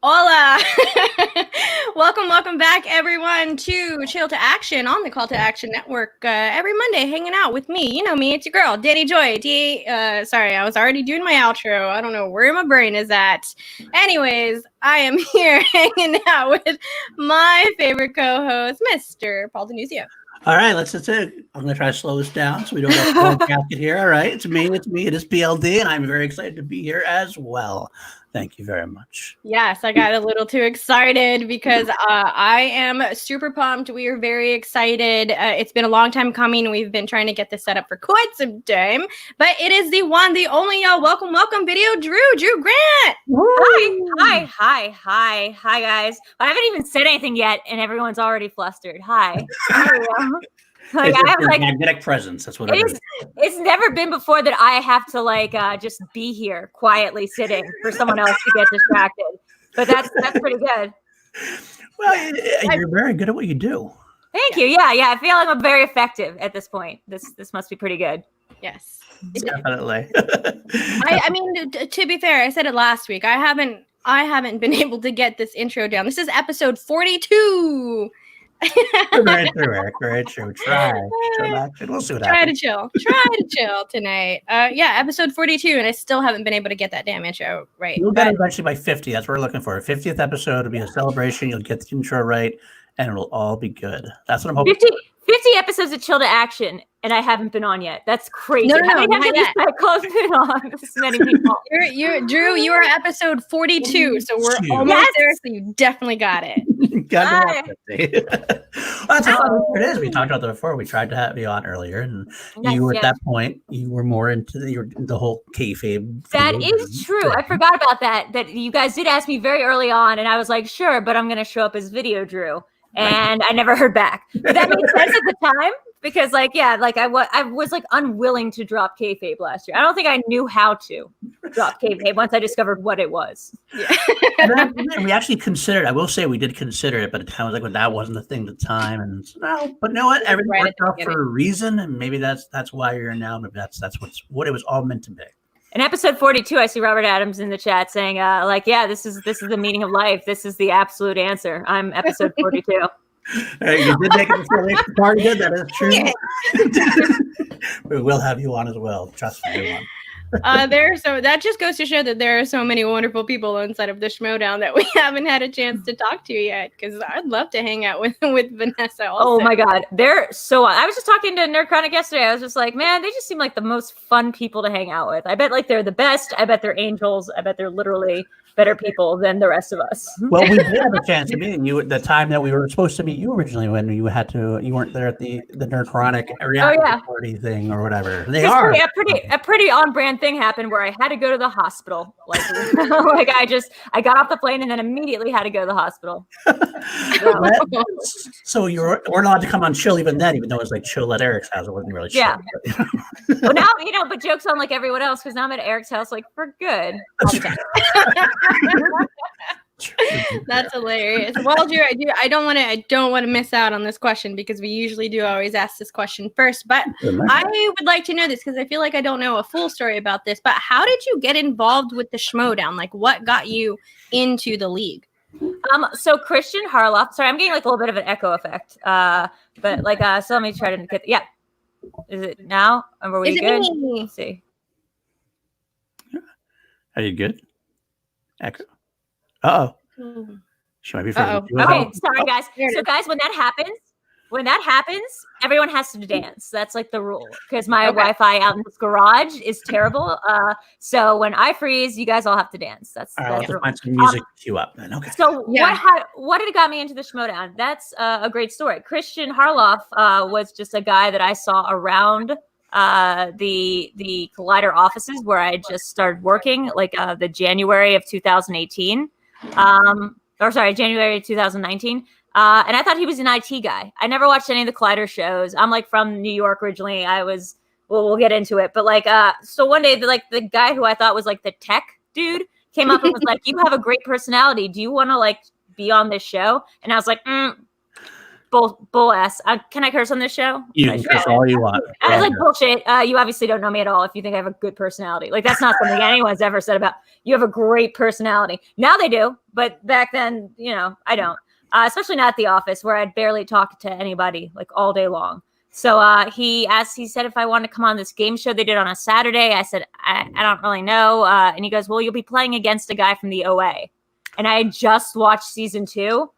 Hola! welcome back, everyone, to Chill to Action on the Call to Action Network. Every Monday, hanging out with me. You know me, it's your girl, Danny Joy. Sorry, I was already doing my outro. I don't know where my brain is at. Anyways, I am here hanging out with my favorite co-host, Mr. Paul Denuzio. All right, that's it. I'm going to try to slow this down so we don't get a gasket here. All right, it's me. It is PLD, and I'm very excited to be here as well. Thank you very much. Yes, I got a little too excited because I am super pumped. We are very excited. It's been a long time coming. We've been trying to get this set up for quite some time, but it is the one, the only, y'all. Welcome, VideoDrew, Drew Grant. Hi, guys. I haven't even said anything yet, and everyone's already flustered. Hi. Like, I have like magnetic presence. That's what it is. It's never been before that I have to just be here quietly sitting for someone else to get distracted. But that's pretty good. Well, you're very good at what you do. Thank you. Yeah. I feel like I'm very effective at this point. This must be pretty good. Yes, definitely. I mean, to be fair, I said it last week. I haven't been able to get this intro down. This is episode 42. Very true. Try. We'll see what happens. Try to chill tonight. Episode 42, and I still haven't been able to get that damn intro right. You'll get it eventually by 50. That's what we're looking for. A 50th episode will be a celebration. You'll get the intro right, and it'll all be good. That's what I'm hoping. 50 episodes of Chill to Action, and I haven't been on yet. That's crazy. No, not yet. Close been on this many people. Drew, you are episode 42, so we're almost there. So you definitely got it. That's how it is. We talked about that before. We tried to have you on earlier, and you were at that point. You were more into the whole kayfabe. That is true. I forgot about that. That you guys did ask me very early on, and I was like, sure, but I'm going to show up as VideoDrew. And I never heard back. But that made sense at the time because, I was unwilling to drop kayfabe last year. I don't think I knew how to drop kayfabe once I discovered what it was. Yeah. And we actually considered. I will say we did consider it, but it kind of was that wasn't the thing at the time. And no, but you know what? Everything worked out for a reason, and maybe that's why you're now. Maybe that's what it was all meant to be. In episode 42, I see Robert Adams in the chat saying, this is the meaning of life. This is the absolute answer. I'm episode 42. Hey, you did make it before the party did. That is true. We will have you on as well. Trust me, on. That just goes to show that there are so many wonderful people inside of the Schmoedown that we haven't had a chance to talk to yet. Because I'd love to hang out with Vanessa. Also. Oh my God, they're so. I was just talking to Nerd Chronic yesterday. I was just like, man, they just seem like the most fun people to hang out with. I bet they're the best. I bet they're angels. I bet they're literally better people than the rest of us. Well, we did have a chance to meet you at the time that we were supposed to meet you originally when you weren't there at the Nerd Chronic reaction party thing or whatever. A pretty on brand thing happened where I had to go to the hospital. I got off the plane and then immediately had to go to the hospital. So you weren't allowed to come on Chill even then, even though it was Chill at Eric's house. It wasn't really Chill. Yeah. Well, now, but jokes on everyone else because now I'm at Eric's house for good. That's hilarious. Well, Drew, I don't want to miss out on this question because we usually do always ask this question first, but I would like to know this because I feel like I don't know a full story about this, but how did you get involved with the Schmoedown? What got you into the league? So Christian Harloff, sorry, I'm getting a little bit of an echo effect. So let me try to get, Is it now? Are we good? Let's see. Are you good? Echo. She might be frozen. Okay, sorry guys. So guys, when that happens, everyone has to dance. That's the rule because my Wi-Fi out in this garage is terrible. So when I freeze, you guys all have to dance. That's I'll find some music to cue up then. Okay. So what did it got me into the Schmoedown? That's a great story. Christian Harloff was just a guy that I saw around the Collider offices where I just started working, the January of 2018. January 2019. And I thought he was an IT guy. I never watched any of the Collider shows. I'm from New York originally. We'll get into it. But so one day, the guy who I thought was the tech dude came up and was you have a great personality. Do you want to be on this show? And I was like, bull ass. Can I curse on this show? You can curse all you want. I was like, bullshit. You obviously don't know me at all if you think I have a good personality. Like, that's not something anyone's ever said about you have a great personality. Now they do, but back then, I don't. Especially not at the office where I'd barely talk to anybody like all day long. So he said if I wanted to come on this game show they did on a Saturday. I said, I don't really know. And he goes, well, you'll be playing against a guy from the OA. And I had just watched season 2.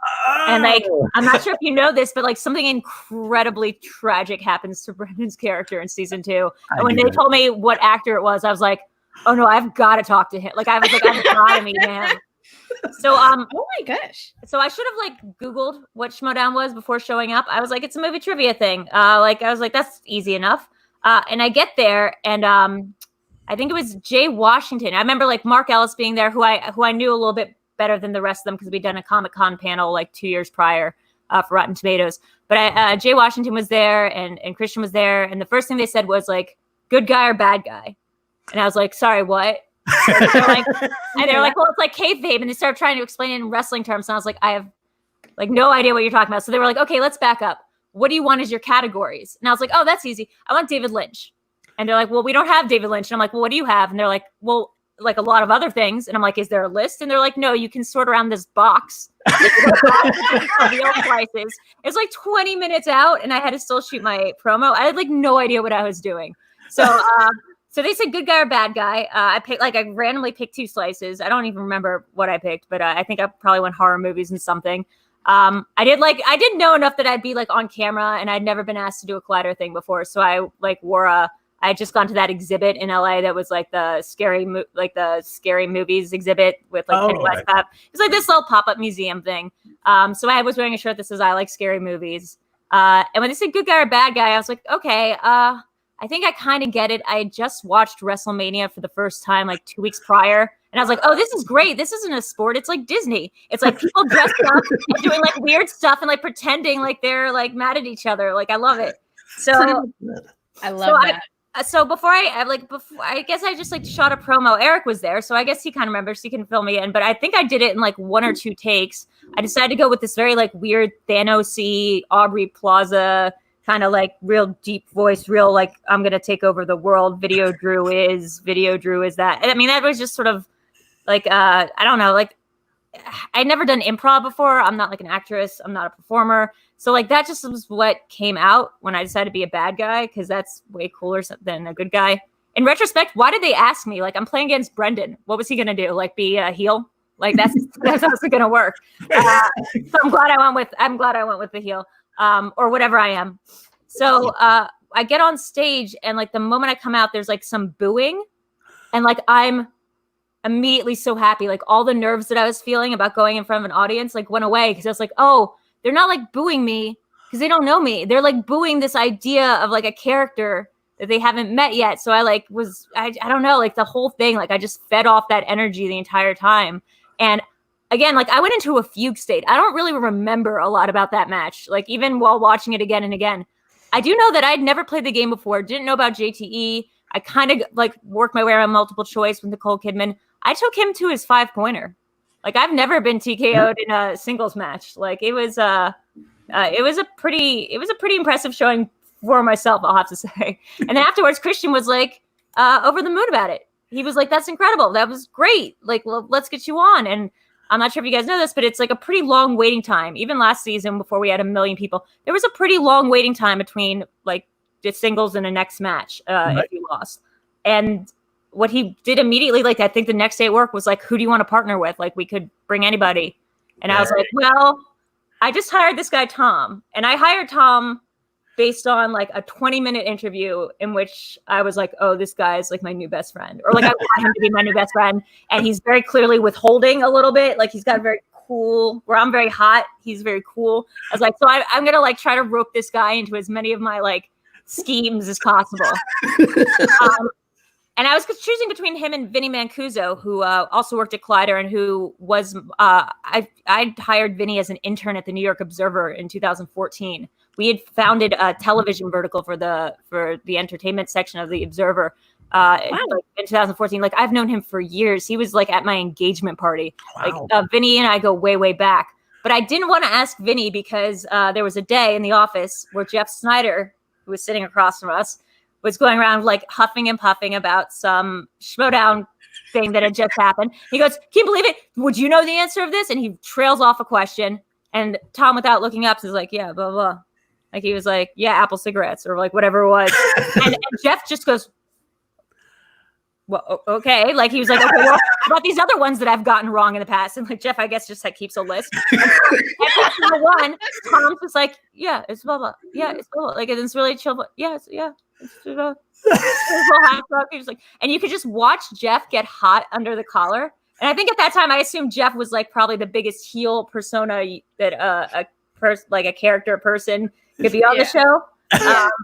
And like, I'm not sure if you know this, but like something incredibly tragic happens to Brendan's character in season 2. And when they told me what actor it was, I was like, oh no, I've got to talk to him. Like I was like, I've got to meet him. So oh my gosh. So I should have like Googled what Schmoedown was before showing up. I was like, it's a movie trivia thing. I was like, that's easy enough. And I get there and I think it was Jay Washington. I remember like Mark Ellis being there, who I knew a little bit better than the rest of them because we'd done a Comic-Con panel like 2 years prior for Rotten Tomatoes. But Jay Washington was there and Christian was there. And the first thing they said was like, good guy or bad guy? And I was like, sorry, what? And they're like, well, it's like kayfabe. And they started trying to explain it in wrestling terms. And I was like, I have like no idea what you're talking about. So they were like, okay, let's back up. What do you want as your categories? And I was like, oh, that's easy. I want David Lynch. And they're like, well, we don't have David Lynch. And I'm like, well, what do you have? And they're like, well, like a lot of other things. And I'm like, is there a list? And they're like, no, you can sort around this box. The old prices. It's like 20 minutes out and I had to still shoot my promo. I had like no idea what I was doing. So, so they said good guy or bad guy. I randomly picked 2 slices. I don't even remember what I picked, but I think I probably went horror movies and something. I didn't know enough that I'd be like on camera and I'd never been asked to do a Collider thing before. So I like I had just gone to that exhibit in LA that was like the scary movies exhibit with like Pennywise Cop. It was like this little pop-up museum thing. So I was wearing a shirt that says I like scary movies. And when they said good guy or bad guy, I was like, okay, I think I kind of get it. I had just watched WrestleMania for the first time like 2 weeks prior. And I was like, oh, this is great. This isn't a sport. It's like Disney. It's like people dressed up and doing like weird stuff and like pretending like they're like mad at each other. Like I love it. So I love that. So before I guess I just like shot a promo. Eric was there. So I guess he kind of remembers. He can fill me in. But I think I did it in like 1 or 2 takes. I decided to go with this very like weird Thanos-y Aubrey Plaza kind of like real deep voice, real like I'm gonna take over the world. VideoDrew is that. I mean, that was just sort of like I don't know, like I'd never done improv before. I'm not like an actress. I'm not a performer. So like that just was what came out when I decided to be a bad guy because that's way cooler than a good guy. In retrospect, why did they ask me? Like I'm playing against Brendan. What was he gonna do? Like be a heel? Like that's also gonna work. So I'm glad I went with the heel. Or whatever I am. So I get on stage and like the moment I come out, there's like some booing and like I'm immediately so happy. Like all the nerves that I was feeling about going in front of an audience like went away because I was like, oh, they're not like booing me because they don't know me. They're like booing this idea of like a character that they haven't met yet. So I like I don't know, like the whole thing, like I just fed off that energy the entire time. And again, like I went into a fugue state. I don't really remember a lot about that match. Like even while watching it again and again, I do know that I'd never played the game before. Didn't know about JTE. I kind of like worked my way around multiple choice with Nicole Kidman. I took him to his 5-pointer. Like I've never been TKO'd in a singles match. Like it was a pretty impressive showing for myself, I'll have to say. And then afterwards, Christian was like over the moon about it. He was like, "That's incredible. That was great. Like, let's get you on." And I'm not sure if you guys know this, but it's like a pretty long waiting time. Even last season, before we had 1 million people, there was a pretty long waiting time between like the singles and the next match if you lost. And what he did immediately, like I think the next day at work was like, who do you want to partner with? Like we could bring anybody. And I was like, well, I just hired this guy, Tom. And I hired Tom based on like a 20-minute interview in which I was like, oh, this guy is like my new best friend. Or like I want him to be my new best friend. And he's very clearly withholding a little bit. Like he's got very cool, where I'm very hot. He's very cool. I was like, so I'm going to like try to rope this guy into as many of my like schemes as possible. And I was choosing between him and Vinny Mancuso, who also worked at Collider and who was, I hired Vinny as an intern at the New York Observer in 2014. We had founded a television vertical for the entertainment section of the Observer like in 2014. Like I've known him for years. He was like at my engagement party. Wow. Like Vinny and I go way, way back. But I didn't want to ask Vinny because there was a day in the office where Jeff Snyder, who was sitting across from us, was going around like huffing and puffing about some Schmoedown thing that had just happened. He goes, "Can you believe it? Would you know the answer of this?" And he trails off a question. And Tom, without looking up, is like, "Yeah, blah, blah." Like he was like, "Yeah, Apple cigarettes," or like whatever it was. and Jeff just goes, "Well, okay." Like he was like, "Okay, well, how about these other ones that I've gotten wrong in the past?" And like Jeff, I guess, just like keeps a list. Every single one, Tom's just like, "Yeah, it's blah blah. Yeah, it's blah blah." Like it's really chill. But yeah, it's like, and you could just watch Jeff get hot under the collar. And I think at that time, I assumed Jeff was like probably the biggest heel persona that a character person could be on the show.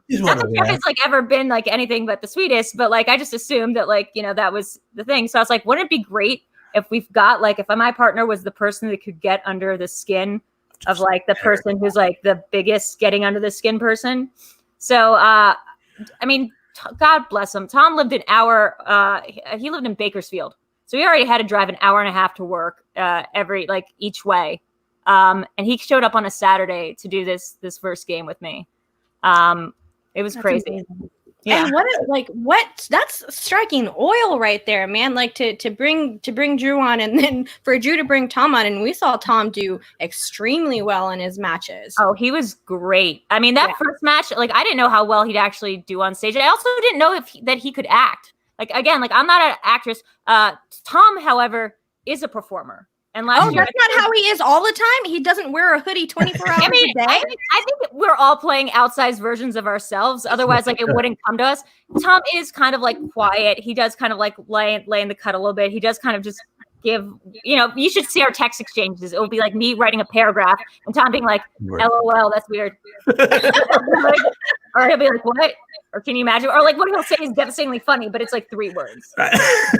Not that Jeff has like ever been like anything but the sweetest, but like I just assumed that like, you know, that was the thing. So I was like, wouldn't it be great if we've got like, if my partner was the person that could get under the skin of like the person who's like the biggest getting under the skin person. So, I mean, God bless him. Tom lived he lived in Bakersfield. So he already had to drive an hour and a half to work each way. And he showed up on a Saturday to do this first game with me. It was crazy. Amazing. Yeah. And that's striking oil right there, man. Like to bring Drew on and then for Drew to bring Tom on. And we saw Tom do extremely well in his matches. Oh, he was great. I mean, that first match, like I didn't know how well he'd actually do on stage. I also didn't know that he could act. Like, again, like I'm not an actress. Tom, however, is a performer. And that's not how he is all the time. He doesn't wear a hoodie 24 hours a day. I think we're all playing outsized versions of ourselves. Otherwise, like it wouldn't come to us. Tom is kind of like quiet. He does kind of like lay in the cut a little bit. He does kind of just give, you should see our text exchanges. It will be like me writing a paragraph and Tom being like, "LOL, that's weird." Or he'll be like, "What?" Or can you imagine? Or like what he'll say is devastatingly funny, but it's like 3 words.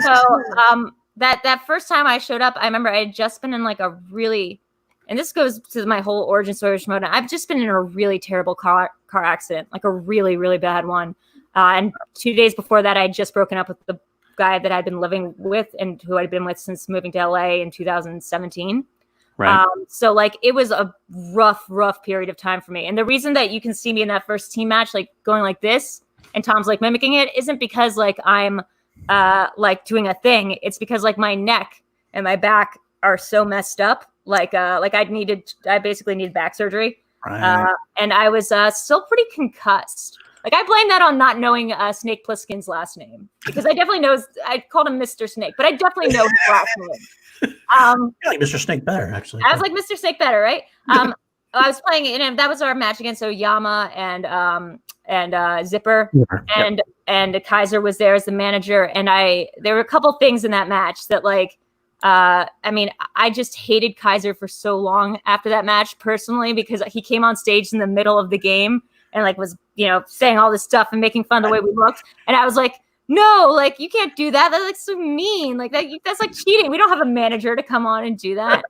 So, that first time I showed up, I remember I had just been in like a really, and this goes to my whole origin story of Schmoedown. I've just been in a really terrible car accident, like a really, really bad one. And 2 days before that, I had just broken up with the guy that I'd been living with and who I'd been with since moving to LA in 2017. Right. So like it was a rough period of time for me. And the reason that you can see me in that first team match, like going like this and Tom's like mimicking it, isn't because like I'm like doing a thing. It's because like my neck and my back are so messed up. Like I basically needed back surgery. Right. And I was still pretty concussed. Like I blame that on not knowing Snake Plissken's last name because I definitely know. I called him Mr. Snake, but I definitely know his last name. I like Mr. Snake better, actually. I was like Mr. Snake better, right? I was playing, and that was our match against Oyama and Zipper, and Kaiser was there as the manager, and there were a couple things in that match that like. I mean, I just hated Kaiser for so long after that match personally because he came on stage in the middle of the game and like was, saying all this stuff and making fun of the way we looked. And I was like, no, like you can't do that. That's like so mean. Like that's like cheating. We don't have a manager to come on and do that.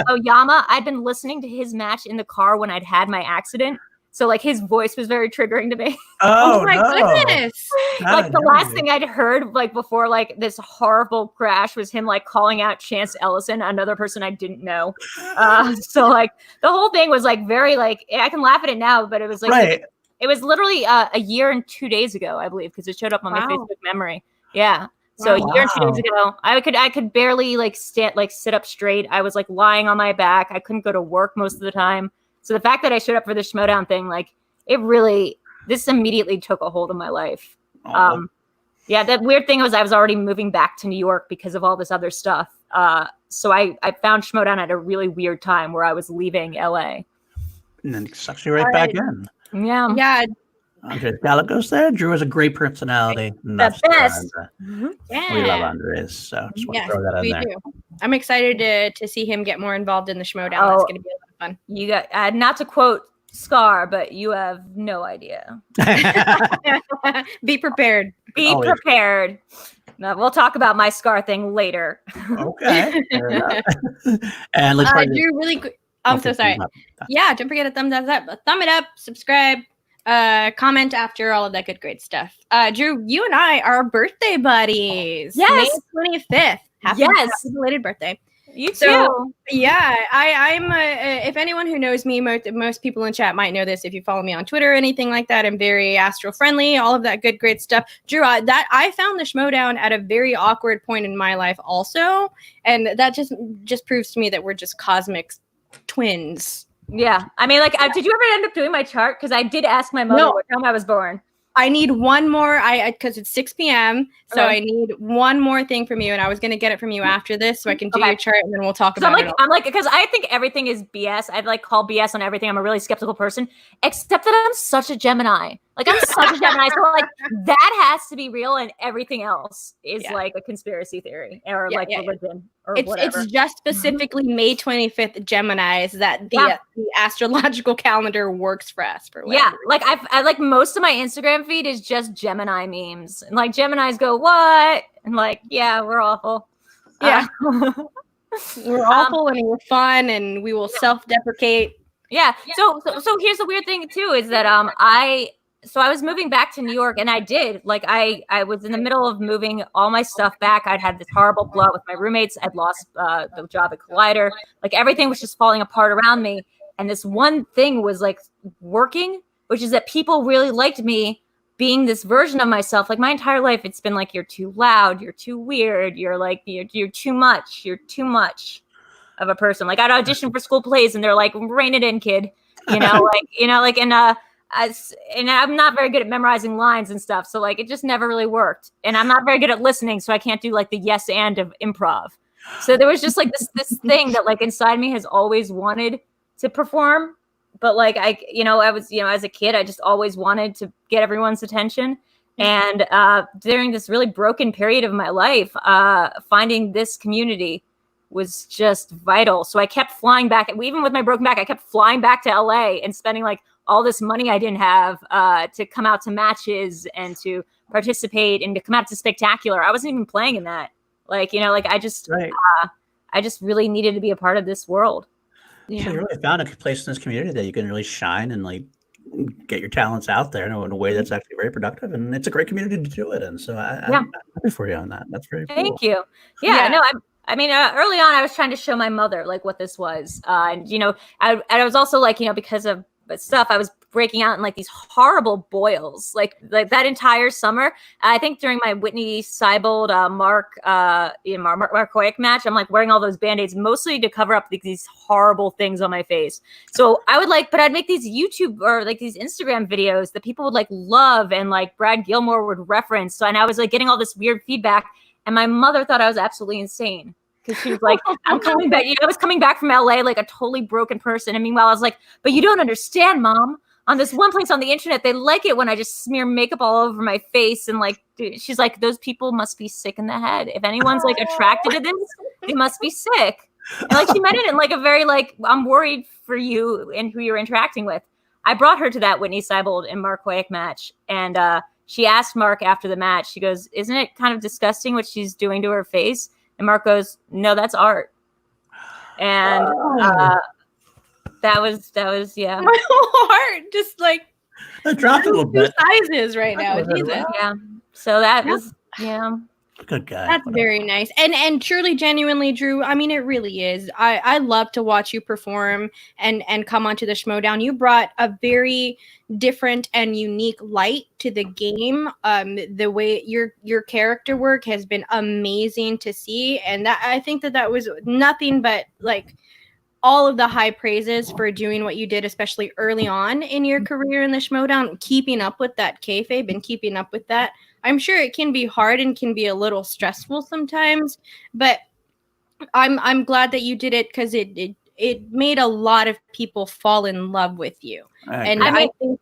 Oyama, I'd been listening to his match in the car when I'd had my accident. So like his voice was very triggering to me. Oh my goodness. Like the last thing I'd heard like before like this horrible crash was him like calling out Chance Ellison, another person I didn't know. So like the whole thing was like very like I can laugh at it now, but it was like it was literally a year and 2 days ago, I believe, because it showed up on my Facebook memory. Yeah. So a year and 2 days ago, I could barely like sit up straight. I was like lying on my back. I couldn't go to work most of the time. So the fact that I showed up for the Schmoedown thing, like this immediately took a hold of my life. Yeah, the weird thing was I was already moving back to New York because of all this other stuff. So I found Schmoedown at a really weird time where I was leaving LA. And then it sucks you right back in. Yeah. Yeah. Andres Gallegos there. Drew has a great personality. The best. We love Andres. So just want to throw that in there. Do. I'm excited to see him get more involved in the Schmoedown. That's going to be a lot of fun. You got not to quote Scar, but you have no idea. Be prepared. Be prepared. No, we'll talk about my Scar thing later. Okay. And let's Drew, really quick. I'm so sorry. Yeah, don't forget to thumb it up, subscribe, comment after all of that good, great stuff. Drew, you and I are birthday buddies. Yes. May 25th. Happy belated birthday. You too. So yeah, I'm. If anyone who knows me, most people in chat might know this. If you follow me on Twitter or anything like that, I'm very astral friendly. All of that good, great stuff. Drew, I found the Schmoedown at a very awkward point in my life, also, and that just proves to me that we're just cosmic twins. Yeah, I mean, like, did you ever end up doing my chart? Because I did ask my mother what time I was born. I need one more, because it's 6 p.m. So Okay. I need one more thing from you, and I was going to get it from you after this so I can do your chart, and then we'll talk about it. I'm like, because I think everything is BS. I'd like call BS on everything. I'm a really skeptical person, except that I'm such a Gemini. Like, I'm such a Gemini. So, like, that has to be real, and everything else is like a conspiracy theory or religion or whatever. It's just specifically May 25th Geminis that the astrological calendar works for us. Like I like most of my Instagram feed is just Gemini memes, and like Geminis go what, and like we're awful. Yeah, we're awful, and we're fun, and we will self-deprecate. Yeah. So here's the weird thing too is that I was moving back to New York, and I did I was in the middle of moving all my stuff back. I'd had this horrible blowout with my roommates. I'd lost the job at Collider. Like everything was just falling apart around me. And this one thing was like working, which is that people really liked me being this version of myself. Like my entire life, it's been like, you're too loud, you're too weird, you're like, you're too much of a person. Like I'd audition for school plays and they're like, rein it in, kid. And I'm not very good at memorizing lines and stuff. So like, it just never really worked. And I'm not very good at listening. So I can't do like the yes and of improv. So there was just like this thing that like inside me has always wanted to perform. But like, I was, as a kid, I just always wanted to get everyone's attention. And during this really broken period of my life, finding this community was just vital. So I kept flying back. Even with my broken back, I kept flying back to LA and spending like all this money I didn't have to come out to matches and to participate and to come out to Spectacular. I wasn't even playing in that. I just really needed to be a part of this world. Yeah. So you really found a place in this community that you can really shine and like get your talents out there in a way that's actually very productive, and it's a great community to do it in. So I'm happy for you on that. That's very cool. Thank you. Yeah. No, I mean, early on, I was trying to show my mother like what this was, and I was also like, because of stuff, I was breaking out in like these horrible boils, like that entire summer. I think during my Whitney Seibold Mark Hoyek match, I'm like wearing all those Band-Aids mostly to cover up these horrible things on my face. So I would but I'd make these YouTube or like these Instagram videos that people would like love, and like Brad Gilmore would reference. So, and I was like getting all this weird feedback, and my mother thought I was absolutely insane. Because she was like, I'm coming back. I was coming back from LA like a totally broken person. And meanwhile, I was like, but you don't understand, Mom. On this one place on the internet, they like it when I just smear makeup all over my face. And like, dude, she's like, those people must be sick in the head. If anyone's like attracted to this, they must be sick. And like, she meant it in like a very like, I'm worried for you and who you're interacting with. I brought her to that Whitney Seibold and Mark Hoyek match. And she asked Mark after the match, she goes, isn't it kind of disgusting what she's doing to her face? And Mark goes, no, that's art. And that was yeah. My whole heart just like it dropped a little bit. Sizes right now. Yeah. So that was good guy. That's very nice. And truly, genuinely, Drew, I mean, it really is. I love to watch you perform and come onto the Schmoedown. You brought a very different and unique light to the game. The way your character work has been amazing to see. And that I think that was nothing but like all of the high praises for doing what you did, especially early on in your career in the Schmoedown, keeping up with that kayfabe and keeping up with that. I'm sure it can be hard and can be a little stressful sometimes, but I'm glad that you did it because it made a lot of people fall in love with you. And I think.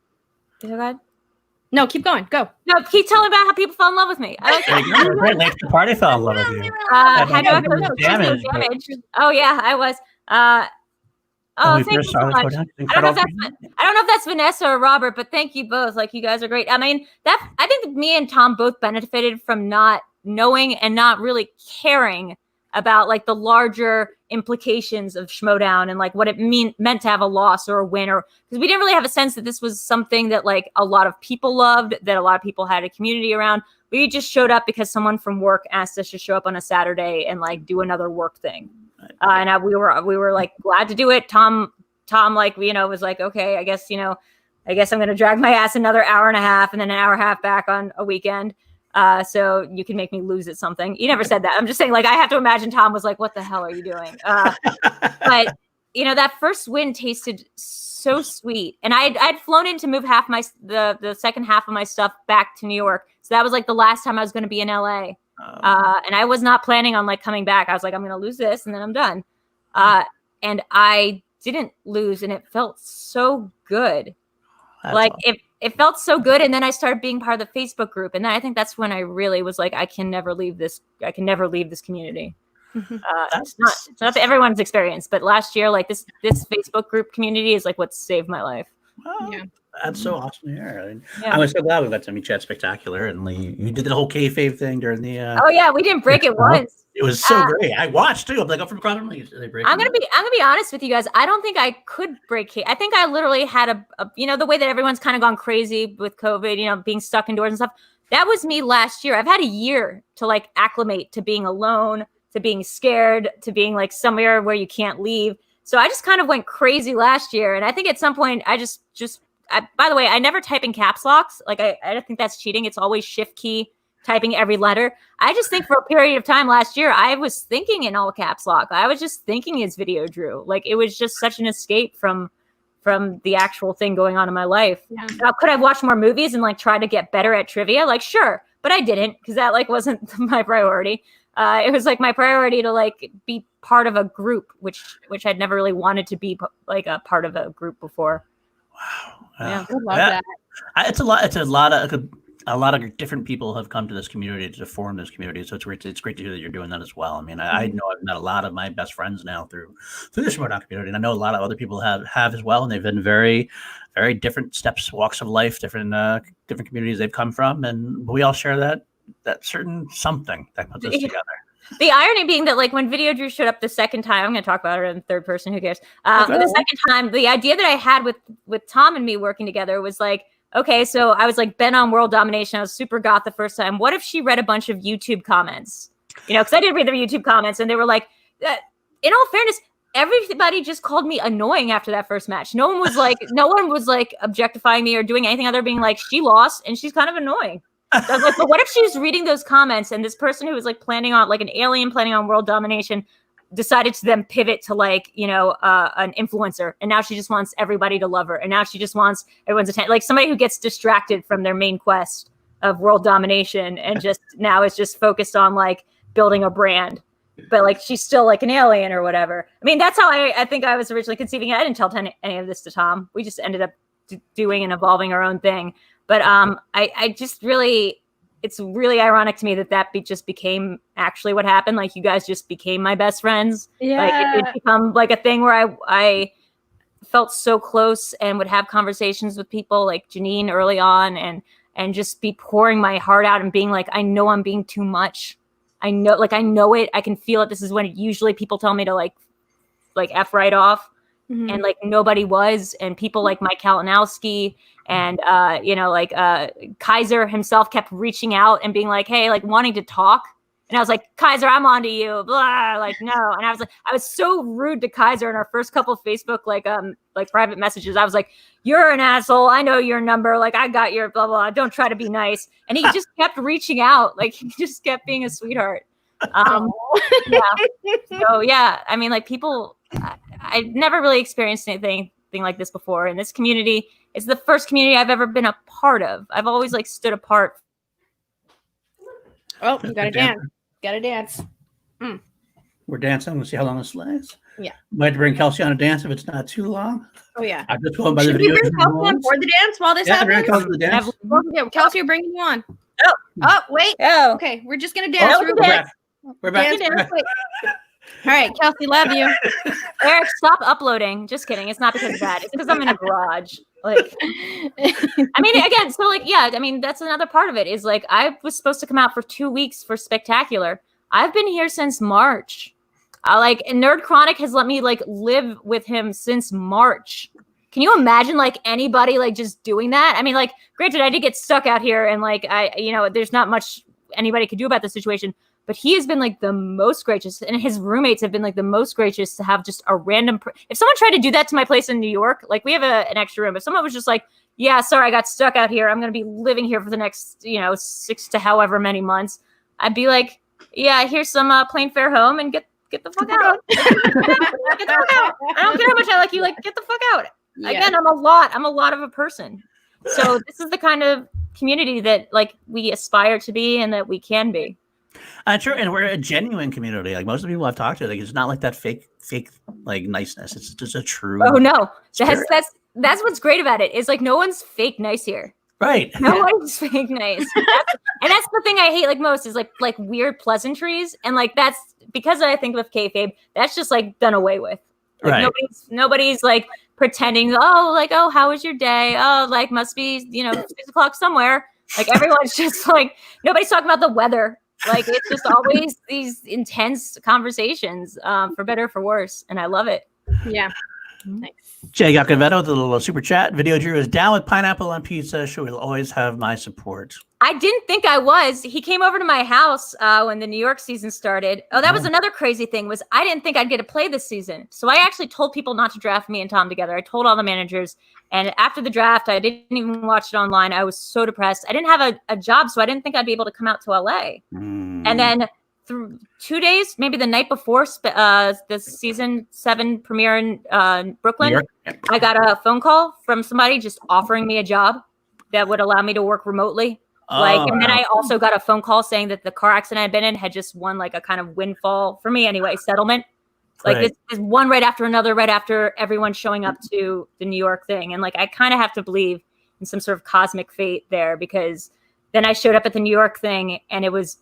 No, keep going. Go. No, keep telling about how people fell in love with me. Great, like the party fell in love with you. Damage. Oh yeah, I was. Thank you so much. I don't know if that's Vanessa or Robert, but thank you both. Like, you guys are great. I mean, I think that me and Tom both benefited from not knowing and not really caring about like the larger implications of Schmoedown and like what it meant to have a loss or a win, or because we didn't really have a sense that this was something that like a lot of people loved, that a lot of people had a community around. We just showed up because someone from work asked us to show up on a Saturday and like do another work thing. And we were like glad to do it. Tom, like, was like, okay, I guess I'm going to drag my ass another hour and a half and then an hour and a half back on a weekend. So you can make me lose at something. You never said that. I'm just saying, like, I have to imagine Tom was like, what the hell are you doing? But that first win tasted so sweet. And I'd flown in to move the second half of my stuff back to New York. So that was like the last time I was going to be in LA. And I was not planning on like coming back. I was like, I'm going to lose this and then I'm done. And I didn't lose, and it felt so good. That's like awesome. It felt so good. And then I started being part of the Facebook group. And then I think that's when I really was like, I can never leave this community. It's not everyone's experience, but last year, like this Facebook group community is like what saved my life. Wow. Yeah. That's so awesome to hear. I was so glad we got to meet you at Spectacular, and you did the whole kayfabe thing during the. Oh yeah, we didn't break it once. It was so great. I watched too. I'm like, up from across. I'm gonna be honest with you guys. I don't think I could break kayfabe. I think I literally had the way that everyone's kind of gone crazy with COVID, being stuck indoors and stuff. That was me last year. I've had a year to like acclimate to being alone, to being scared, to being like somewhere where you can't leave. So I just kind of went crazy last year, and I think at some point I just. By the way, I never type in caps locks. Like I don't think that's cheating. It's always shift key typing every letter. I just think for a period of time last year, I was thinking in all caps lock. I was just thinking as VideoDrew. Like it was just such an escape from the actual thing going on in my life. Yeah. Now, could I watch more movies and like try to get better at trivia? Like sure, but I didn't because that like wasn't my priority. It was like my priority to like be part of a group, which I'd never really wanted to be like a part of a group before. Wow. Yeah, I love that. It's a lot of different people have come to this community to form this community. So it's great to hear that you're doing that as well. I mean, I know I've met a lot of my best friends now through the Schmoedown community, and I know a lot of other people have as well, and they've been very, very different walks of life, different communities they've come from, and we all share that certain something that puts us together. The irony being that, like, when VideoDrew showed up the second time, I'm going to talk about it in third person. Who cares? The second time, the idea that I had with Tom and me working together was like, okay, so I was like bent on world domination. I was super goth the first time. What if she read a bunch of YouTube comments? Because I did read the YouTube comments, and they were like, in all fairness, everybody just called me annoying after that first match. No one was like objectifying me or doing anything other than being like, she lost and she's kind of annoying. So I was like, but what if she's reading those comments and this person who was like planning on, like an alien planning on world domination, decided to then pivot to like, an influencer. And now she just wants everybody to love her. And now she just wants everyone's attention. Like somebody who gets distracted from their main quest of world domination and just now is just focused on like building a brand. But like, she's still like an alien or whatever. I mean, that's how I think I was originally conceiving it. I didn't tell any of this to Tom. We just ended up doing and evolving our own thing. But I just really, it's really ironic to me that just became actually what happened. Like you guys just became my best friends. Yeah. Like it become like a thing where I felt so close and would have conversations with people like Janine early on and just be pouring my heart out and being like, I know I'm being too much. I know it. I can feel it. This is when usually people tell me to like F right off. Mm-hmm. And like nobody was, and people like Mike Kalinowski and Kaiser himself kept reaching out and being like, hey, like wanting to talk. And I was like, Kaiser, I'm on to you. Blah, like no. And I was so rude to Kaiser in our first couple of Facebook like private messages. I was like, you're an asshole. I know your number. Like I got your blah blah. Don't try to be nice. And he just kept reaching out. Like he just kept being a sweetheart. Yeah. So yeah, I mean, like people. I've never really experienced anything like this before. And this community is the first community I've ever been a part of. I've always like stood apart. Oh, you gotta dance. Gotta dance. Mm. We're dancing. We'll see how long this lasts. Yeah. Might have to bring Kelsey on a dance if it's not too long. Oh yeah. I'm just going by Should the video. We bring Kelsey on board the dance while this happens? Kelsey the dance. Kelsey, you're bringing you on. Oh, wait. Oh. Okay, we're just gonna dance. We're back. All right, Kelsey, love you. Eric, stop uploading. Just kidding. It's not because of that. It's because I'm in a garage. Like, I mean, again, so like, yeah, I mean, that's another part of it is like, I was supposed to come out for 2 weeks for Spectacular. I've been here since March. Nerd Chronic has let me like live with him since March. Can you imagine like anybody like just doing that? I mean, like, granted, I did get stuck out here and like, there's not much anybody could do about the situation. But he has been like the most gracious, and his roommates have been like the most gracious to have just a random. If someone tried to do that to my place in New York, like we have an extra room. If someone was just like, yeah, sorry, I got stuck out here. I'm going to be living here for the next, 6 to however many months. I'd be like, yeah, here's some plane fare home and get the fuck out. Get the fuck out. I don't care how much I like you. Like, get the fuck out. Yeah. Again, I'm a lot of a person. So this is the kind of community that like we aspire to be and that we can be. True, and we're a genuine community. Like most of the people I've talked to, like it's not like that fake like niceness. It's just a true. Oh no, that's what's great about it. Is like no one's fake nice here. Right. No one's fake nice. And that's the thing I hate like most is like like weird pleasantries, and like that's because I think of kayfabe. That's just like done away with. Like, right. Nobody's like pretending. Oh, how was your day? Oh, like must be 6 o'clock somewhere. Like everyone's just like nobody's talking about the weather. Like it's just always these intense conversations, for better or for worse, and I love it. Yeah. Nice. Jay Gacavetto with a little super chat. VideoDrew is down with pineapple on pizza. She will always have my support. I didn't think I was. He came over to my house when the New York season started. Oh, that was another crazy thing was I didn't think I'd get to play this season. So I actually told people not to draft me and Tom together. I told all the managers. And after the draft, I didn't even watch it online. I was so depressed. I didn't have a job, so I didn't think I'd be able to come out to LA. And then through 2 days, maybe the night before the season 7 premiere in Brooklyn, I got a phone call from somebody just offering me a job that would allow me to work remotely. And then I also got a phone call saying that the car accident I'd been in had just won like a kind of windfall for me anyway, settlement. Like this is one right after another, right after everyone showing up to the New York thing. And like, I kind of have to believe in some sort of cosmic fate there because then I showed up at the New York thing and it was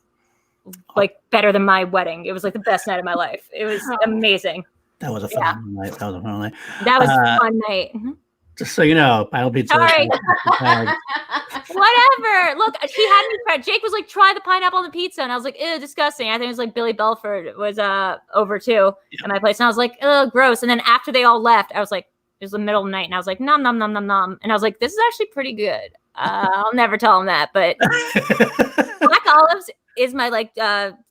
like better than my wedding. It was like the best night of my life. It was amazing. That was a fun night. That was a fun night. Just so you know, pineapple pizza. Sorry. Whatever. Look, he had me try. Jake was like, try the pineapple on the pizza. And I was like, ew, disgusting. I think it was like Billy Belford was over too at my place. And I was like, oh, gross. And then after they all left, I was like, it was the middle of the night. And I was like, nom, nom, nom, nom, nom. And I was like, this is actually pretty good. I'll never tell him that. But Black Olives is my like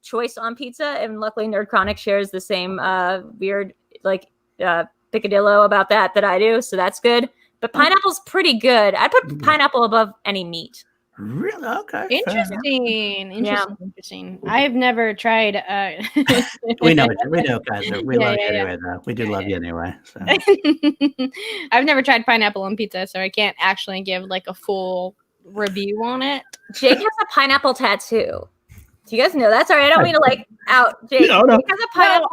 choice on pizza. And luckily Nerd Chronic shares the same weird like picadillo about that I do. So that's good. But pineapple's pretty good. I put pineapple above any meat. Really? Okay. Interesting. I have never tried. We know, guys. We love you anyway, though. We do love you anyway. So. I've never tried pineapple on pizza, so I can't actually give like a full review on it. Jake has a pineapple tattoo. Do you guys know that? Sorry, I don't mean to like out Jake. No. Jake has a pineapple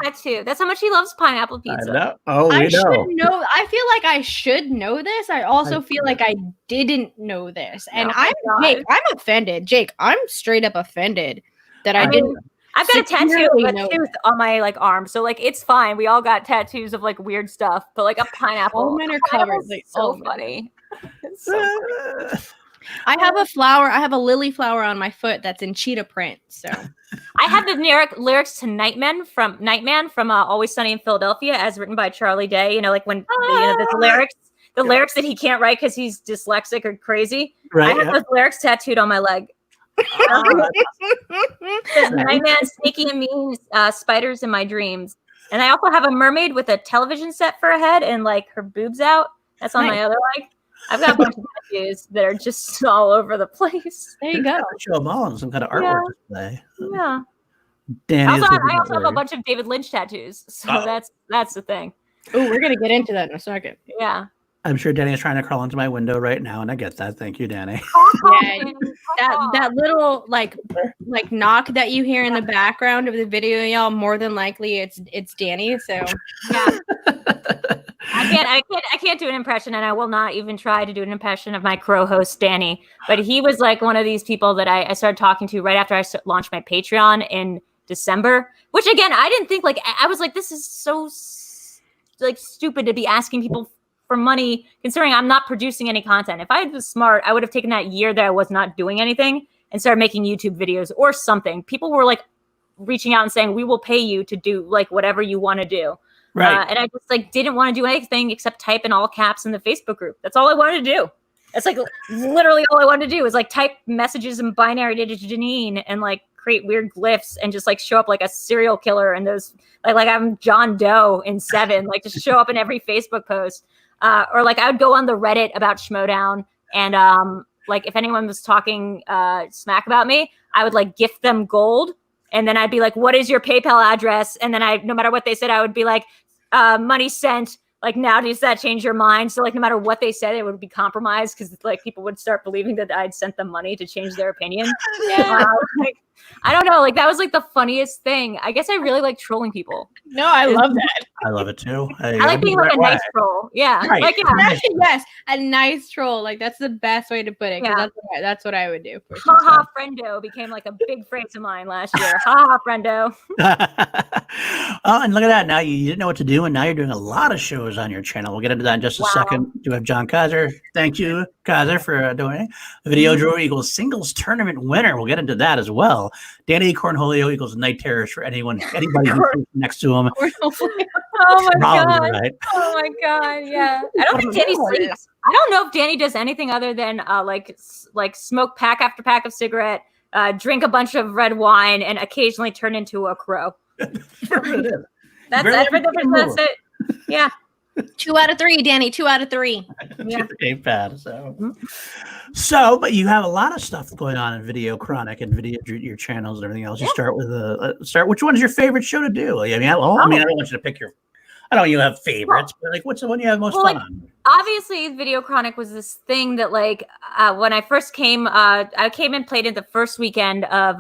tattoo. That's how much he loves pineapple pizza. I know. Oh, I should know. I feel like I should know this. I also feel like I didn't know this. And I'm offended. Jake, I'm straight up offended that I didn't. I've got a tattoo of a tooth on my like arm. So like it's fine. We all got tattoos of like weird stuff. But like a pineapple. All men are covered. Like, so funny. It's so funny. I have a flower. I have a lily flower on my foot that's in cheetah print. So I have the lyrics to Nightman from Always Sunny in Philadelphia, as written by Charlie Day. You know, like when the lyrics that he can't write because he's dyslexic or crazy. Right. I have those lyrics tattooed on my leg. Nightman, sneaky and mean, spiders in my dreams. And I also have a mermaid with a television set for a head and like her boobs out. That's on my other leg. I've got a bunch of tattoos that are just all over the place. There you go. Show them all on some kind of artwork display. Yeah. I also have a bunch of David Lynch tattoos. So that's the thing. Oh, we're gonna get into that in a second. Yeah. I'm sure Danny is trying to crawl into my window right now, and I get that. Thank you, Danny. Yeah, that little like knock that you hear in the background of the video, y'all. More than likely, it's Danny. So yeah. I can't do an impression, and I will not even try to do an impression of my crow host Danny. But he was like one of these people that I started talking to right after I launched my Patreon in December. Which again, I didn't think like I was like, this is so like stupid to be asking people for money, considering I'm not producing any content. If I was smart, I would have taken that year that I was not doing anything and started making YouTube videos or something. People were like reaching out and saying, we will pay you to do like whatever you want to do. Right. And I just like didn't want to do anything except type in all caps in the Facebook group. That's all I wanted to do. It's like literally all I wanted to do was like type messages in binary to Janine and like create weird glyphs and just like show up like a serial killer and those like I'm John Doe in 7, like just show up in every Facebook post. Or like I would go on the Reddit about Schmoedown and like if anyone was talking smack about me, I would like gift them gold. And then I'd be like, what is your PayPal address? And then no matter what they said, I would be like, money sent. Like, now does that change your mind? So like, no matter what they said, it would be compromised because like people would start believing that I'd sent them money to change their opinion. Yeah. Like, I don't know. Like, that was like the funniest thing. I guess I really like trolling people. No, I love that. I love it too. I like being like a nice troll. Yeah. Right. Like, yeah. Yes, a nice troll. Like, that's the best way to put it. Yeah. That's what I would do. Ha ha, friendo became like a big phrase of mine last year. Ha ha, friendo. Oh, and look at that. Now you didn't know what to do, and now you're doing a lot of shows on your channel. We'll get into that in just a second. Do have John Kaiser. Thank you, Kaiser, for doing it. VideoDrew equals singles tournament winner. We'll get into that as well. Danny Cornholio equals night terrors for anybody who's next to him. Oh my god! Right? Oh my god! Yeah, I don't think Danny sleeps. I don't know if Danny does anything other than like smoke pack after pack of cigarette, drink a bunch of red wine, and occasionally turn into a crow. That's it. Yeah. 2 out of 3, Danny. 2 out of 3. Yeah. Ain't bad. So, but you have a lot of stuff going on in Video Chronic and Video your channels and everything else. You start with which one is your favorite show to do? I mean, I don't want you to pick I don't know you have favorites, but like, what's the one you have most fun on? Obviously, Video Chronic was this thing that, like, when I first came, I came and played it the first weekend of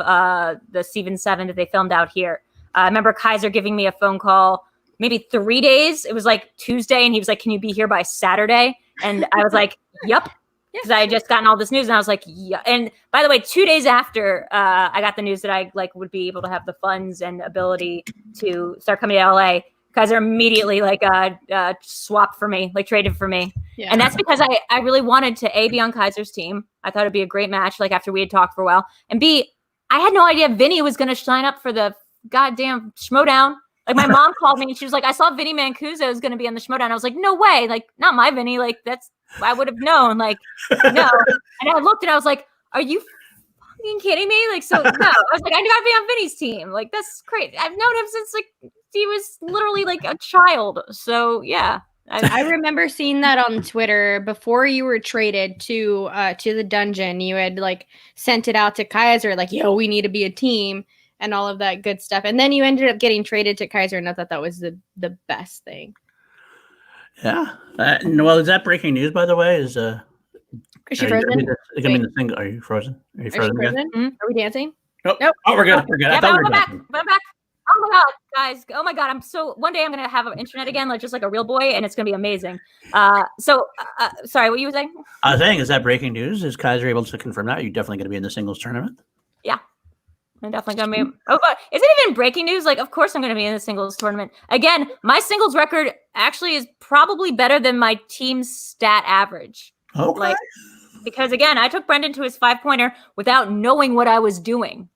the Season 7 that they filmed out here. I remember Kaiser giving me a phone call, maybe 3 days. It was like Tuesday, and he was like, "Can you be here by Saturday?" And I was like, "Yep," because I had just gotten all this news, and I was like, "Yeah." And by the way, 2 days after I got the news that I like would be able to have the funds and ability to start coming to LA. Kaiser immediately like swapped for me, like traded for me. Yeah. And that's because I really wanted to A, be on Kaiser's team. I thought it'd be a great match, like after we had talked for a while. And B, I had no idea Vinny was going to sign up for the goddamn Schmoedown. Like my mom called me and she was like, I saw Vinny Mancuso is going to be on the Schmoedown. I was like, no way. Like, not my Vinny. Like, I would have known. Like, no. And I looked and I was like, are you fucking kidding me? Like, so no. I was like, I gotta be on Vinny's team. Like, that's crazy. I've known him since like he was literally like a child. So yeah. I remember seeing that on Twitter before you were traded to the dungeon. You had like sent it out to Kaiser, like, yo, we need to be a team and all of that good stuff. And then you ended up getting traded to Kaiser, and I thought that was the best thing. Yeah. Well, is that breaking news, by the way? Is she frozen? Are you frozen? Are you frozen? Mm-hmm. Are we dancing? Nope. Oh, we're good. We're good. Yeah, I'm back. Oh my god, guys! Oh my god, one day I'm gonna have an internet again, like just like a real boy, and it's gonna be amazing. Sorry, what you were saying? I was saying, is that breaking news? Is Kaiser able to confirm that? Are you definitely gonna be in the singles tournament? Yeah, I'm definitely gonna be. Oh, but is it even breaking news? Like, of course I'm gonna be in the singles tournament again. My singles record actually is probably better than my team's stat average. Okay. Like, because again, I took Brendan to his 5-pointer without knowing what I was doing.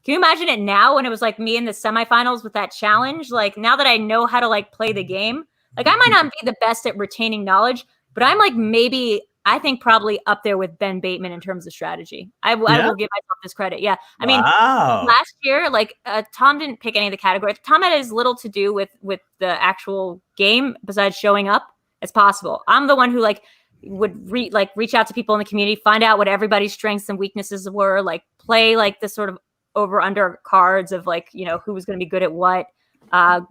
Can you imagine it now when it was like me in the semifinals with that challenge? Like now that I know how to like play the game, like I might not be the best at retaining knowledge, but I'm like I think probably up there with Ben Bateman in terms of strategy. I will give myself this credit. Yeah. I mean, last year, like Tom didn't pick any of the categories. Tom had as little to do with the actual game besides showing up as possible. I'm the one who like would reach out to people in the community, find out what everybody's strengths and weaknesses were, like play like this sort of over under cards of like, you know, who was going to be good at what,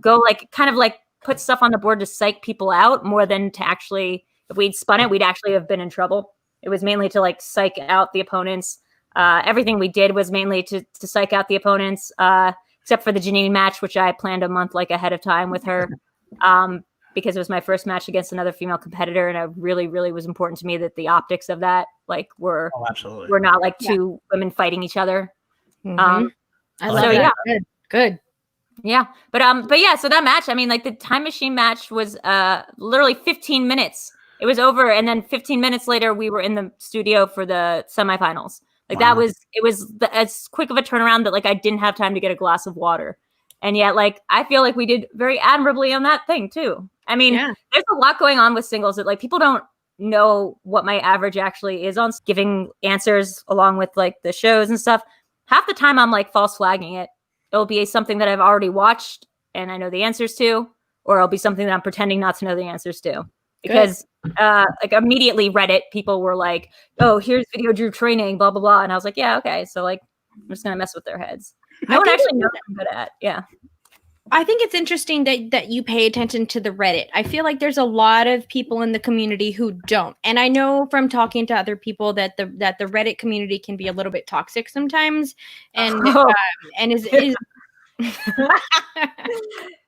go like kind of like put stuff on the board to psych people out more than to actually, if we'd spun it, we'd actually have been in trouble. It was mainly to like psych out the opponents. Everything we did was mainly to psych out the opponents, except for the Janine match, which I planned a month like ahead of time with her, because it was my first match against another female competitor. And it really, really was important to me that the optics of that like were not like two women fighting each other. Mm-hmm. I love that. Yeah. Good. Yeah. But yeah, so that match, I mean, like the time machine match was literally 15 minutes. It was over, and then 15 minutes later we were in the studio for the semifinals. Like it was as quick of a turnaround that like I didn't have time to get a glass of water. And yet like I feel like we did very admirably on that thing too. I mean, there's a lot going on with singles that like people don't know what my average actually is on giving answers along with like the shows and stuff, half the time I'm like false flagging it. It'll be something that I've already watched and I know the answers to, or it'll be something that I'm pretending not to know the answers to. Because like immediately Reddit people were like, oh, here's VideoDrew training, blah, blah, blah. And I was like, yeah, okay. So like, I'm just going to mess with their heads. No one actually knows what I'm good at. Yeah. I think it's interesting that you pay attention to the Reddit. I feel like there's a lot of people in the community who don't. And I know from talking to other people that the Reddit community can be a little bit toxic sometimes. And is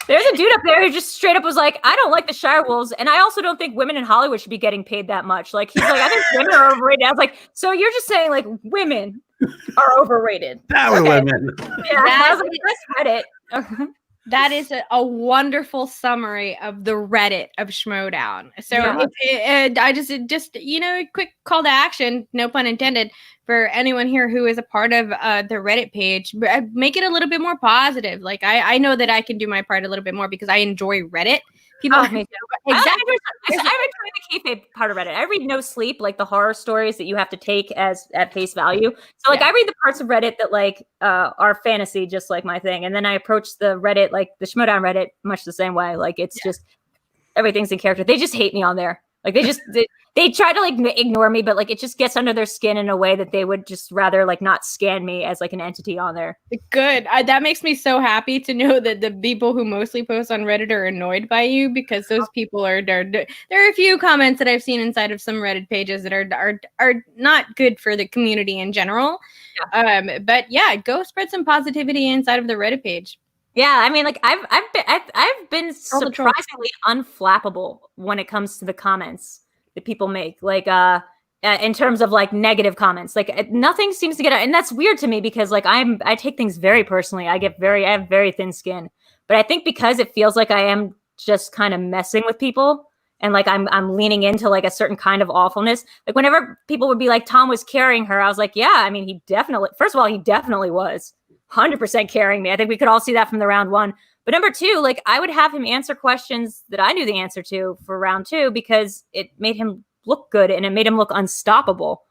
There's a dude up there who just straight up was like, I don't like the Shire Wolves, and I also don't think women in Hollywood should be getting paid that much. Like, he's like, I think women are overrated. I was like, so you're just saying like women are overrated? Power women. Yeah, I was like, that's Reddit. That is a wonderful summary of the Reddit of Schmoedown. So I just quick call to action, no pun intended, for anyone here who is a part of the Reddit page. Make it a little bit more positive. Like I know that I can do my part a little bit more because I enjoy Reddit. People exactly. I'm enjoying the kayfabe part of Reddit. I read No Sleep, like the horror stories that you have to take as at face value. So like I read the parts of Reddit that like are fantasy, just like my thing. And then I approach the Reddit, like the Schmoedown Reddit, much the same way. Like it's just everything's in character. They just hate me on there. Like they try to like ignore me, but like it just gets under their skin in a way that they would just rather like not scan me as like an entity on there. Good. That makes me so happy to know that the people who mostly post on Reddit are annoyed by you, because those people are there are a few comments that I've seen inside of some Reddit pages that are not good for the community in general. Yeah. But yeah, go spread some positivity inside of the Reddit page. Yeah, I mean, like I've been surprisingly unflappable when it comes to the comments that people make, like in terms of like negative comments. Like nothing seems to get out, and that's weird to me because like I take things very personally. I have very thin skin, but I think because it feels like I am just kind of messing with people, and like I'm leaning into like a certain kind of awfulness. Like whenever people would be like, Tom was carrying her, I was like, yeah, I mean, he definitely was 100% carrying me. I think we could all see that from the round one. But number two, like I would have him answer questions that I knew the answer to for round two because it made him look good and it made him look unstoppable.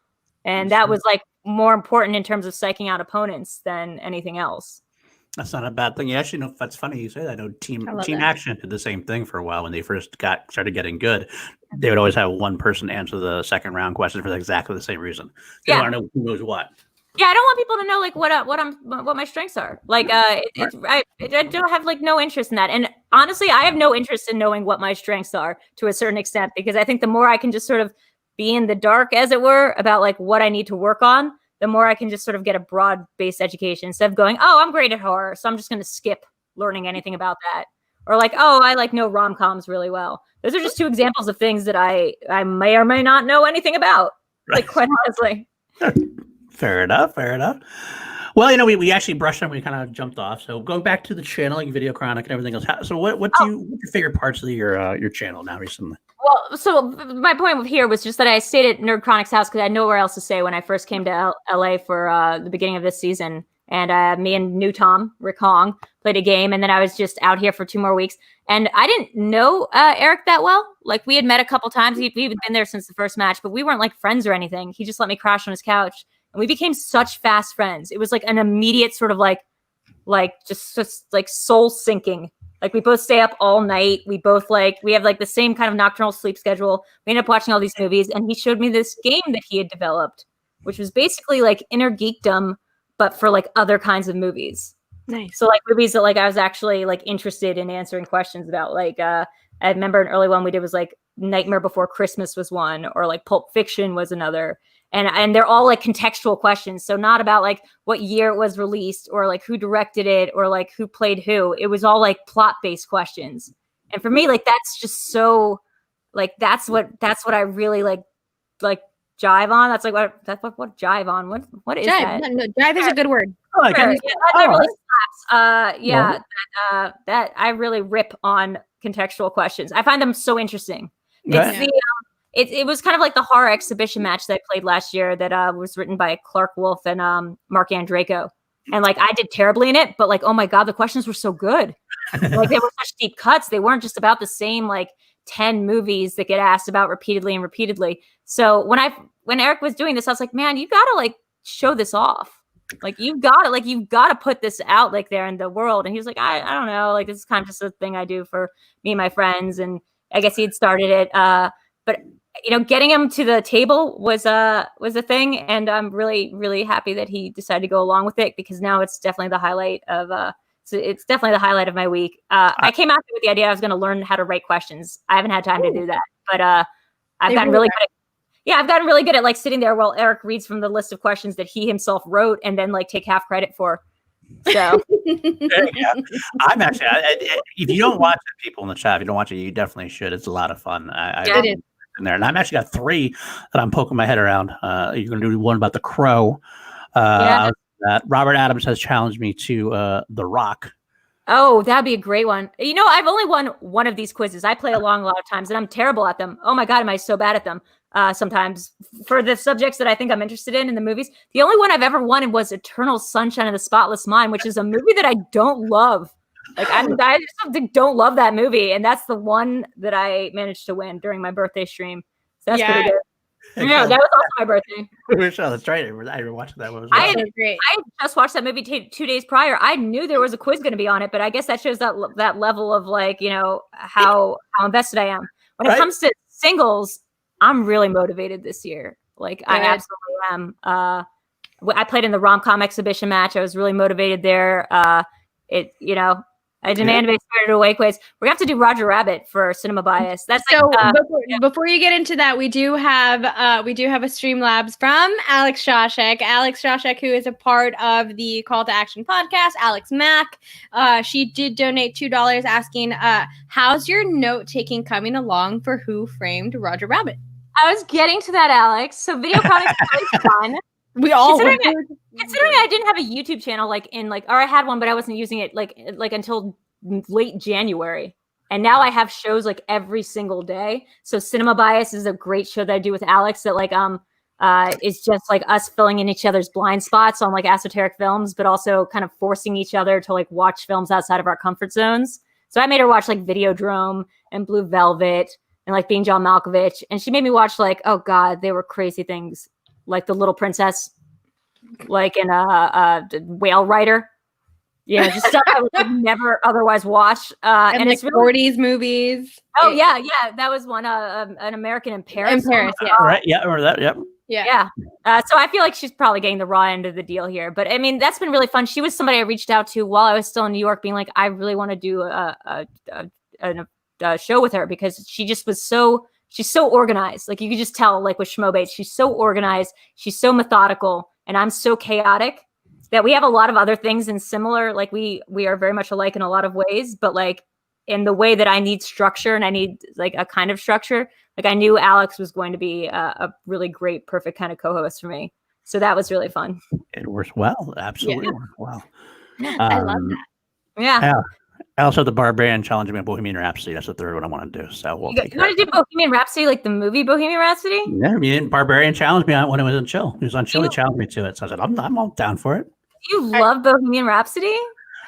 And that was like more important in terms of psyching out opponents than anything else. That's not a bad thing. You actually know, that's funny you say that. I know Team Action did the same thing for a while when they first started getting good. They would always have one person answer the second round question for exactly the same reason. They want to know who knows what. Yeah, I don't want people to know like what my strengths are. Like I don't have like no interest in that. And honestly, I have no interest in knowing what my strengths are to a certain extent, because I think the more I can just sort of be in the dark, as it were, about like what I need to work on, the more I can just sort of get a broad-based education instead of going, oh, I'm great at horror, so I'm just going to skip learning anything about that. Or like, oh, I like know rom-coms really well. Those are just two examples of things that I may or may not know anything about. Like quite honestly. Fair enough. Well, we actually brushed on, we kind of jumped off. So going back to the channel, like Video Chronic and everything else. So what's your favorite parts of your channel now recently? Well, so my point here was just that I stayed at Nerd Chronic's house because I had nowhere else to stay when I first came to LA for the beginning of this season. And me and new Tom, Rick Hong, played a game. And then I was just out here for 2 more weeks. And I didn't know Eric that well. Like we had met a couple times. We had been there since the first match, but we weren't like friends or anything. He just let me crash on his couch. And we became such fast friends. It was like an immediate sort of like just like soul sinking. Like we both stay up all night. We both we have like the same kind of nocturnal sleep schedule. We ended up watching all these movies, and he showed me this game that he had developed, which was basically like inner geekdom, but for like other kinds of movies. Nice. So like movies that like I was actually like interested in answering questions about. Like I remember an early one we did was like Nightmare Before Christmas was one, or like Pulp Fiction was another. And they're all like contextual questions. So not about like what year it was released or like who directed it or like who played who. It was all like plot-based questions. And for me, like that's just so like that's what I really like jive on. That's like what jive on. What is jive. that? No, jive is a good word. Oh, sure. That really slaps. That I really rip on contextual questions. I find them so interesting. It's It was kind of like the horror exhibition match that I played last year that was written by Clark Wolf and Mark Andraco. And like I did terribly in it, but like, oh my God, the questions were so good. Like they were such deep cuts. They weren't just about the same like 10 movies that get asked about repeatedly and repeatedly. So when Eric was doing this, I was like, man, you gotta like show this off. Like you've got to put this out like there in the world. And he was like, I don't know, like this is kind of just a thing I do for me and my friends. And I guess he had started it. But you know, getting him to the table was a thing. And I'm really, really happy that he decided to go along with it, because now it's definitely the highlight of my week. I came out with the idea I was going to learn how to write questions. I haven't had time to do that, but I've gotten really good at I've gotten really good at like sitting there while Eric reads from the list of questions that he himself wrote and then like take half credit for. So I'm actually, if you don't watch it, people in the chat, if you don't watch it, you definitely should. It's a lot of fun. It is. In there, and I've actually got 3 that I'm poking my head around. You're going to do one about The Crow. Robert Adams has challenged me to The Rock. Oh, that'd be a great one. You know, I've only won one of these quizzes. I play along a lot of times, and I'm terrible at them. Oh my God, am I so bad at them? Sometimes for the subjects that I think I'm interested in the movies. The only one I've ever won was Eternal Sunshine of the Spotless Mind, which is a movie that I don't love. Like I just don't love that movie, and that's the one that I managed to win during my birthday stream. So that's pretty good. Yeah, that was also my birthday. That's right. I watched that one. I just watched that movie 2 days prior. I knew there was a quiz going to be on it, but I guess that shows that level of like, you know, how invested I am. When it comes to singles, I'm really motivated this year. Like I absolutely am. I played in the rom-com exhibition match. I was really motivated there. I demand a Spirited Away quiz. We're gonna have to do Roger Rabbit for Cinema Bias. That's so. Before you get into that, we do have a Streamlabs from Alex Shawshek. Alex Shawshek, who is a part of the Call to Action podcast. Alex Mack. She did donate $2, asking, "How's your note taking coming along for Who Framed Roger Rabbit?" I was getting to that, Alex. So video comics is really fun. We all considering I didn't have a YouTube channel or I had one, but I wasn't using it like until late January. And now I have shows like every single day. So Cinema Bias is a great show that I do with Alex that is just like us filling in each other's blind spots on like esoteric films, but also kind of forcing each other to like watch films outside of our comfort zones. So I made her watch like Videodrome and Blue Velvet and like Being John Malkovich. And she made me watch like, oh God, they were crazy things. Like The Little Princess, like in a Whale Rider. Yeah, just stuff I would never otherwise watch. And it's really 40s movies. Oh, yeah. That was one, An American in Paris. In Paris, yeah. Right, yeah, I remember that, yep. Yeah. So I feel like she's probably getting the raw end of the deal here. But, I mean, that's been really fun. She was somebody I reached out to while I was still in New York, being like, I really want to do a show with her, because she just was she's so organized. Like you could just tell, like with Schmoedown, she's so organized. She's so methodical, and I'm so chaotic that we have a lot of other things in similar. Like we are very much alike in a lot of ways, but like in the way that I need structure and I need like a kind of structure, like I knew Alex was going to be a really great, perfect kind of co-host for me. So that was really fun. It worked well. Absolutely worked well. I love that. Yeah. I also have the Barbarian challenging me on Bohemian Rhapsody. That's the third one I want to do. So we'll take You want to do Bohemian Rhapsody, like the movie Bohemian Rhapsody? Yeah, Barbarian challenged me on when it was on Chill. He was on Chill. He challenged me to it. So I said, I'm all down for it. You love Bohemian Rhapsody?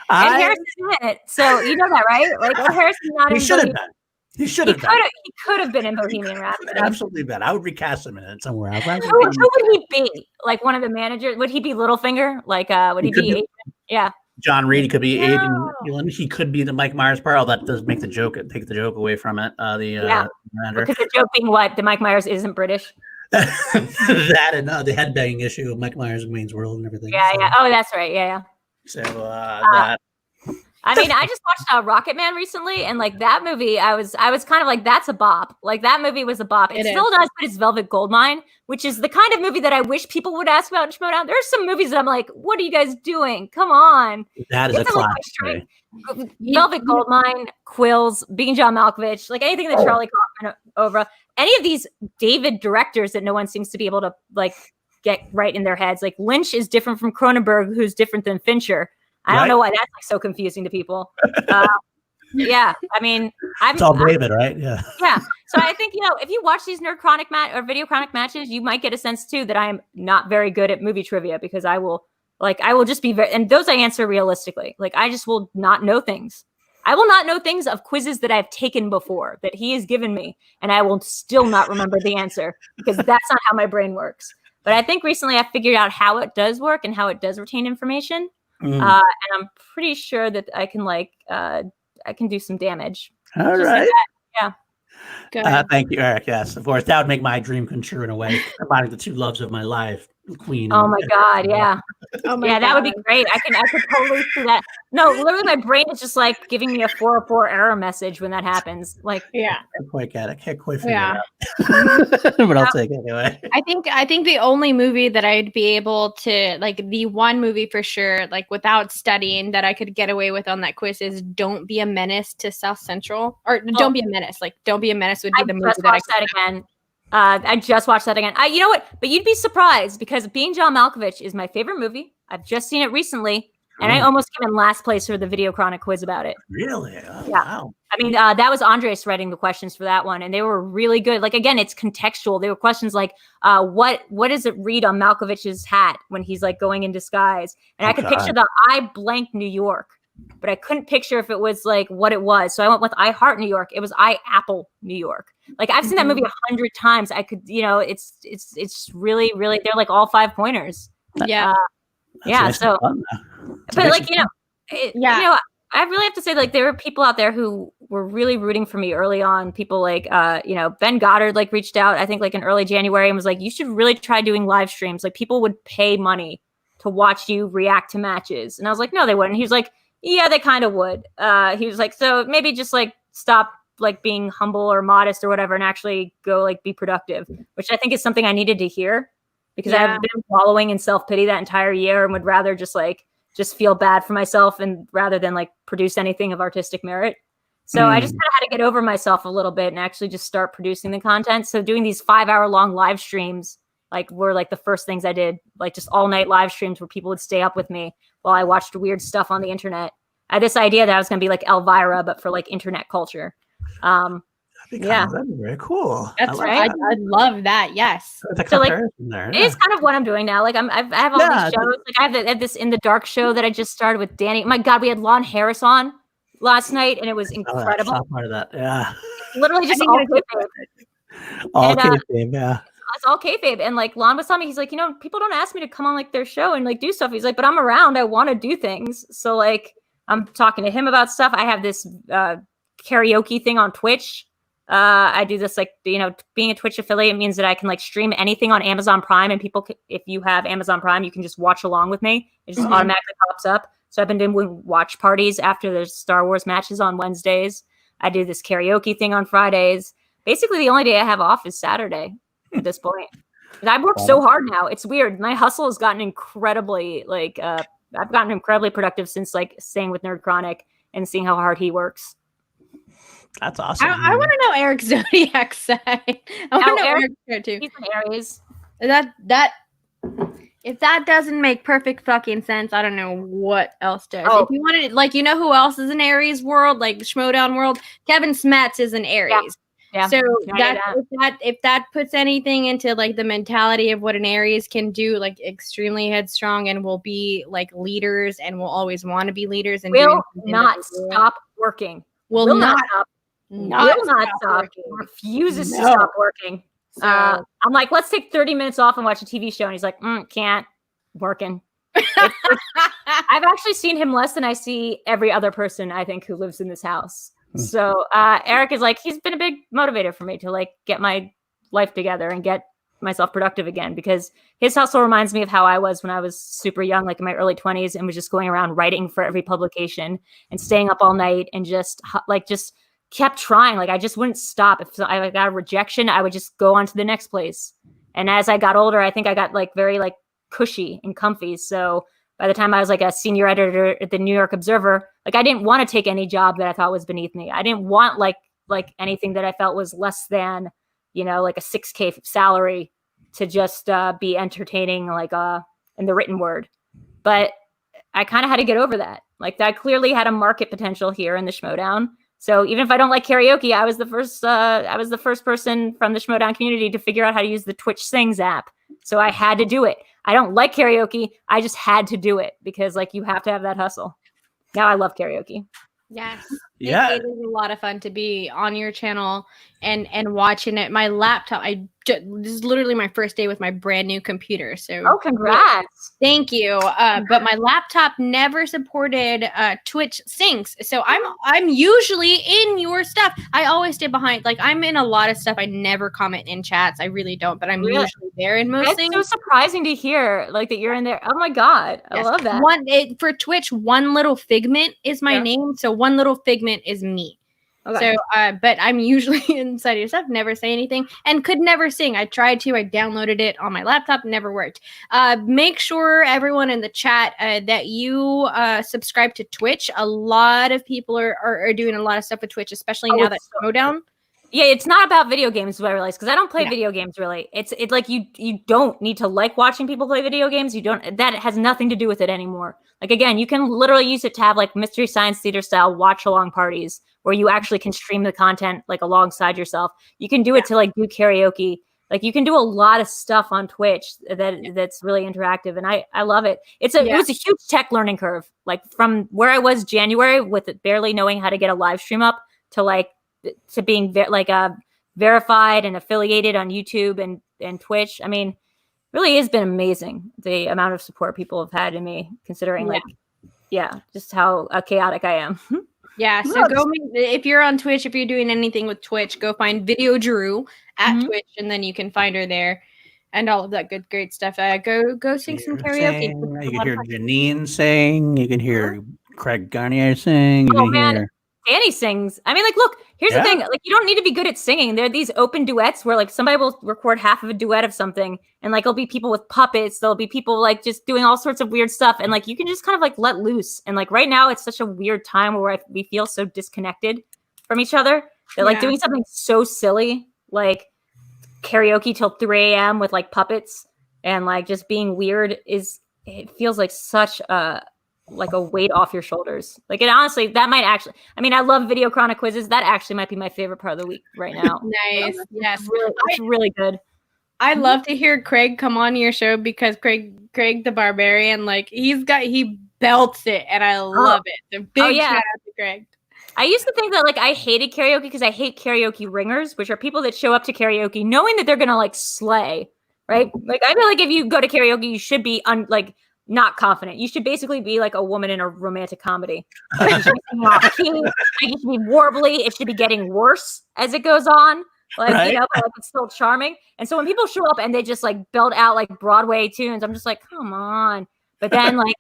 And Harrison's in it. So you know that, right? Like Harrison's not in Bohemian. He should have been. He could have been in Bohemian Rhapsody. Absolutely been. I would recast him in it somewhere else. Who would he be? Like one of the managers? Would he be Littlefinger? Like would he be Adrian? Yeah. John Reed could be Aiden. He could be the Mike Myers part. Oh, that does make the joke, take the joke away from it. Because the joke being what? The Mike Myers isn't British. That and the headbanging issue of Mike Myers and Wayne's World and everything. Yeah. Oh, that's right. Yeah. So that. I mean, I just watched Rocket Man recently, and like that movie, I was kind of like, that's a bop. Like that movie was a bop. It still does, but it's Velvet Goldmine, which is the kind of movie that I wish people would ask about in Schmoedown. There's some movies that I'm like, what are you guys doing? Come on. That is a classic. Velvet Goldmine, Quills, Being John Malkovich, like anything that Charlie Kaufman over, any of these David directors that no one seems to be able to like get right in their heads. Like Lynch is different from Cronenberg, who's different than Fincher. I don't know why that's like so confusing to people. Yeah, I mean, it's all David, right? Yeah. Yeah. So I think, if you watch these Nerd Chronic or Video Chronic matches, you might get a sense too that I am not very good at movie trivia, because I will just be and those I answer realistically. Like I just will not know things. I will not know things of quizzes that I've taken before that he has given me, and I will still not remember the answer because that's not how my brain works. But I think recently I figured out how it does work and how it does retain information. And I'm pretty sure that I can I can do some damage. All right. Yeah. Thank you, Eric. Yes, of course. That would make my dream come true in a way, combining the two loves of my life, Queen. Oh my God, yeah. Oh my yeah, God. That would be great. I could totally see that. No, literally my brain is just like giving me a 404 error message when that happens. Like, yeah. I can't quite get it. Can't quite figure it out. But I'll take it anyway. I think the only movie that I'd be able to, like, the one movie for sure, like without studying, that I could get away with on that quiz is Don't Be a Menace to South Central. Or Don't Be a Menace. Like, Don't Be a Menace would be the movie that I could again. I just watched that again. You know what? But you'd be surprised because Being John Malkovich is my favorite movie. I've just seen it recently, and I almost came in last place for the Video Chronic quiz about it. Really? Yeah. Wow. I mean, that was Andres writing the questions for that one, and they were really good. Like, again, it's contextual. They were questions like, what does it read on Malkovich's hat when he's like going in disguise? And I could picture I blank New York, but I couldn't picture if it was like what it was. So I went with I Heart New York. It was I Apple New York. Like, I've seen that movie 100 times. I could, it's really, really, they're like all 5 pointers. Yeah. Yeah. So, but like, I really have to say, like, there were people out there who were really rooting for me early on. People like, Ben Goddard, like, reached out, I think, like in early January and was like, you should really try doing live streams. Like, people would pay money to watch you react to matches. And I was like, no, they wouldn't. He was like, yeah, they kind of would. He was like, so maybe just like stop like being humble or modest or whatever and actually go like be productive, which I think is something I needed to hear because I've been wallowing in self-pity that entire year and would rather just feel bad for myself and rather than like produce anything of artistic merit. So I just kind of had to get over myself a little bit and actually just start producing the content. So doing these 5-hour-long live streams like were like the first things I did, like just all night live streams where people would stay up with me while I watched weird stuff on the internet. I had this idea that I was going to be like Elvira, but for like internet culture. That'd be very cool. That's right. I'd love that. Yes. So like, it is kind of what I'm doing now. Like I have all these shows. Like I have this In the Dark show that I just started with Danny. My God, we had Lon Harris on last night, and it was incredible. I saw part of that. Yeah. Literally just all kayfabe. All kayfabe. Yeah. It's all kayfabe. And like Lon was telling me, he's like, people don't ask me to come on like their show and like do stuff. He's like, but I'm around. I want to do things. So like, I'm talking to him about stuff. I have this karaoke thing on Twitch. I do this like, being a Twitch affiliate means that I can like stream anything on Amazon Prime, and people, if you have Amazon Prime, you can just watch along with me. It just automatically pops up. So I've been doing watch parties after the Star Wars matches on Wednesdays. I do this karaoke thing on Fridays. Basically, the only day I have off is Saturday at this point. And I've worked so hard now. It's weird. My hustle has gotten incredibly I've gotten incredibly productive since like staying with Nerd Chronic and seeing how hard he works. That's awesome. I want to know Eric's zodiac sign. I want to know Eric's there too. He's an Aries. That if that doesn't make perfect fucking sense, I don't know what else does. If you wanted, like, who else is an Aries world, like Schmoedown world? Kevin Smets is an Aries. Yeah. So if that puts anything into like the mentality of what an Aries can do, like extremely headstrong and will be like leaders and will always want to be leaders and will not stop working. Will not stop. Refuses to stop working. So, I'm like, let's take 30 minutes off and watch a TV show. And he's like, can't. Working. I've actually seen him less than I see every other person, I think, who lives in this house. So Eric is like, he's been a big motivator for me to like get my life together and get myself productive again, because his hustle reminds me of how I was when I was super young, like in my early 20s, and was just going around writing for every publication and staying up all night and just kept trying. Like I just wouldn't stop. If I got a rejection, I would just go on to the next place. And as I got older, I think I got like very like cushy and comfy. So by the time I was like a senior editor at the New York Observer, like I didn't want to take any job that I thought was beneath me. I didn't want like anything that I felt was less than, like a $6,000 salary to just be entertaining, like in the written word. But I kind of had to get over that. Like that clearly had a market potential here in the Schmoedown. So even if I don't like karaoke, I was the first person from the Schmoedown community to figure out how to use the Twitch Sings app. So I had to do it. I don't like karaoke. I just had to do it because like you have to have that hustle. Now I love karaoke. Yes. Yeah. It is a lot of fun to be on your channel and watching it. My laptop, this is literally my first day with my brand new computer. So congrats. Thank you. But my laptop never supported Twitch syncs. So I'm usually in your stuff. I always stay behind. Like I'm in a lot of stuff. I never comment in chats. I really don't, but I'm usually there in most things. It's so surprising to hear like that you're in there. Oh my God. I love that. For Twitch, One Little Figment is my name. So One Little Figment is me. Okay. So, but I'm usually inside your stuff, never say anything, and could never sing. I tried to, I downloaded it on my laptop, never worked. Make sure everyone in the chat that you subscribe to Twitch. A lot of people are doing a lot of stuff with Twitch, especially now that Schmoedown. Yeah, it's not about video games, is what I realized, because I don't play video games really. It's like you don't need to like watching people play video games. That has nothing to do with it anymore. Like again, you can literally use it to have like Mystery Science Theater style watch along parties where you actually can stream the content like alongside yourself. You can do it to like do karaoke. Like you can do a lot of stuff on Twitch that's really interactive, and I love it. It was a huge tech learning curve. Like from where I was January with barely knowing how to get a live stream up to being verified and affiliated on YouTube and Twitch. I mean, really has been amazing the amount of support people have had in me, considering just how chaotic I am. Yeah, so if you're on Twitch, if you're doing anything with Twitch, go find VideoDrew at Twitch, and then you can find her there, and all of that great stuff. Go sing some karaoke. You can hear Janine sing. You can hear Craig Garnier sing. You can hear Danny sings. I mean, like, look, here's the thing. Like, you don't need to be good at singing. There are these open duets where, like, somebody will record half of a duet of something, and, like, it'll be people with puppets. There'll be people, like, just doing all sorts of weird stuff. And, like, you can just kind of, like, let loose. And, like, right now, it's such a weird time where we feel so disconnected from each other. That, like, doing something so silly, like karaoke till 3 a.m. with, like, puppets and, like, just being weird it feels like such a weight off your shoulders. Like, it honestly, that might actually, I mean, I love video chronic quizzes. That actually might be my favorite part of the week right now. Nice. Yes. It's really good. I love to hear Craig come on your show because Craig the Barbarian, like he belts it and I love it. The big shout out to Craig. I used to think that like I hated karaoke because I hate karaoke ringers, which are people that show up to karaoke knowing that they're gonna like slay, right? Like I feel like if you go to karaoke, you should be not confident. You should basically be like a woman in a romantic comedy. Like, you should be off key. Like, you should be warbly. It should be getting worse as it goes on. Like, but like, it's still charming. And so when people show up and they just like build out like Broadway tunes, I'm just like, come on. But then like,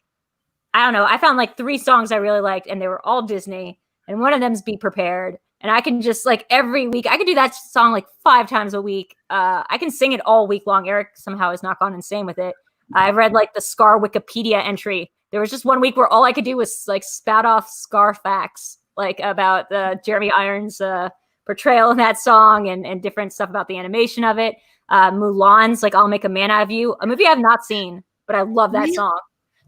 I don't know. I found like 3 songs I really liked and they were all Disney. And one of them's Be Prepared. And I can just like every week, I could do that song like 5 times a week. I can sing it all week long. Eric somehow has not gone insane with it. I've read like the Scar Wikipedia entry. There was just one week where all I could do was like spout off Scar facts, like about Jeremy Irons' portrayal in that song and different stuff about the animation of it. Mulan's like I'll Make a Man Out of You, a movie I've not seen, but I love that song.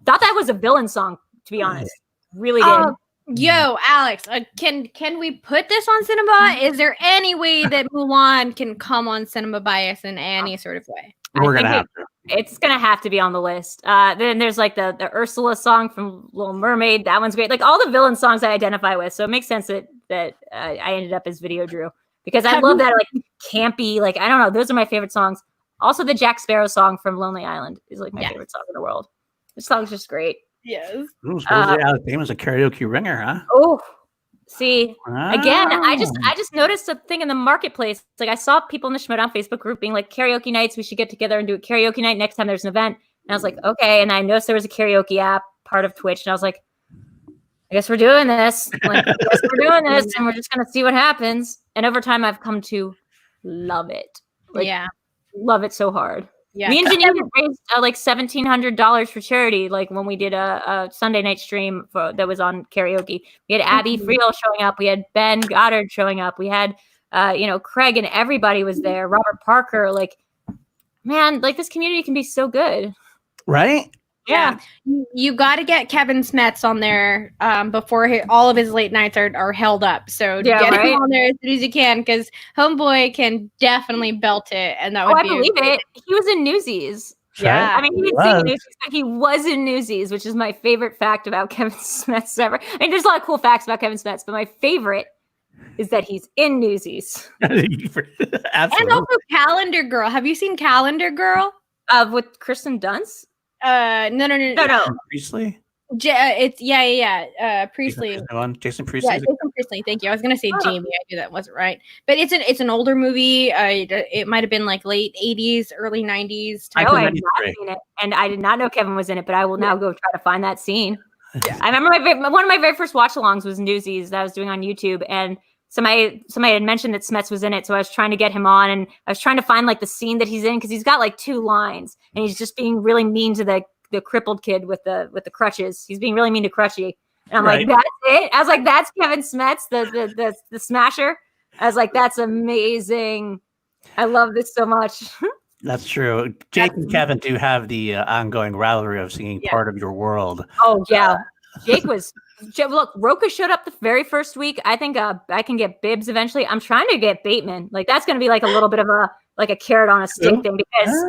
Thought that was a villain song, to be honest. Really did. Yo, Alex, can we put this on Cinema? Is there any way that Mulan can come on Cinema Bias in any sort of way? We're gonna have to. It's gonna have to be on the list. Then there's like the Ursula song from Little Mermaid. That one's great. Like all the villain songs I identify with. So it makes sense that I ended up as VideoDrew because I love that like campy. Like I don't know. Those are my favorite songs. Also, the Jack Sparrow song from Lonely Island is like my favorite song in the world. This song's just great. Yes. Alex Bateman's a karaoke ringer, huh? Oh, see, again, I just noticed a thing in the marketplace. It's like I saw people in the Schmoedown Facebook group being like, karaoke nights, we should get together and do a karaoke night next time there's an event. And I was like, okay. And I noticed there was a karaoke app part of Twitch, and I was like, I guess we're doing this. And we're just gonna see what happens. And over time, I've come to love it. Love it so hard. Yeah, me and Janine raised like $1,700 for charity. Like when we did a Sunday night stream that was on karaoke, we had Abby Friel showing up. We had Ben Goddard showing up. We had, Craig and everybody was there. Robert Parker. Like, man, like this community can be so good, right? Yeah, you got to get Kevin Smets on there before all of his late nights are held up. So get him on there as soon as you can, because Homeboy can definitely belt it, and that would be. I believe it. He was in Newsies. Yeah. I mean, he didn't sing in Newsies, but he was in Newsies, which is my favorite fact about Kevin Smets ever. I mean, there's a lot of cool facts about Kevin Smets, but my favorite is that he's in Newsies. Absolutely. And also Calendar Girl. Have you seen Calendar Girl? With Kristen Dunst? No. Priestley? It's Priestley. Jason Priestley. Yeah, Jason Priestley. Thank you. I was gonna say Jamie. I knew that wasn't right, but it's an older movie. It might have been like late '80s, early '90s. I have not seen it, and I did not know Kevin was in it. But I will now go try to find that scene. Yeah. I remember one of my very first watch-alongs was Newsies that I was doing on YouTube, and somebody had mentioned that Smets was in it, so I was trying to get him on, and I was trying to find like the scene that he's in because he's got like 2 lines, and he's just being really mean to the crippled kid with the crutches. He's being really mean to Crutchy. And I'm like, that's it? I was like, that's Kevin Smets, the smasher. I was like, that's amazing. I love this so much. That's true. Jake and Kevin do have the ongoing rivalry of singing Part of Your World. Oh, yeah. Look, Roka showed up the very first week. I think I can get Bibbs eventually. I'm trying to get Bateman. Like, that's going to be like a little bit of a carrot on a stick thing because,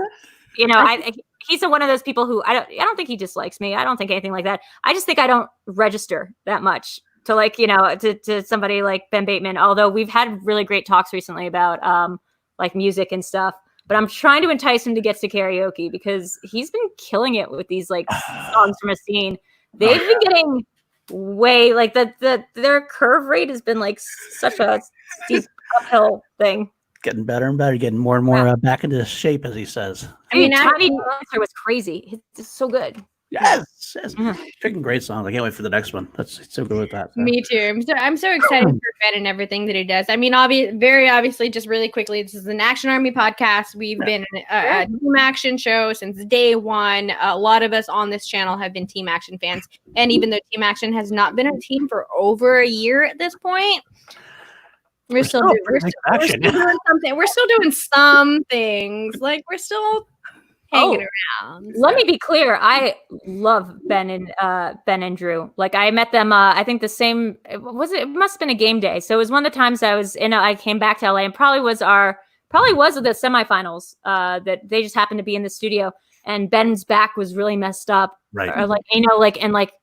he's one of those people who I don't think he dislikes me. I don't think anything like that. I just think I don't register that much to to somebody like Ben Bateman. Although we've had really great talks recently about like music and stuff. But I'm trying to entice him to get to karaoke because he's been killing it with these like songs from a scene. They've been getting way like their curve rate has been like such a steep uphill thing. Getting better and better, getting more and more back into shape, as he says. I mean, Tiny Dancer was crazy. It's so good. Yes. Freaking great songs. I can't wait for the next one. That's so good with that. So. Me too. I'm so excited for Ben and everything that he does. I mean, very obviously, just really quickly, this is an Action Army podcast. We've been a Team Action show since day one. A lot of us on this channel have been Team Action fans. And even though Team Action has not been a team for over a year at this point, we're still doing something. We're still doing some things. Like, we're still hanging around. So. Let me be clear. I love Ben and Drew. Like, I met them. I think the same. It must have been a game day. So it was one of the times I came back to LA, and probably was the semifinals. That they just happened to be in the studio, and Ben's back was really messed up. Right. Or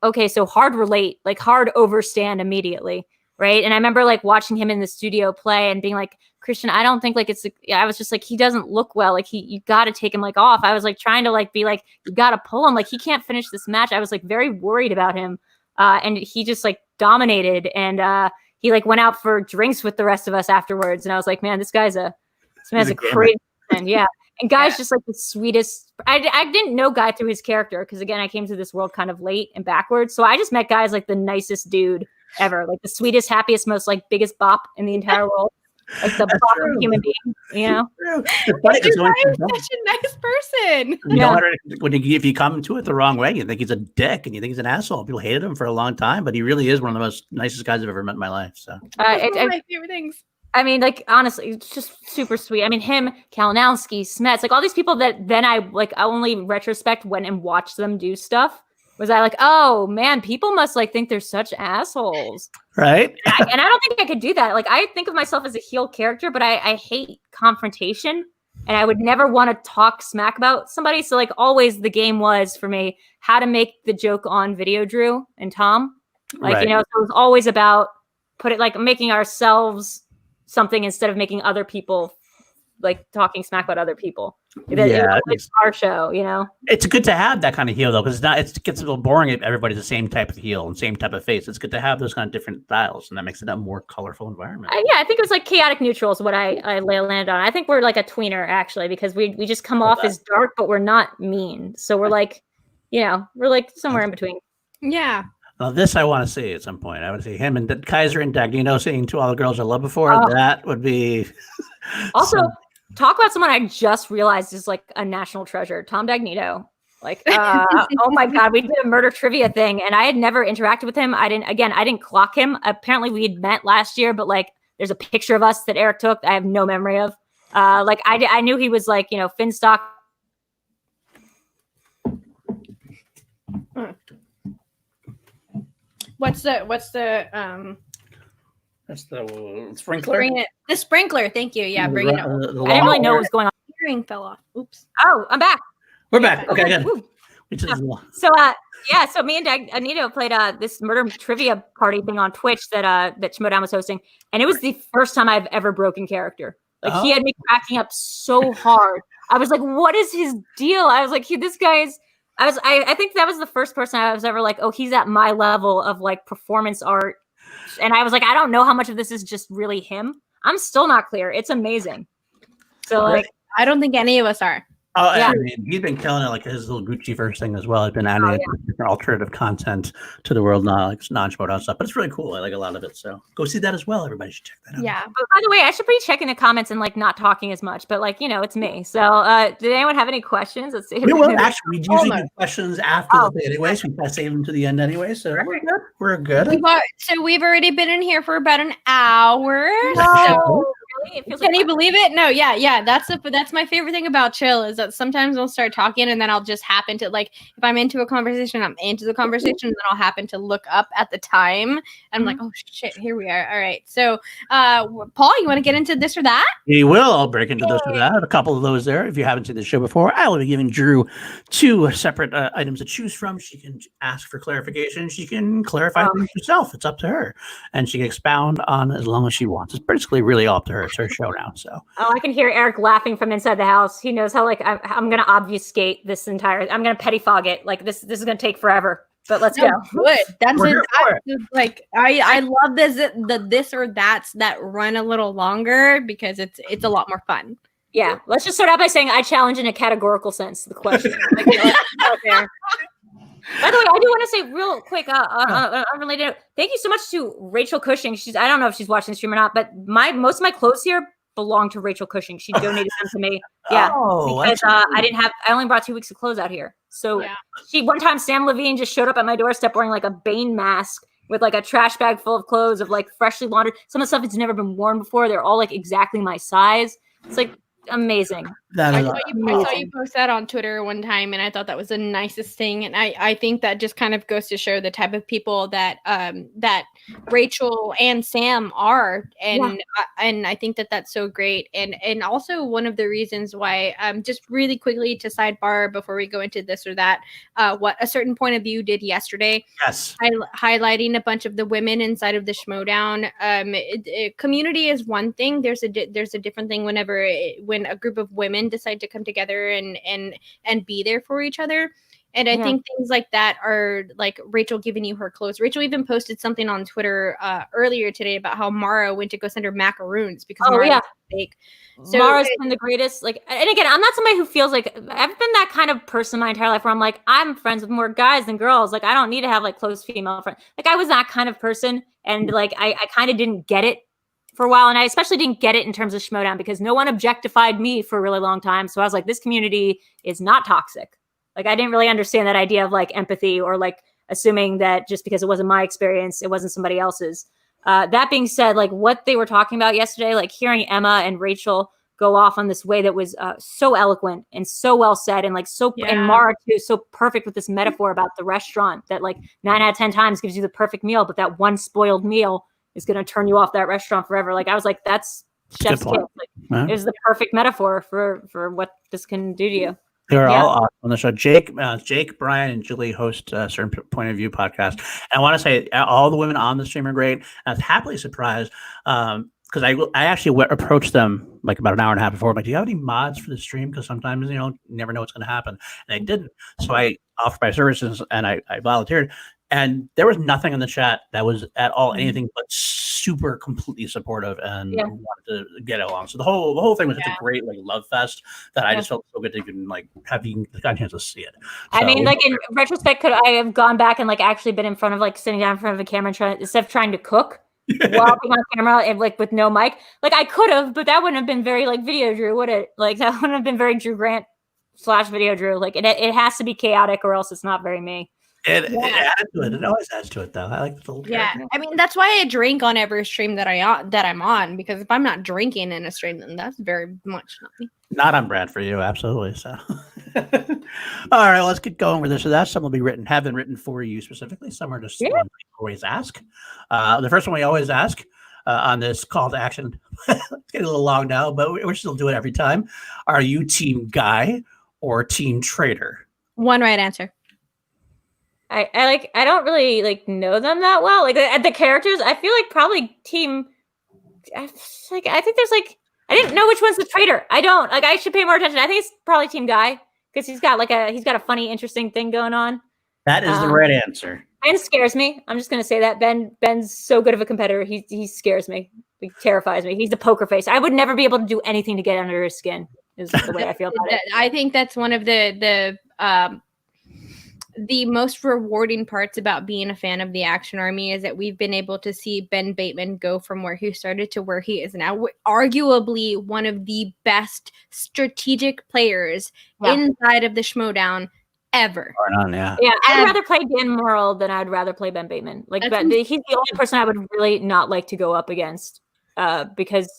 okay, so hard relate, like hard overstand immediately. Right. And I remember like watching him in the studio play and being like, Christian, I don't think like I was just like, he doesn't look well. Like you got to take him like off. I was like trying to like be like, you got to pull him. Like he can't finish this match. I was like very worried about him. And he just like dominated. And he like went out for drinks with the rest of us afterwards. And I was like, man, this man's a crazy person. Yeah. And Ghai's just like the sweetest. I didn't know Ghai through his character because again, I came to this world kind of late and backwards. So I just met Ghai as like the nicest dude ever, like the sweetest, happiest, most like biggest bop in the entire world, like the bop human being, you know. He's such a nice person. If you come to it the wrong way, you think he's a dick and you think he's an asshole. People hated him for a long time, but he really is one of the most nicest guys I've ever met in my life. So one of my favorite things. I mean, like honestly, it's just super sweet. I mean, him, Kalinowski, Smets, like all these people that then I only retrospect went and watched them do stuff. Was I like, oh man, people must like think they're such assholes, right? And I don't think I could do that. Like, I think of myself as a heel character, but I hate confrontation, and I would never want to talk smack about somebody. So like, always the game was for me how to make the joke on VideoDrew and Tom, like so it was always about making ourselves something instead of making other people like talking smack about other people. It's our show, you know. It's good to have that kind of heel though, because it gets a little boring if everybody's the same type of heel and same type of face. It's good to have those kind of different styles, and that makes it a more colorful environment. I think it was like chaotic neutral is what I landed on. I think we're like a tweener actually, because we just come off as dark, but we're not mean. So we're like, we're like somewhere in between. Yeah. Well, this I want to see at some point. I would see him and Kaiser and Dagnino singing To All the Girls I Loved Before. Oh. That would be also. Talk about someone I just realized is like a national treasure, Tom Dagnino. Like, oh my God, we did a murder trivia thing, and I had never interacted with him. I didn't clock him. Apparently, we had met last year, but like, there's a picture of us that Eric took. I have no memory of. I knew he was like, Finstock. What's the That's the sprinkler. The sprinkler. Thank you. Yeah, bring it up. I didn't really know what was going on. Earring fell off. Oops. Oh, I'm back. We're back. Okay, good. So me and Anita played this murder trivia party thing on Twitch that Schmoedown was hosting, and it was the first time I've ever broken character. Like he had me cracking up so hard. I was like, "What is his deal?" I was like, "This guy is." I think that was the first person I was ever like, "Oh, he's at my level of like performance art," and I was like, "I don't know how much of this is just really him. I'm still not clear. It's amazing." So like, I don't think any of us are. Oh, yeah. I mean, he's been killing it, like his little Gucci verse thing as well. He's been adding different alternative content to the world, like non-Schmoedown stuff. But it's really cool. I like a lot of it. So go see that as well. Everybody should check that out. Yeah. But by the way, I should be checking the comments and like not talking as much. But like, it's me. So did anyone have any questions? Let's see. We usually do questions after the thing anyway. So we kind of save them to the end anyway. So we're good. We've already been in here for about an hour. No. Can you believe it? No, yeah. That's my favorite thing about chill is that sometimes we'll start talking and then I'll just happen to like if I'm into a conversation, I'm into the conversation, and then I'll happen to look up at the time and I'm like, oh shit, here we are. All right. So Paul, you want to get into this or that? We will. I'll break into this or that. A couple of those there. If you haven't seen the show before, I will be giving Drew 2 separate items to choose from. She can ask for clarification. She can clarify things herself. It's up to her. And she can expound on as long as she wants. It's basically really all up to her. It's her show now. So I can hear Eric laughing from inside the house. He knows how like I'm gonna obfuscate this entire. I'm gonna pettifog it. Like this is gonna take forever. But let's go. Good. That's like I love this or that's that run a little longer because it's a lot more fun. Yeah. Let's just start out by saying I challenge in a categorical sense the question. Like, there. By the way, I do want to say real quick, unrelated. Thank you so much to Rachel Cushing. I don't know if she's watching the stream or not, but most of my clothes here belong to Rachel Cushing. She donated them to me. Yeah, because I only brought 2 weeks of clothes out here. So one time Sam Levine just showed up at my doorstep wearing like a Bane mask with like a trash bag full of clothes of like freshly laundered. Some of the stuff that's never been worn before. They're all like exactly my size. It's like amazing. I saw you post that on Twitter one time, and I thought that was the nicest thing. And I think that just kind of goes to show the type of people that that Rachel and Sam are, and I think that that's so great. And also one of the reasons why, just really quickly to sidebar before we go into this or that, what a certain point of view did yesterday. Yes, highlighting a bunch of the women inside of the Schmoedown. Community is one thing. There's a different thing when a group of women decide to come together and be there for each other. And I think things like that are like Rachel giving you her clothes. Rachel even posted something on Twitter earlier today about how Mara went to go send her macaroons because Mara was fake. So Mara's been the greatest. Like, and again, I'm not somebody who feels like I've been that kind of person my entire life where I'm like, I'm friends with more guys than girls. Like, I don't need to have like close female friends. Like, I was that kind of person. And like, I kind of didn't get it for a while. And I especially didn't get it in terms of Schmoedown because no one objectified me for a really long time. So I was like, this community is not toxic. Like, I didn't really understand that idea of like empathy or like assuming that just because it wasn't my experience, it wasn't somebody else's. That being said, like what they were talking about yesterday, like hearing Emma and Rachel go off on this way that was so eloquent and so well said, and like and Mara too, so perfect with this metaphor about the restaurant that like 9 out of 10 times gives you the perfect meal, but that one spoiled meal is going to turn you off that restaurant forever. Like I was like, that's chef's kiss. Like, it was the perfect metaphor for what this can do to you. They were all awesome on the show. Jake, Brian, and Julie host a certain point of view podcast. And I want to say all the women on the stream are great. I was happily surprised because I actually approached them like about an hour and a half before. I'm like, do you have any mods for the stream? Because sometimes, you never know what's going to happen. And they didn't. So I offered my services and I volunteered. And there was nothing in the chat that was at all anything but super completely supportive and wanted to get along. So the whole thing was such a great like love fest that I just felt so good to even like have you got a chance to see it. So, I mean, like in retrospect, could I have gone back and like actually been in front of like sitting down in front of a camera and instead of trying to cook while being on camera and like with no mic? Like I could have, but that wouldn't have been very like VideoDrew, would it? Like that wouldn't have been very Drew Grant / VideoDrew. Like it has to be chaotic or else it's not very me. It adds to it. It always adds to it, though. I like the little character. I mean, that's why I drink on every stream that I'm on, because if I'm not drinking in a stream, then that's very much not me. Not on brand for you, absolutely. So, all right, let's get going with this. So that some will have been written for you specifically. Some are just one we always ask. The first one we always ask on this call to action. It's getting a little long now, but we're still doing it every time. Are you Team Ghai or Team Traitor? One right answer. I don't really like know them that well. Like the characters, I feel like probably Team. I think there's like I didn't know which one's the traitor. I don't like. I should pay more attention. I think it's probably Team Ghai because he's got a funny, interesting thing going on. That is the right answer. Ben scares me. I'm just gonna say that Ben's so good of a competitor. He scares me. He terrifies me. He's a poker face. I would never be able to do anything to get under his skin. Is the way I feel about it. I think that's one of the most rewarding parts about being a fan of the Action Army is that we've been able to see Ben Bateman go from where he started to where he is now, arguably one of the best strategic players inside of the Schmoedown ever. Yeah, I'd rather play Dan Morrill than I'd rather play Ben Bateman. Like, he's the only person I would really not like to go up against because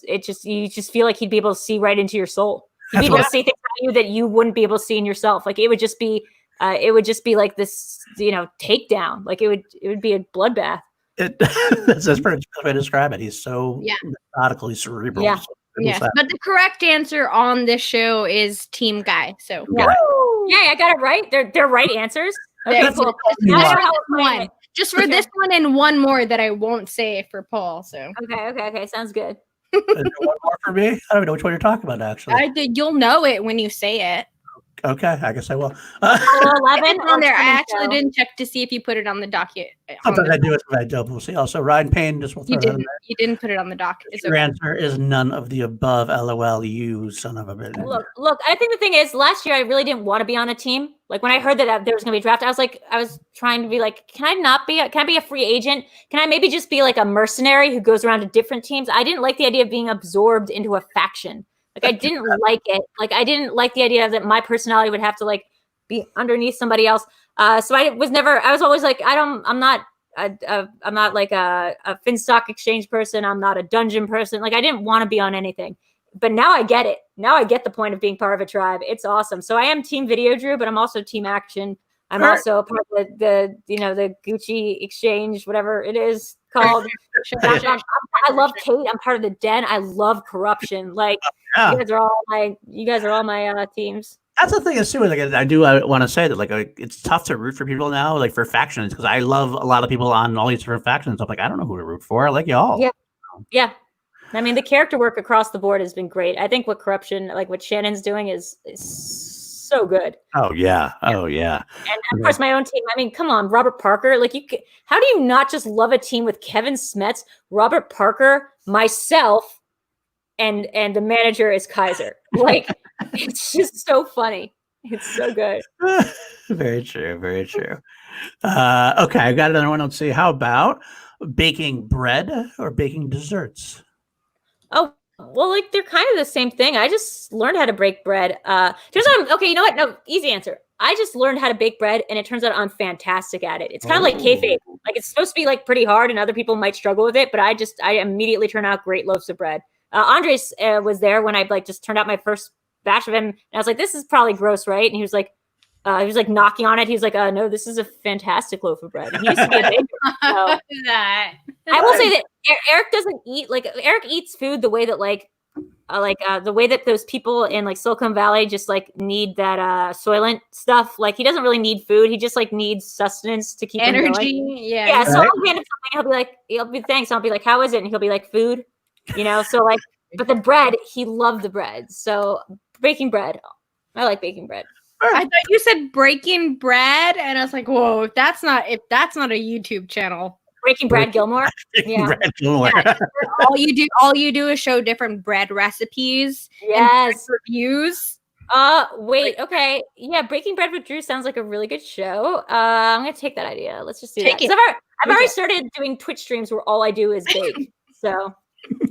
you just feel like he'd be able to see right into your soul. He'd be able to see things about you that you wouldn't be able to see in yourself. Like, it would just be like this, takedown. Like it would be a bloodbath. That's pretty much the way to describe it. He's so methodically cerebral. Yeah. Yeah. But the correct answer on this show is Team Ghai. So I got it right. They're right answers. Okay, cool. One. Just for this one and one more that I won't say for Paul. So okay. Sounds good. One more for me. I don't even know which one you're talking about. Actually, you'll know it when you say it. Okay, I guess I will. 11 on there. I actually didn't check to see if you put it on the docket. Sometimes I do it, but I don't. We'll see. Also, Ryan Payne just will throw you didn't put it on the docket. Your answer is none of the above. LOL, you son of a bitch. Look. I think the thing is, last year I really didn't want to be on a team. Like when I heard that there was going to be a draft, I was trying to be like, can I be a free agent? Can I maybe just be like a mercenary who goes around to different teams? I didn't like the idea of being absorbed into a faction. Like I didn't like it. Like I didn't like the idea that my personality would have to like be underneath somebody else. So I was always like, I'm not like a Finstock exchange person. I'm not a dungeon person. Like I didn't want to be on anything, but now I get it. Now I get the point of being part of a tribe. It's awesome. So I am Team VideoDrew, but I'm also Team Action. I'm also a part of the Gucci exchange, whatever it is called. I love Kate. I'm part of the Den. I love corruption. Like you guys are all my teams. That's the thing is too. Like I want to say that like it's tough to root for people now, like for factions, because I love a lot of people on all these different factions. I'm like, I don't know who to root for. I like y'all. Yeah. I mean, the character work across the board has been great. I think what corruption, like what Shannon's doing, is so good. Oh yeah. And of course my own team. I mean, come on, Robert Parker. Like how do you not just love a team with Kevin Smets, Robert Parker, myself, and the manager is Kaiser? Like it's just so funny. It's so good. Very true. Okay, I got another one. Let's see. How about baking bread or baking desserts? Oh, well, like they're kind of the same thing. I just learned how to bake bread. Okay, you know what? No, easy answer. I just learned how to bake bread, and it turns out I'm fantastic at it. It's kind of like kayfabe. Like it's supposed to be like pretty hard, and other people might struggle with it, but I immediately turn out great loaves of bread. Andres was there when I like just turned out my first batch of him, and I was like, "This is probably gross, right?" And he was like knocking on it. He was like, "No, this is a fantastic loaf of bread." And he used to be a baker. So. I will say that Eric doesn't eat Eric eats food the way that the way that those people in like Silicon Valley just like need that Soylent stuff. Like he doesn't really need food. He just like needs sustenance to keep energy. Him going. Yeah. So I'll hand him something. He'll be thanks. I'll be like, how is it? And he'll be like, food. So like, but the bread, he loved the bread. So baking bread, I like baking bread. I thought you said breaking bread, and I was like, whoa, if that's not a YouTube channel. Breaking Brad Gilmore. Brad Gilmore. all you do is show different bread recipes. Yes. And reviews. Wait, okay. Yeah, Breaking Bread with Drew sounds like a really good show. I'm gonna take that idea. Let's just do that. I've already started doing Twitch streams where all I do is bake. So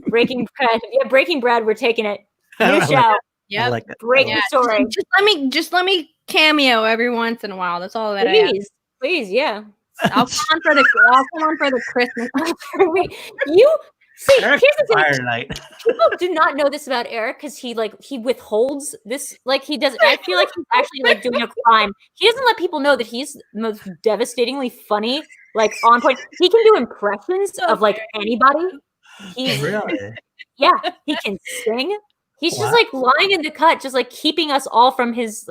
Breaking Bread. Yeah, Breaking Bread, we're taking it. New show. Yeah. Like Breaking story. Just let me cameo every once in a while. That's all that I ask. Please, yeah. I'll come on for the Christmas. See, here's the thing. Tonight. People do not know this about Eric because he withholds this. Like he doesn't. I feel like he's actually like doing a crime. He doesn't let people know that he's most devastatingly funny. Like on point. He can do impressions of like anybody. He's really. Yeah, he can sing. He's just like lying in the cut, just like keeping us all from his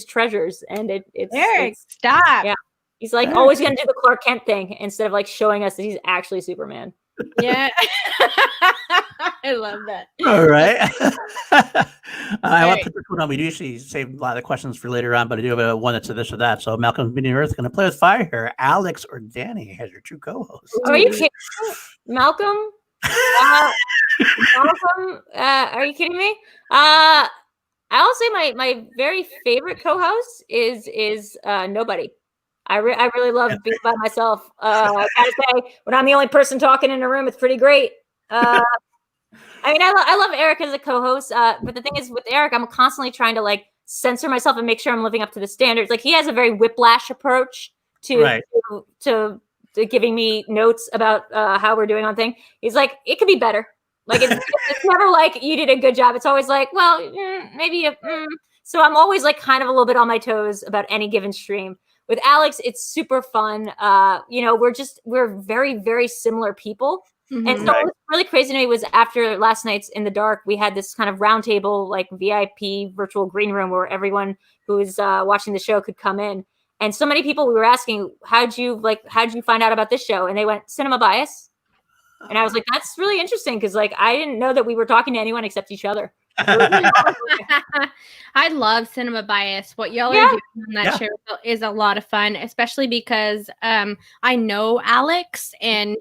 treasures. And it's stop. Yeah. He's like always going to do the Clark Kent thing instead of like showing us that he's actually Superman. Yeah. I love that. All right. I want to put this one on. We do usually save a lot of questions for later on, but I do have one that's a this or that. So Malcolm Beanie Earth going to play with fire here. Alex or Danny as your true co-host. Are you kidding me? Malcolm? Malcolm, are you kidding me? I'll say my very favorite co-host is nobody. I really love being by myself. I gotta say, when I'm the only person talking in a room, it's pretty great. I mean, I love Eric as a co-host, but the thing is, with Eric, I'm constantly trying to like censor myself and make sure I'm living up to the standards. Like he has a very whiplash approach to giving me notes about how we're doing on thing. He's like, it could be better. Like it's never like you did a good job. It's always like, well, maybe. So I'm always like kind of a little bit on my toes about any given stream. With Alex, it's super fun. We're very, very similar people. Mm-hmm. And so what was really crazy to me was after last night's In the Dark, we had this kind of roundtable, like VIP virtual green room where everyone who was watching the show could come in. And so many people we were asking, how'd you find out about this show? And they went, Cinema Bias. And I was like, that's really interesting because like I didn't know that we were talking to anyone except each other. I love Cinema Bias. What y'all are doing on that show is a lot of fun, especially because I know Alex and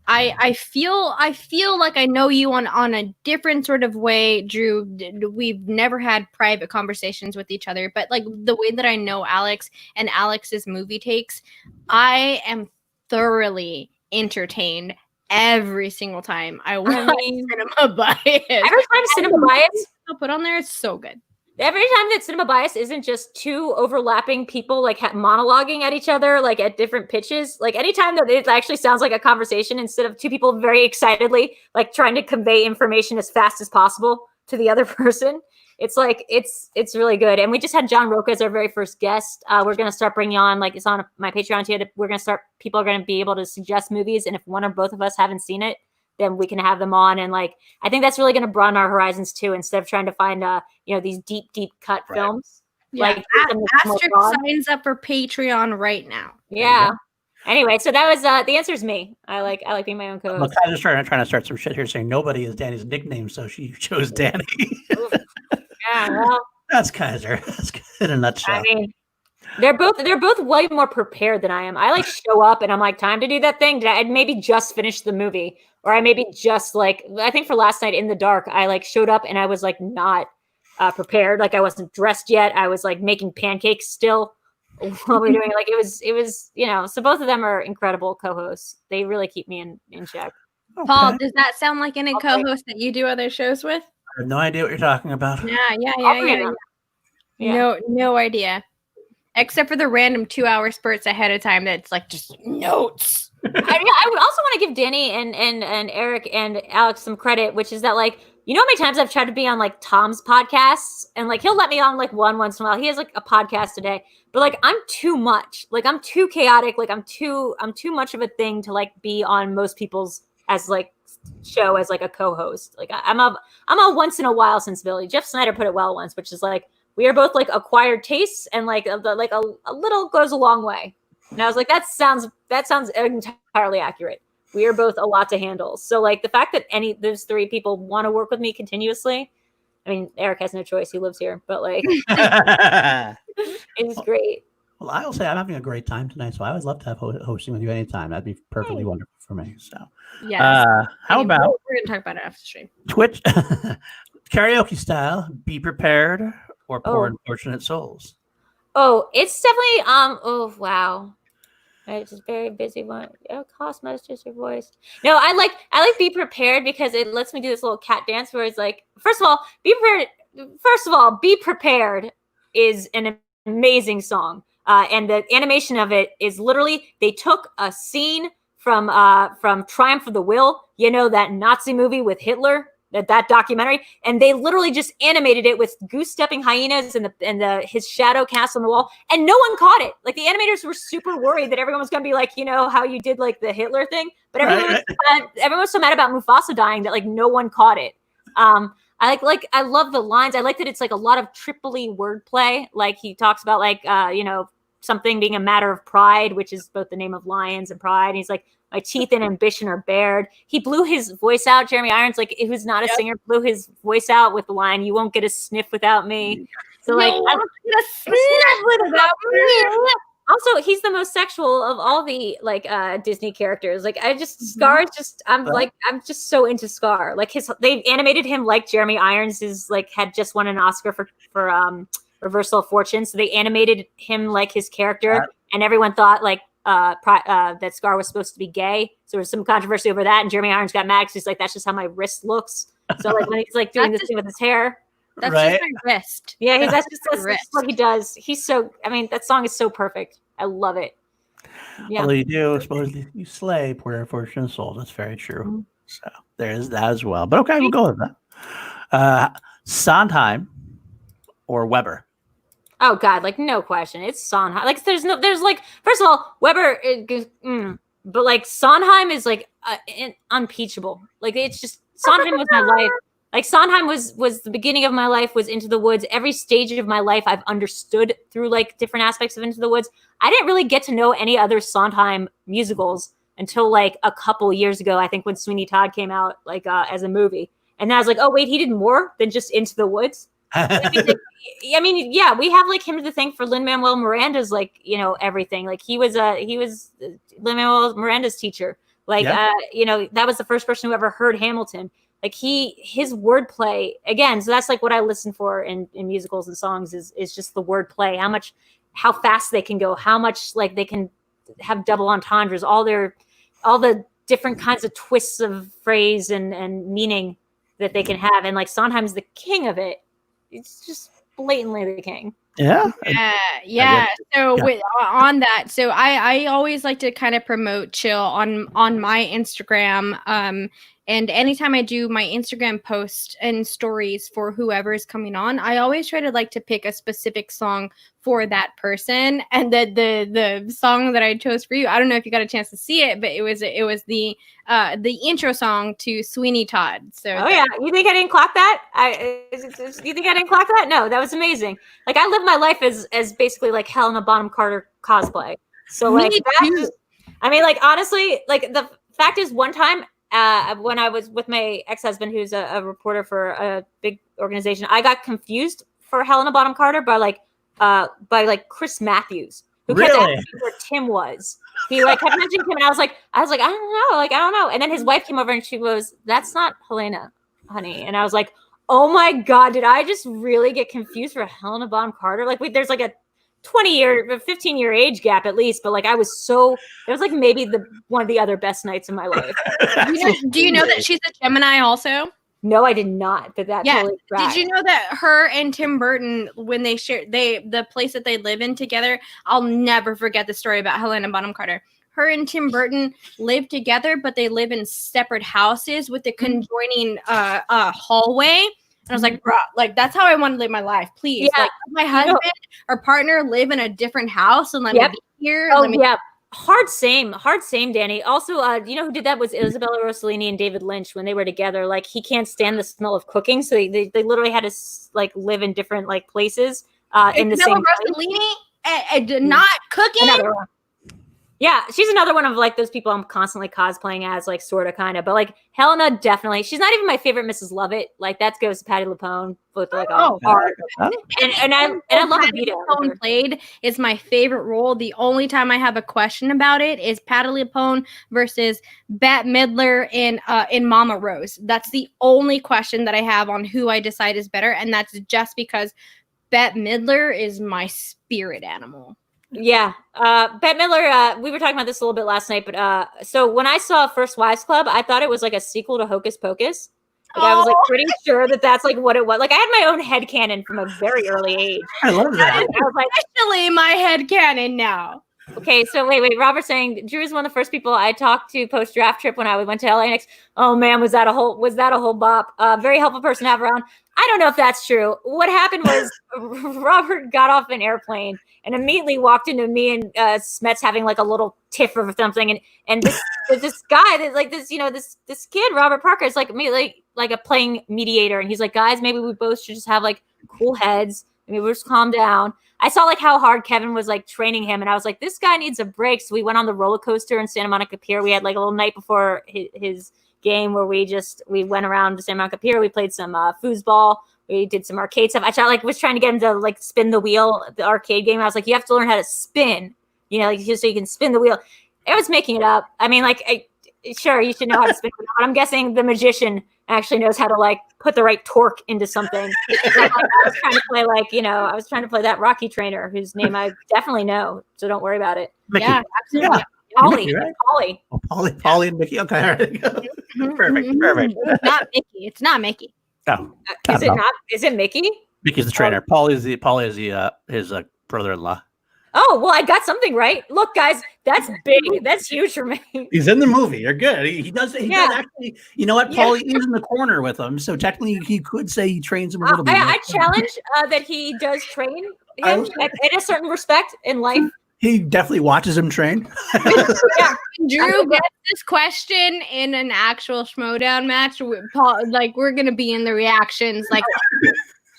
I feel like I know you on a different sort of way, Drew. We've never had private conversations with each other, but like the way that I know Alex and Alex's movie takes, I am thoroughly entertained every single time I watch Cinema Bias. Every time Cinema Bias I'll put on there, it's so good. Every time that Cinema Bias isn't just two overlapping people like monologuing at each other, like at different pitches, like anytime that it actually sounds like a conversation instead of two people very excitedly like trying to convey information as fast as possible to the other person, it's like it's really good. And we just had John Roca as our very first guest. We're going to start bringing on, like it's on my Patreon too, we're going to start, people are going to be able to suggest movies, and if one or both of us haven't seen it, then we can have them on. And like I think that's really going to broaden our horizons too, instead of trying to find these deep cut films. Yeah. Like Asterisk signs up for Patreon right now. Yeah. Anyway, so that was the answer is me. I like being my own co-host. Look, I'm just trying to start some shit here saying nobody is Danny's nickname, so she chose Danny. Yeah, well, that's Kaiser. That's good in a nutshell. I mean, they're both way more prepared than I am. I like show up and I'm like, time to do that thing. Did I maybe just finish the movie, or I maybe just like, I think for last night In the Dark, I like showed up and I was like not prepared. Like I wasn't dressed yet. I was like making pancakes still while we were doing it. Like it was, so both of them are incredible co-hosts. They really keep me in check. Okay. Paul, does that sound like any co-host that you do other shows with? I have no idea what you're talking about. Yeah. No idea. Except for the random 2-hour spurts ahead of time that's like just notes. I would also want to give Danny and Eric and Alex some credit, which is that like, you know how many times I've tried to be on like Tom's podcasts, and like he'll let me on like once in a while. He has like a podcast a day, but like I'm too much. Like I'm too chaotic. Like I'm too much of a thing to like be on most people's as like show as like a co-host. Like I'm a once in a while sensibility. Jeff Snyder put it well once, which is like we are both like acquired tastes, and like a little goes a long way. And I was like, that sounds entirely accurate. We are both a lot to handle. So like the fact that those three people want to work with me continuously, I mean, Eric has no choice. He lives here, but like it's great. Well, I will say I'm having a great time tonight, so I would love to have hosting with you anytime. That'd be perfectly wonderful for me. So yeah. How about we're gonna talk about it after the stream. Twitch karaoke style, Be Prepared or Poor Unfortunate Souls? Oh, it's definitely oh wow. It's just very busy one. Oh, Cosmos, just your voice. No, I like Be Prepared because it lets me do this little cat dance where it's like, first of all, Be Prepared is an amazing song. And the animation of it is literally, they took a scene from Triumph of the Will, that Nazi movie with Hitler, that documentary, and they literally just animated it with goose-stepping hyenas and his shadow cast on the wall, and no one caught it. Like the animators were super worried that everyone was going to be like, how you did like the Hitler thing, but everyone was so mad about Mufasa dying that like no one caught it. I love the lines. I like that it's like a lot of Tripoli wordplay. Like he talks about like something being a matter of pride, which is both the name of lions and pride. And he's like, my teeth and ambition are bared. He blew his voice out. Jeremy Irons, like, it was not a singer, blew his voice out with the line, "You won't get a sniff without me." So like, I won't get a sniff without me. Also, he's the most sexual of all the like Disney characters. Like, Scar is just, I'm just so into Scar. Like they animated him like Jeremy Irons is like had just won an Oscar for Reversal of Fortune. So they animated him like his character, and everyone thought like that Scar was supposed to be gay. So there was some controversy over that, and Jeremy Irons got mad because he's like, that's just how my wrist looks. So like when he's like doing this thing with his hair. That's just my wrist. Yeah, that's what he does. He's so, I mean, that song is so perfect. I love it. Yeah. Although you do, suppose you slay poor unfortunate souls. That's very true. Mm-hmm. So there's that as well. But okay, we'll go with that. Sondheim or Weber? Oh God, like no question. It's Sondheim. Like there's like, first of all, Weber, but like Sondheim is like unimpeachable. Like it's just, Sondheim was my life. Like Sondheim was the beginning of my life, was Into the Woods. Every stage of my life I've understood through like different aspects of Into the Woods. I didn't really get to know any other Sondheim musicals until like a couple years ago, I think, when Sweeney Todd came out like as a movie. And then I was like, oh wait, he did more than just Into the Woods. I mean, yeah, we have like him to thank for Lin-Manuel Miranda's like, everything. Like he was Lin-Manuel Miranda's teacher. Like that was the first person who ever heard Hamilton. Like his wordplay again. So that's like what I listen for in musicals and songs is just the wordplay, how fast they can go, how much like they can have double entendres, all the different kinds of twists of phrase and meaning that they can have. And like Sondheim's the king of it. It's just blatantly the king. Yeah. So on that, so I always like to kind of promote Chill on my Instagram. And anytime I do my Instagram post and stories for whoever is coming on, I always try to like to pick a specific song for that person. And the song that I chose for you, I don't know if you got a chance to see it, but it was the intro song to Sweeney Todd. So you think I didn't clock that? You think I didn't clock that? No, that was amazing. Like I live my life as basically like Helena Bonham Carter cosplay. So like I mean, like honestly, like the fact is, one time when I was with my ex-husband, who's a reporter for a big organization, I got confused for Helena Bonham Carter by Chris Matthews, who kept asking where Tim was. He like kept mentioning Tim, and I was like, I don't know. And then his wife came over and she goes, "That's not Helena, honey." And I was like, oh my God, did I just really get confused for Helena Bonham Carter? Like there's like a 15-year age gap at least, but like it was like maybe one of the other best nights of my life. Do you know that she's a Gemini also? No, I did not. But totally did you know that her and Tim Burton, when they shared the place that they live in together, I'll never forget the story about Helena Bonham Carter. Her and Tim Burton live together, but they live in separate houses with the conjoining hallway. And I was like, bro, like that's how I want to live my life. Please, like my husband or partner live in a different house and let me be here. Oh yeah, hard same, Danny. Also, you know who did that was Isabella Rossellini and David Lynch when they were together. Like he can't stand the smell of cooking, so they literally had to like live in different like places in the same. Rossellini not cooking. Another one. Yeah, she's another one of like those people I'm constantly cosplaying as, like sort of, kind of. But like Helena, definitely, she's not even my favorite Mrs. Lovett. Like that goes to Patti LuPone with like hard. And I love Patti LuPone played is my favorite role. The only time I have a question about it is Patti LuPone versus Bette Midler in Mama Rose. That's the only question that I have on who I decide is better, and that's just because Bette Midler is my spirit animal. Yeah. Bette Midler, we were talking about this a little bit last night, but so when I saw First Wives Club, I thought it was like a sequel to Hocus Pocus. Like, I was like pretty sure that's like what it was. Like I had my own headcanon from a very early age. I love that. I was like, actually my headcanon now. Okay, so wait. Robert's saying Drew is one of the first people I talked to post draft trip when I went to LA next. Oh man, was that a whole bop? Very helpful person to have around. I don't know if that's true. What happened was Robert got off an airplane and immediately walked into me and Smets having like a little tiff or something, and this guy that like this, you know, this kid Robert Parker is like me, like like a playing mediator, and he's like, guys, maybe we both should just have like cool heads. Maybe we'll just calm down. I saw like how hard Kevin was like training him, and I was like, this guy needs a break. So we went on the roller coaster in Santa Monica Pier. We had like a little night before his game where we went around to Santa Monica Pier. We played some foosball. We did some arcade stuff. I was trying to get him to like spin the wheel, the arcade game. I was like, you have to learn how to spin, you know, like just so you can spin the wheel. I was making it up. I mean, like, sure, you should know how to spin it, but I'm guessing the magician actually knows how to like put the right torque into something. Like, I was trying to play like, you know, I was trying to play that Rocky trainer whose name I definitely know, so don't worry about it. Mickey. Yeah, absolutely. Yeah. Polly, Mickey, right? Polly. Oh, Polly and Mickey. Okay, all right. Perfect. It's not Mickey. It's not Mickey. No, Is it not? Is it Mickey? Mickey's the trainer. Polly is his brother-in-law. Oh, well, I got something right. Look, guys, that's big. That's huge for me. He's in the movie. You're good. He does actually. You know what? Paulie is in the corner with him, so technically he could say he trains him a little bit. I challenge that he does train him in a certain respect in life. He definitely watches him train. Drew gets this question in an actual Schmoedown match. We're gonna be in the reactions. Like,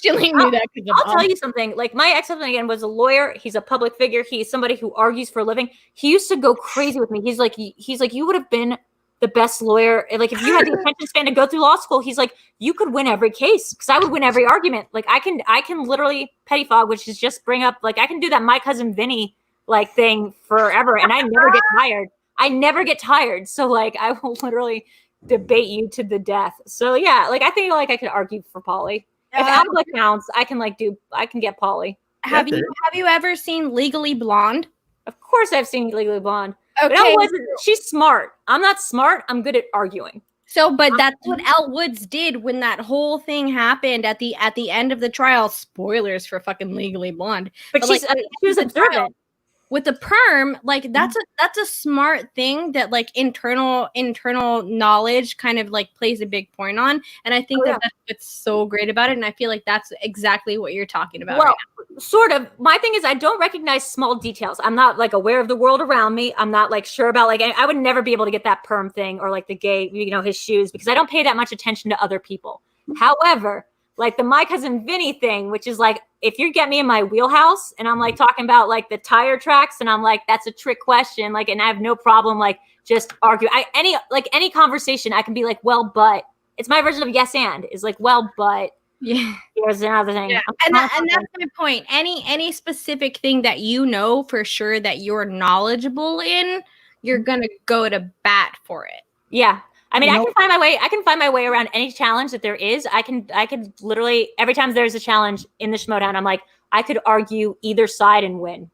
Jillian knew that. I'll tell you something. Like, my ex-husband again was a lawyer. He's a public figure. He's somebody who argues for a living. He used to go crazy with me. He's like, you would have been the best lawyer. Like, if you had the attention span to go through law school, he's like, you could win every case because I would win every argument. Like, I can literally pettifog, which is just bring up, like, I can do that My Cousin Vinny like thing forever, and I never get tired. I never get tired. So like, I will literally debate you to the death. So yeah, like I think like I could argue for Polly. If Alba counts, I can get Polly. Have you ever seen Legally Blonde? Of course I've seen Legally Blonde. Okay. But she's smart. I'm not smart. I'm good at arguing. So, but that's what Elle Woods did when that whole thing happened at the end of the trial. Spoilers for fucking Legally Blonde. But she was observant. With the perm, like that's a smart thing that like internal knowledge kind of like plays a big point on, and I think that's what's so great about it, and I feel like that's exactly what you're talking about. Well, right now. Sort of. My thing is I don't recognize small details. I'm not like aware of the world around me. I'm not like sure about like I would never be able to get that perm thing or like the gay, you know, his shoes because I don't pay that much attention to other people. However, like the My Cousin Vinny thing, which is like, if you get me in my wheelhouse and I'm like talking about like the tire tracks and I'm like, that's a trick question. Like, and I have no problem, like just argue. Any conversation I can be like, well, but it's my version of yes. And is like, well, but here's another thing. Yeah. And that's my point. Any specific thing that you know for sure that you're knowledgeable in, you're going to go to bat for it. Yeah. I mean, I can find my way around any challenge that there is. I can literally, every time there's a challenge in the Schmoedown, I'm like, I could argue either side and win.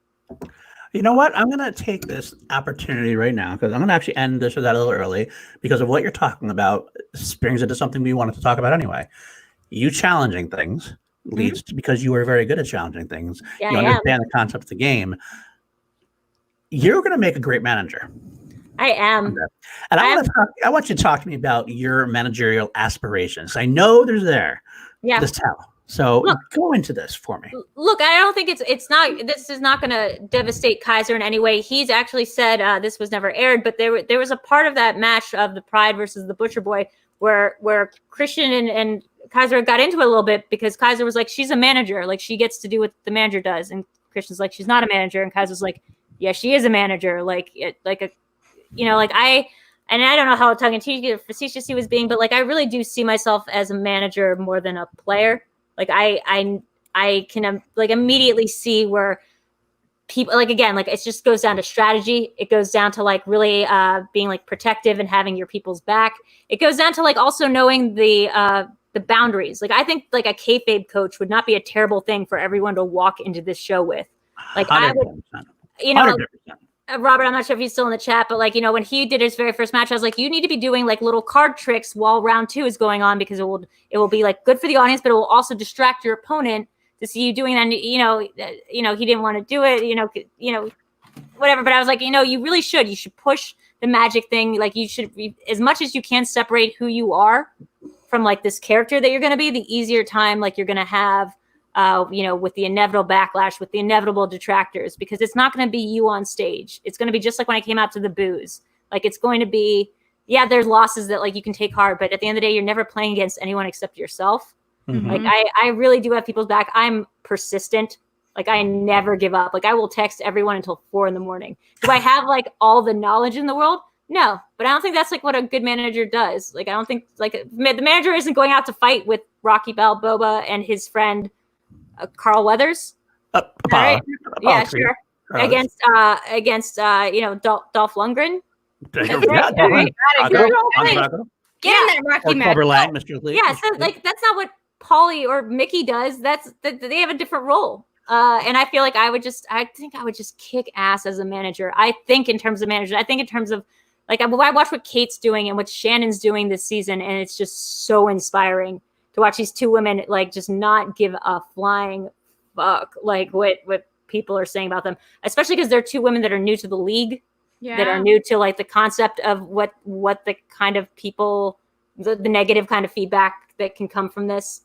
You know what? I'm going to take this opportunity right now because I'm going to actually end this with that a little early because of what you're talking about. This brings into something we wanted to talk about anyway. You challenging things leads to, because you are very good at challenging things. Yeah, you understand the concept of the game. You're going to make a great manager. I am. And I want you to talk to me about your managerial aspirations. I know there's there. Yeah. Just tell. So go into this for me. Look, I don't think this is not going to devastate Kaiser in any way. He's actually said this was never aired, but there was a part of that match of the Pride versus the Butcher Boy where Christian and Kaiser got into it a little bit because Kaiser was like, she's a manager. Like she gets to do what the manager does. And Christian's like, she's not a manager. And Kaiser's like, yeah, she is a manager. I don't know how tongue-in-cheek or facetious he was being, but like I really do see myself as a manager more than a player. Like I can like immediately see where people like again like it just goes down to strategy. It goes down to like really being like protective and having your people's back. It goes down to like also knowing the boundaries. Like I think like a kayfabe coach would not be a terrible thing for everyone to walk into this show with. Like 100%. I would, you know. 100%. Robert, I'm not sure if he's still in the chat, but like, you know, when he did his very first match, I was like, you need to be doing like little card tricks while round 2 is going on because it will be like good for the audience, but it will also distract your opponent to see you doing that. And, you know, he didn't want to do it, you know, whatever. But I was like, you know, you should push the magic thing. Like you should be, as much as you can separate who you are from like this character that you're going to be, the easier time like you're going to have. With the inevitable backlash, with the inevitable detractors, because it's not going to be you on stage. It's going to be just like when I came out to the booze. Like it's going to be, yeah, there's losses that like you can take hard, but at the end of the day, you're never playing against anyone except yourself. Like I really do have people's back. I'm persistent. Like I never give up. Like I will text everyone until 4 a.m. Do I have like all the knowledge in the world? No, but I don't think that's like what a good manager does. Like I don't think like the manager isn't going out to fight with Rocky Balboa and his friend Carl Weathers. Right? Yeah, sure. Against Dolph Lundgren. Get in that Rocky match. Yeah, so like that's not what Paulie or Mickey does. They have a different role. And I feel like I think I would just kick ass as a manager. I think in terms of manager, I think in terms of like I watch what Kate's doing and what Shannon's doing this season, and it's just so inspiring to watch these two women like just not give a flying fuck like what people are saying about them, especially because they're two women that are new to the league, that are new to like the concept of what the kind of people, the negative kind of feedback that can come from this.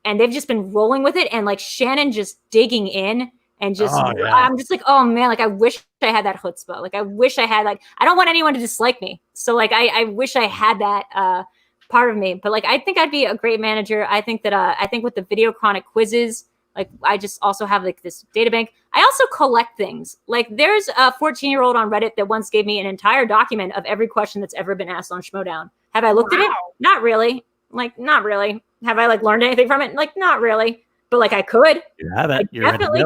And they've just been rolling with it, and like Shannon just digging in and just I'm just like, oh man, like I wish I had that chutzpah. Like I wish I had like I don't want anyone to dislike me, so like I wish I had that part of me. But like I think I'd be a great manager. I think that I think with the video chronic quizzes, like I just also have like this data bank. I also collect things. Like there's a 14-year-old on Reddit that once gave me an entire document of every question that's ever been asked on Schmoedown. Have I looked at it? Not really. Like not really. Have I like learned anything from it? Like not really. But like I could. You have it. I definitely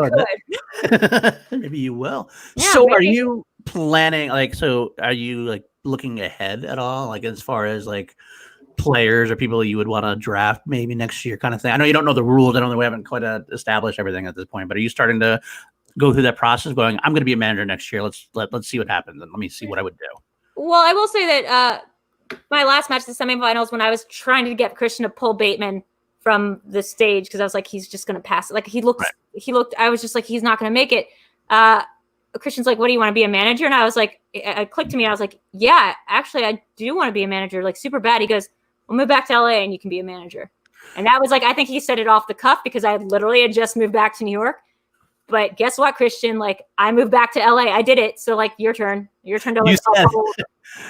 could. Maybe you will. Yeah, so maybe. Are you planning are you like looking ahead at all? Like as far as like players or people you would want to draft maybe next year kind of thing? I know you don't know the rules. I don't know, we haven't quite established everything at this point, but are you starting to go through that process going, I'm going to be a manager next year. Let's see what happens. And let me see what I would do. Well, I will say that my last match, the semifinals, when I was trying to get Christian to pull Bateman from the stage, because I was like, he's just going to pass it. Like he looked, I was just like, he's not going to make it. Christian's like, what do you want to be, a manager? And I was like, it clicked to me. I was like, yeah, actually, I do want to be a manager, like super bad. He goes, we'll move back to LA and you can be a manager. And that was like, I think he said it off the cuff because I literally had just moved back to New York. But guess what, Christian? Like I moved back to LA. I did it. So like your turn to like,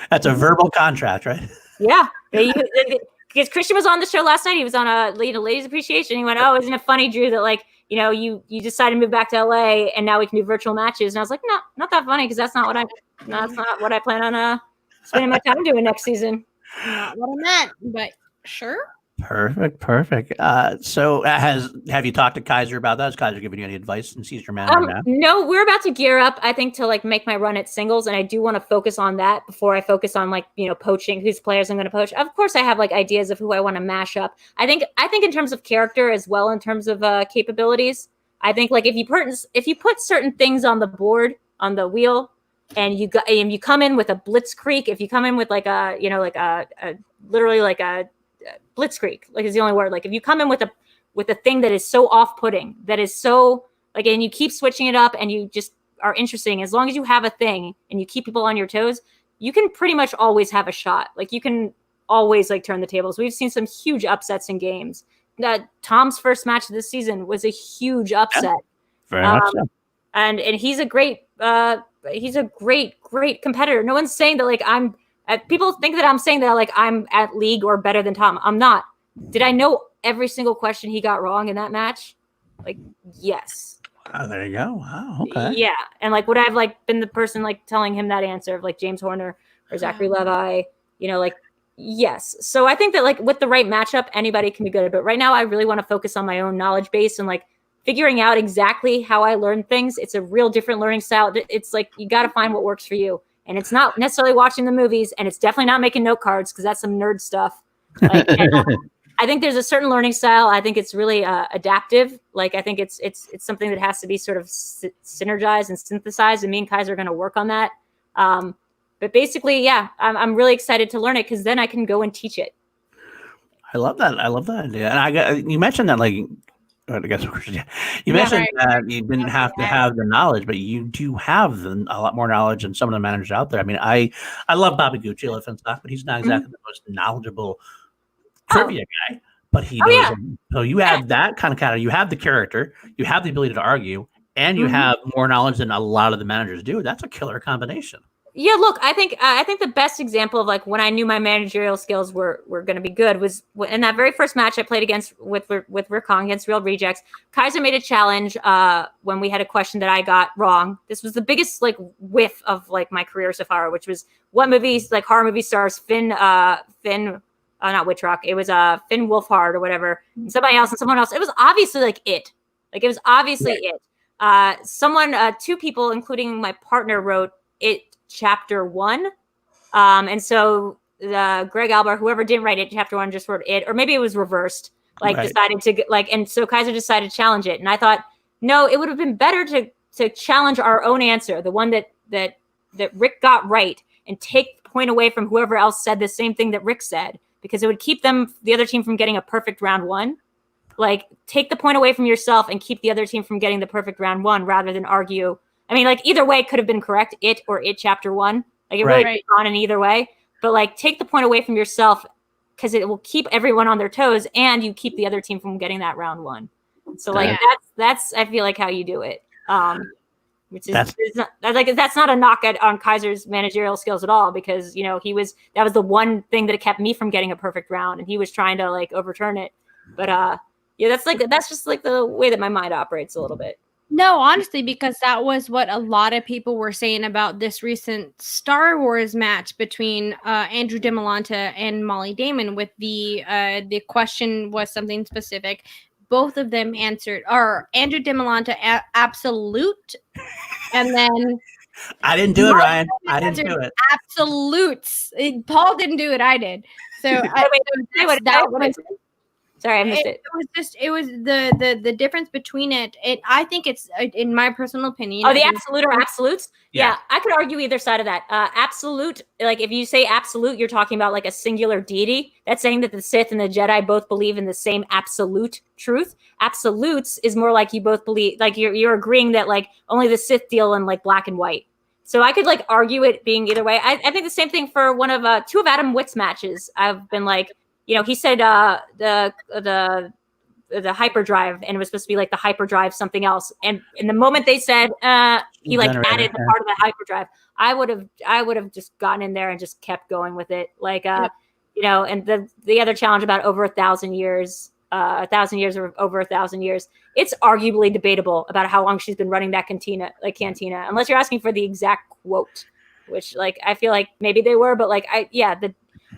that's a verbal contract, right? Yeah. Because Christian was on the show last night. He was on a ladies appreciation. He went, oh, isn't it funny, Drew, that like, you know, you decided to move back to LA and now we can do virtual matches. And I was like, no, not that funny. Cause that's not what I plan on spending my time doing next season. Not what I meant, but sure. Perfect. So have you talked to Kaiser about that? Has Kaiser given you any advice since he's your manager now? No, we're about to gear up, I think, to like make my run at singles, and I do want to focus on that before I focus on like, you know, poaching whose players I'm going to poach. Of course, I have like ideas of who I want to mash up. I think in terms of character as well, in terms of capabilities. I think like if you put certain things on the board on the wheel, and you come in with a blitzkrieg, if you come in with like a, you know, like a literally like a blitzkrieg, like is the only word. Like if you come in with a thing that is so off-putting, that is so like, and you keep switching it up and you just are interesting, as long as you have a thing and you keep people on your toes, you can pretty much always have a shot. Like you can always like turn the tables. We've seen some huge upsets in games. Tom's first match this season was a huge upset. Yeah, very much so. And he's a great competitor. No one's saying that like people think that I'm saying that like I'm at league or better than Tom. I'm not. Did I know every single question he got wrong in that match? Like, yes. Wow, there you go. Wow, okay. Yeah. And like, would I have like been the person like telling him that answer of like James Horner or Zachary Levi, you know, like, yes. So I think that like with the right matchup, anybody can be good. But right now I really want to focus on my own knowledge base and like figuring out exactly how I learn things. It's a real different learning style. It's like, you got to find what works for you. And it's not necessarily watching the movies, and it's definitely not making note cards because that's some nerd stuff. Like, I think there's a certain learning style. I think it's really adaptive. Like I think it's something that has to be sort of synergized and synthesized. And me and Kaiser are going to work on that. But basically, yeah, I'm really excited to learn it because then I can go and teach it. I love that idea. And you mentioned that like. I guess you mentioned that you didn't have to have the knowledge, but you do have a lot more knowledge than some of the managers out there. I mean, I love Bobby Gucci, and stuff, but he's not exactly the most knowledgeable trivia guy. But he knows. Yeah. So you have that kind of you have the character, you have the ability to argue, and you have more knowledge than a lot of the managers do. That's a killer combination. Yeah, look, I think the best example of like when I knew my managerial skills were going to be good was in that very first match I played against with Rikong against Real Rejects. Kaiser made a challenge when we had a question that I got wrong. This was the biggest like whiff of like my career so far, which was what movies like horror movie stars Finn not Witchrock. It was Finn Wolfhard or whatever. And someone else. It was obviously like it. Like it was obviously it. Two people, including my partner, wrote it chapter 1. And so Greg Alba, whoever didn't write it, chapter 1 just wrote it, or maybe it was reversed, decided to like, and so Kaiser decided to challenge it. And I thought, no, it would have been better to challenge our own answer, the one that Rick got right, and take the point away from whoever else said the same thing that Rick said, because it would keep the other team from getting a perfect round 1. Like, take the point away from yourself and keep the other team from getting the perfect round 1 rather than argue. I mean, like, either way could have been correct, it or it chapter 1. Like, it really could have gone in either way. But, like, take the point away from yourself because it will keep everyone on their toes and you keep the other team from getting that round 1. So, like, that's I feel like how you do it. Which is that's not a knock on Kaiser's managerial skills at all, because, you know, that was the one thing that kept me from getting a perfect round, and he was trying to, like, overturn it. But, yeah, that's just like the way that my mind operates a little bit. No, honestly, because that was what a lot of people were saying about this recent Star Wars match between Andrew DiMolanta and Molly Damon. With the question was something specific. Both of them answered, or Andrew DiMolanta absolute, and then I didn't do it, Ryan. I didn't do it. Absolutes. Paul didn't do it. I did. So Sorry, I missed it. It was the difference between it. I think it's, in my personal opinion. Oh, the absolute or absolutes? Yeah, I could argue either side of that. Absolute, like if you say absolute, you're talking about like a singular deity. That's saying that the Sith and the Jedi both believe in the same absolute truth. Absolutes is more like you both believe, like you're agreeing that like only the Sith deal in like black and white. So I could like argue it being either way. I think the same thing for two of Adam Witt's matches. I've been like, you know, he said the hyperdrive, and it was supposed to be like the hyperdrive something else. And in the moment they said he like added the part of the hyperdrive, I would have just gotten in there and just kept going with it. Like you know, and the other challenge about over 1,000 years, 1,000 years or over 1,000 years, it's arguably debatable about how long she's been running that cantina, unless you're asking for the exact quote, which like I feel like maybe they were, but like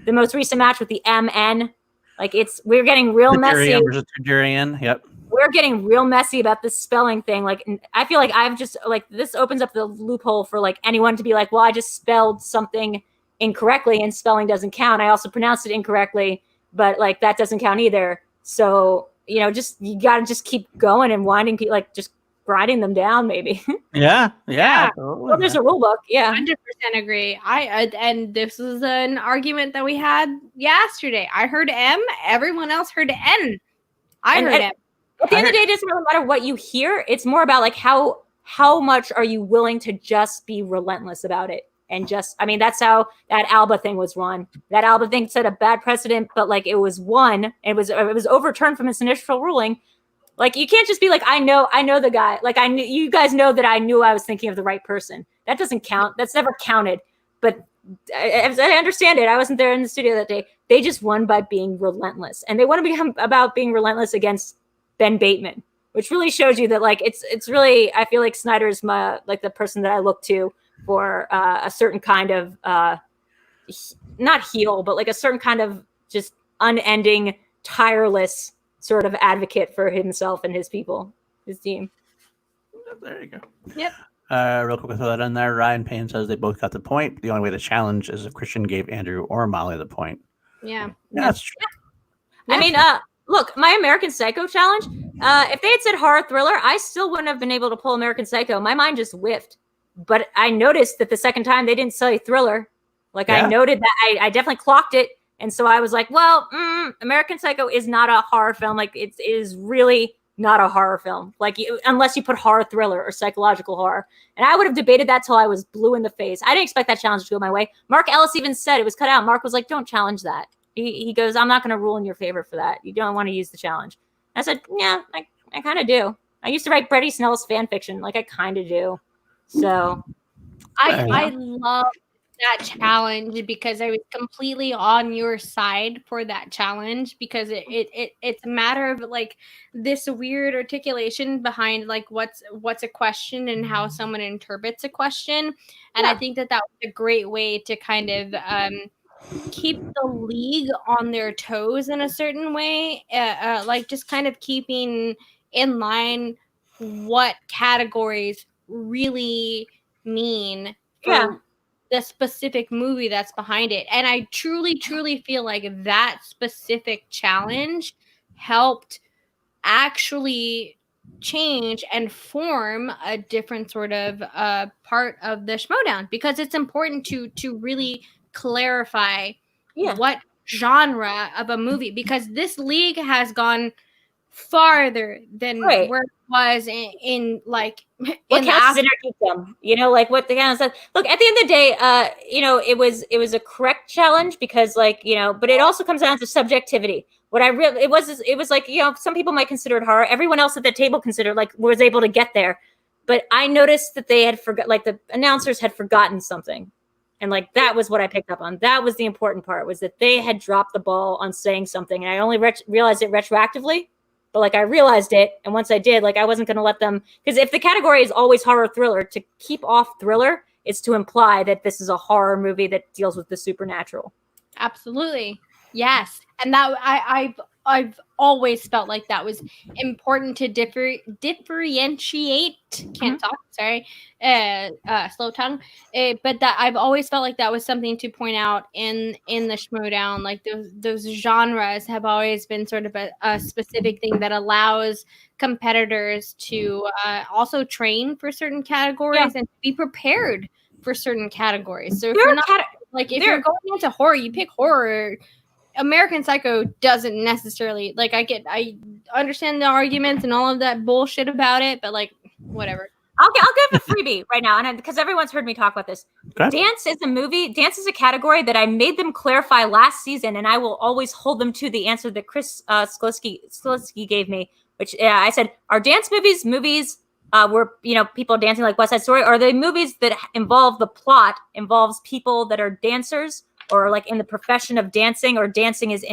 the most recent match with the MN, like we're getting real messy. Yep. We're getting real messy about this spelling thing. Like, I feel like I've just like, this opens up the loophole for like anyone to be like, well, I just spelled something incorrectly and spelling doesn't count. I also pronounced it incorrectly, but like that doesn't count either. So, you know, you got to just keep going and winding, like just grinding them down, maybe. Yeah. Well, there's a rule book. Yeah, 100% agree. And this is an argument that we had yesterday. I heard M. Everyone else heard N. I heard M. At the end of the day, it doesn't really matter what you hear. It's more about like how much are you willing to just be relentless about it, and just, I mean, that's how that Alba thing was won. That Alba thing set a bad precedent, but like it was won. It was overturned from its initial ruling. Like, you can't just be like, I know the guy. Like, I knew, you guys know that I knew I was thinking of the right person. That doesn't count. That's never counted. But as I understand it, I wasn't there in the studio that day. They just won by being relentless. And they want to become about being relentless against Ben Bateman, which really shows you that, like, it's really, I feel like Snyder's like the person that I look to for a certain kind of, not heel, but like a certain kind of just unending, tireless sort of advocate for himself and his people, his team. There you go. Yep. Real quick, throw that in there. Ryan Payne says they both got the point. The only way to challenge is if Christian gave Andrew or Molly the point. Yeah. That's true. Yeah. I mean, look, my American Psycho challenge, if they had said horror thriller, I still wouldn't have been able to pull American Psycho. My mind just whiffed. But I noticed that the second time they didn't say thriller. Like, I noted that I definitely clocked it. And so I was like, well, American Psycho is not a horror film. Like, it is really not a horror film. Like, unless you put horror thriller or psychological horror. And I would have debated that till I was blue in the face. I didn't expect that challenge to go my way. Mark Ellis even said it was cut out. Mark was like, don't challenge that. He goes, I'm not going to rule in your favor for that. You don't want to use the challenge. I said, yeah, I kind of do. I used to write Brady Snell's fan fiction. Like, I kind of do. So I love that challenge because I was completely on your side for that challenge, because it's a matter of like this weird articulation behind like what's a question and how someone interprets a question. And I think that was a great way to kind of keep the league on their toes in a certain way, like just kind of keeping in line what categories really mean for the specific movie that's behind it. And I truly feel like that specific challenge helped actually change and form a different sort of part of the Schmoedown, because it's important to really clarify what genre of a movie, because this league has gone farther than where it was in like what counts as inner you know, like what the kind of said. Look, at the end of the day, you know, it was a correct challenge because, like, you know, but it also comes down to subjectivity. What I really it was like, you know, some people might consider it horror. Everyone else at the table considered like was able to get there, but I noticed that they had forgot, like the announcers had forgotten something, and like that was what I picked up on. That was the important part, was that they had dropped the ball on saying something, and I only realized it retroactively. But like I realized it, and once I did, like I wasn't going to let them, because if the category is always horror thriller, to keep off thriller is to imply that this is a horror movie that deals with the supernatural. Absolutely, yes, and that I've always felt like that was important to differentiate. Can't talk, sorry, slow tongue. But that I've always felt like that was something to point out in the Schmoedown. Like those genres have always been sort of a specific thing that allows competitors to also train for certain categories and be prepared for certain categories. So if you're not if you're going into horror, you pick horror. American Psycho doesn't necessarily, like, I understand the arguments and all of that bullshit about it, but like whatever. I'll give a freebie right now, and because everyone's heard me talk about this. Okay. Dance is a category that I made them clarify last season, and I will always hold them to the answer that Chris Sklisky gave me, which I said, are dance movies where, you know, people dancing like West Side Story, or are they movies that involve the plot, involves people that are dancers, or like in the profession of dancing, or dancing is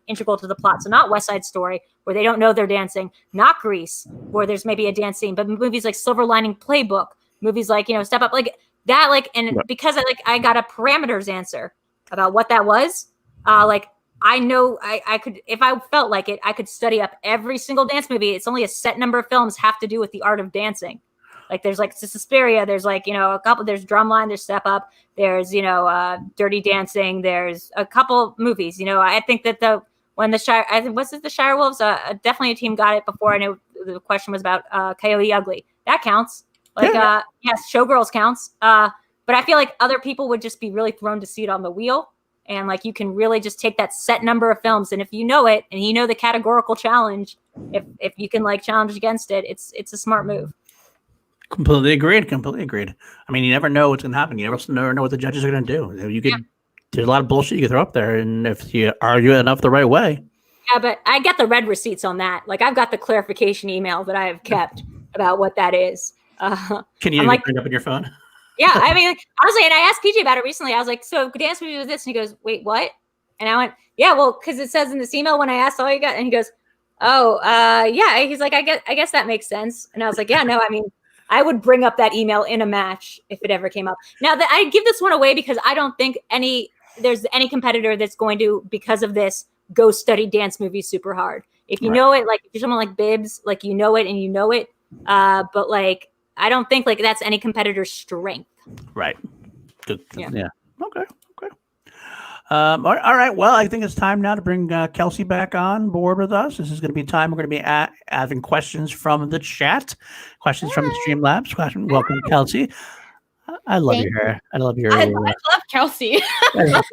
integral to the plot. So not West Side Story, where they don't know they're dancing, not Grease, where there's maybe a dance scene, but movies like Silver Lining Playbook, movies like, you know, Step Up, like that, like, and because I got a parameters answer about what that was, like I know I could, if I felt like it, I could study up every single dance movie. It's only a set number of films have to do with the art of dancing. Like there's like Suspiria, there's like, you know, a couple, there's Drumline, there's Step Up, there's, you know, Dirty Dancing, there's a couple movies, you know. I think that the Shire Wolves, definitely a team got it before. I know the question was about Coyote Ugly. That counts. Like, yes, Showgirls counts. But I feel like other people would just be really thrown to see it on the wheel. And like, you can really just take that set number of films, and if you know it, and you know the categorical challenge, if you can like challenge against it, it's a smart move. Completely agreed. I mean, you never know what's going to happen. You never know what the judges are going to do. You could, there's a lot of bullshit you can throw up there, and if you argue it enough the right way. Yeah, but I get the red receipts on that. Like, I've got the clarification email that I have kept about what that is. Can you bring it up on your phone? Yeah, I mean, honestly, and I asked PJ about it recently. I was like, so dance movie was this? And he goes, wait, what? And I went, yeah, well, because it says in this email when I asked all you got, and he goes, oh, yeah. He's like, I guess that makes sense. And I was like, yeah, no, I mean, I would bring up that email in a match if it ever came up. Now, that I give this one away because I don't think there's any competitor that's going to, because of this, go study dance movies super hard. If you know it, like if you're someone like Bibbs, like you know it and you know it. But like, I don't think like that's any competitor's strength. Right. Good. Yeah. Okay. All right. Well, I think it's time now to bring Kelsey back on board with us. This is going to be time. We're going to be having questions from the chat, questions from the Streamlabs. Welcome, Kelsey. I love your hair. I love Kelsey. Kelsey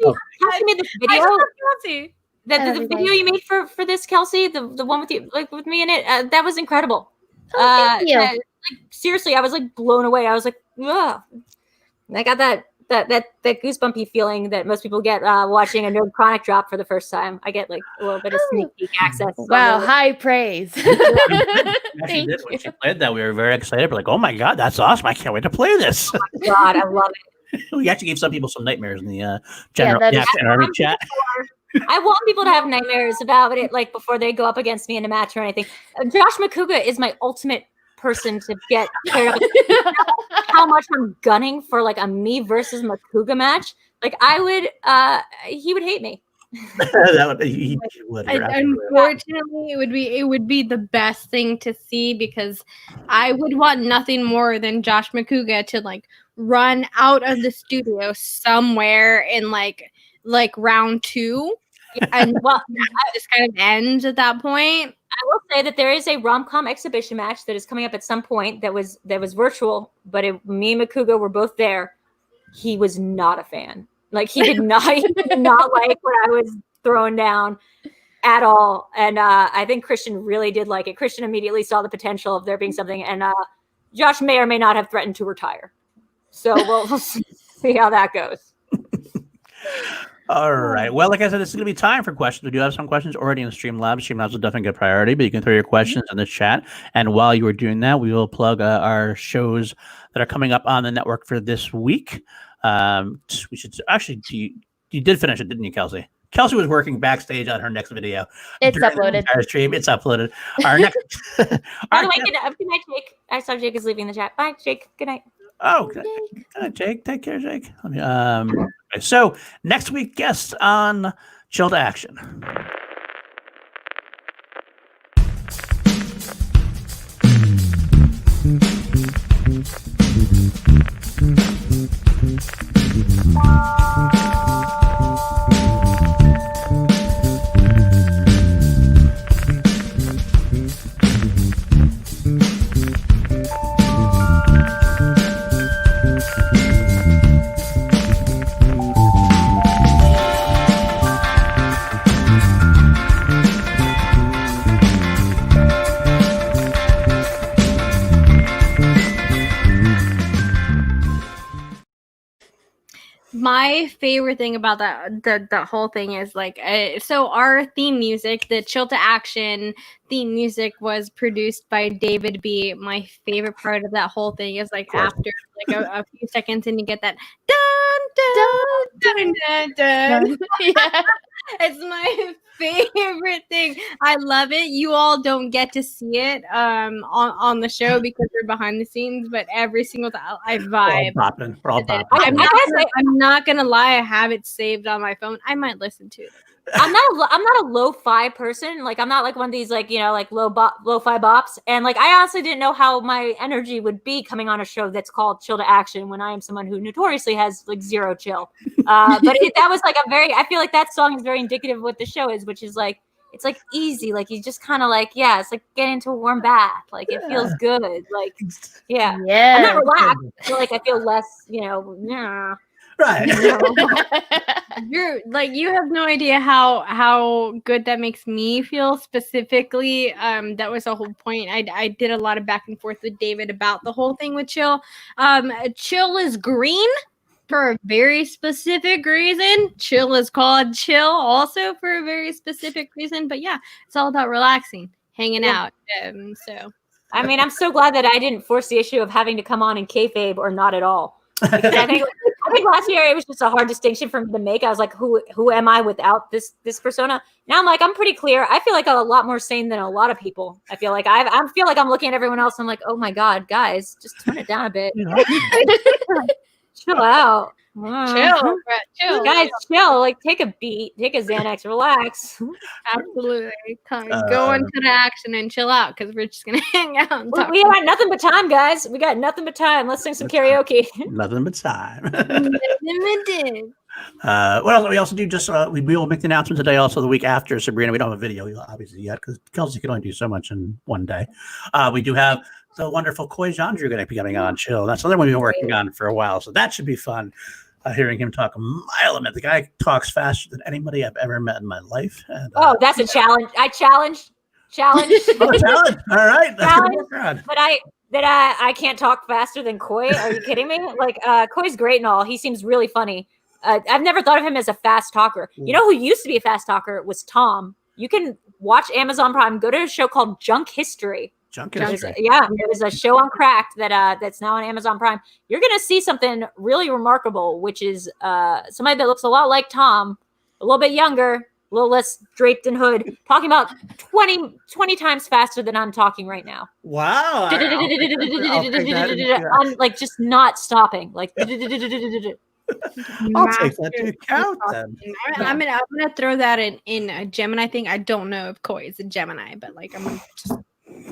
made this video. I love Kelsey. The video you made for this, Kelsey, the one with you, like with me in it, that was incredible. Thank you. Like, seriously, I was like blown away. I was like, ugh. I got that goosebumpy feeling that most people get watching a Nerd Chronic drop for the first time. I get like a little bit of sneak peek access. Wow, high praise. When she played that, we were very excited. We're like, oh my God, that's awesome. I can't wait to play this. Oh my God, I love it. We actually gave some people some nightmares in the general chat. I want people to have nightmares about it, like before they go up against me in a match or anything. Josh McCouga is my ultimate person to get paired up. How much I'm gunning for like a me versus McCouga match. Like I would, he would hate me. He would. Unfortunately, it would be the best thing to see, because I would want nothing more than Josh McCouga to like run out of the studio somewhere in like round 2, and well, just kind of ends at that point. I will say that there is a rom-com exhibition match that is coming up at some point that was virtual, but me and McCouga were both there. He was not a fan. Like he did not like what I was throwing down at all. And I think Christian really did like it. Christian immediately saw the potential of there being something, and Josh may or may not have threatened to retire. So we'll see how that goes. All right. Well, like I said, this is going to be time for questions. We do have some questions already in Streamlabs. Streamlabs will definitely get priority, but you can throw your questions in the chat. And while you are doing that, we will plug our shows that are coming up on the network for this week. We should actually, you did finish it, didn't you, Kelsey? Kelsey was working backstage on her next video. It's uploaded. Stream. It's uploaded. Our next. By the way, good night, Jake. I saw Jake is leaving the chat. Bye, Jake. Good night. Oh, good night, Jake. Take care, Jake. So next week, guests on Chill to Action. My favorite thing about the whole thing is like, so our theme music, the Chill to Action theme music, was produced by David B. My favorite part of that whole thing is like after like a few seconds and you get that dun dun dun dun dun. Yeah, it's my favorite thing. I love it. You all don't get to see it on the show because we're behind the scenes, but every single time I vibe. We're all bopping. I'm not gonna lie, I have it saved on my phone. I might listen to it. I'm not a lo-fi person. Like I'm not like one of these like, you know, like lo-fi bops. And like I honestly didn't know how my energy would be coming on a show that's called Chill to Action when I am someone who notoriously has like zero chill. But that was like I feel like that song is very indicative of what the show is, which is like it's like easy, like you just kind of like it's like getting into a warm bath, like it feels good, like I'm not relaxed, I feel like I feel less, you know, right. You're like, you have no idea how good that makes me feel specifically. That was the whole point. I did a lot of back and forth with David about the whole thing with Chill. Chill is green for a very specific reason. Chill is called Chill also for a very specific reason. But yeah, it's all about relaxing, hanging out. So I mean, I'm so glad that I didn't force the issue of having to come on in kayfabe or not at all. Because I think last year it was just a hard distinction for me to make. I was like, who am I without this persona? Now I'm like, I'm pretty clear. I feel like I'm a lot more sane than a lot of people. I feel like I feel like I'm looking at everyone else. And I'm like, oh my God, guys, just turn it down a bit. Chill out. Chill, guys, chill. Like, take a beat, take a Xanax, relax. Absolutely, go into the action and chill out because we're just gonna hang out. And we got nothing but time, guys. We got nothing but time. Let's sing some karaoke. Nothing but time. Limited. What else? We also do just we will make the announcement today. Also, the week after Sabrina, we don't have a video obviously yet because Kelsey can only do so much in one day. We do have the wonderful Koi Jandru going to be coming on Chill. That's another one we've been working on for a while, so that should be fun. Hearing him talk a mile a minute. The guy talks faster than anybody I've ever met in my life. And, that's a challenge. I challenge. Challenge. All right. Challenge. But I can't talk faster than Koi. Are you kidding me? Like Koi's great and all. He seems really funny. I've never thought of him as a fast talker. You know who used to be a fast talker was Tom. You can watch Amazon Prime. Go to a show called Junk History. It was a show on Cracked that's now on Amazon Prime. You're gonna see something really remarkable, which is somebody that looks a lot like Tom, a little bit younger, a little less draped in hood, talking about 20 times faster than I'm talking right now. Wow. I'm like just not stopping. Like I'll take that to account then. I'm gonna throw that in a Gemini thing. I don't know if Koi is a Gemini, but like I'm gonna just.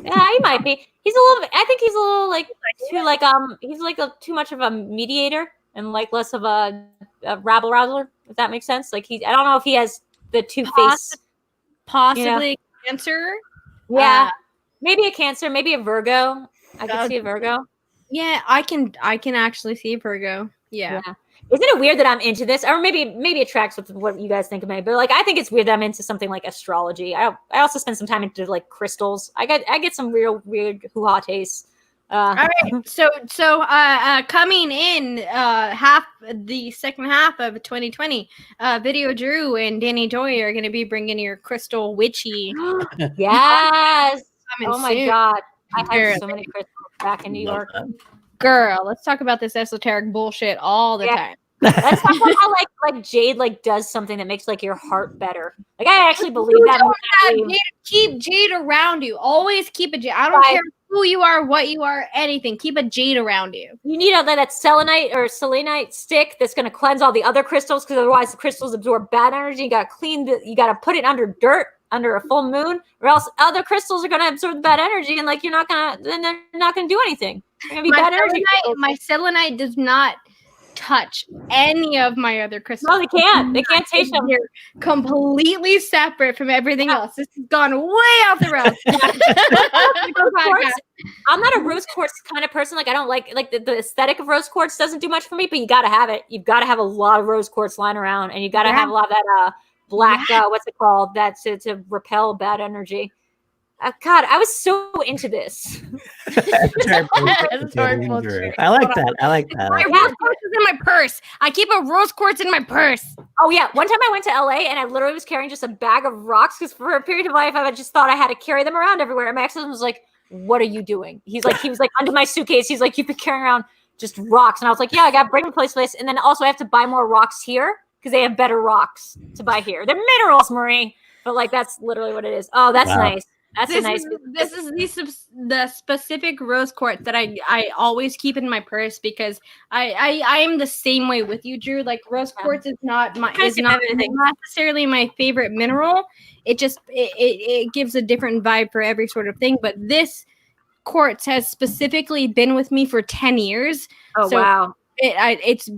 Yeah, he might be. He's a little. I think he's a little like too like He's like too much of a mediator and like less of a rabble rouser. If that makes sense. Like I don't know if he has the two-face. Possibly Cancer. Yeah, maybe a Cancer, maybe a Virgo. I can see a Virgo. Yeah, I can actually see Virgo. Yeah. Isn't it weird that I'm into this? Or maybe it tracks with what you guys think of me. But like I think it's weird that I'm into something like astrology. I also spend some time into like crystals. I get some real weird hoo-ha tastes. All right. So coming in the second half of 2020, VideoDrew and Danny Joy are gonna be bringing your crystal witchy. Yes. Oh my god. I have so many crystals back in New York. Girl, let's talk about this esoteric bullshit all the time. Let's talk about how like jade like does something that makes like your heart better. Like I actually believe that. Keep jade around you. Always keep a jade. I don't care who you are, what you are, anything. Keep a jade around you. You need that selenite or selenite stick that's going to cleanse all the other crystals because otherwise the crystals absorb bad energy. You got to you got to put it under dirt under a full moon, or else other crystals are going to absorb the bad energy, and like then they're not going to do anything. They're going to be bad energy. My selenite does not touch any of my other crystals. No, they can't. They can't taste them. They're completely separate from everything else. This has gone way off the rails. I'm not a rose quartz kind of person. Like I don't like the aesthetic of rose quartz doesn't do much for me, but you got to have it. You've got to have a lot of rose quartz lying around, and you got to have a lot of that black what's it called? That to repel bad energy. God, I was so into this. I like that. My rose quartz is in my purse. I keep a rose quartz in my purse. Oh yeah, one time I went to LA and I literally was carrying just a bag of rocks because for a period of my life I just thought I had to carry them around everywhere. And my ex-husband was like, "What are you doing?" He was like under my suitcase. He's like, "You've been carrying around just rocks," and I was like, "Yeah, I got to bring them place to place, and then also I have to buy more rocks here because they have better rocks to buy here. They're minerals, Marie, but like that's literally what it is. Oh, that's nice." This is the specific rose quartz that I always keep in my purse because I am the same way with you, Drew. Like rose quartz is not necessarily my favorite mineral. It just it gives a different vibe for every sort of thing. But this quartz has specifically been with me for 10 years. Oh so wow! It's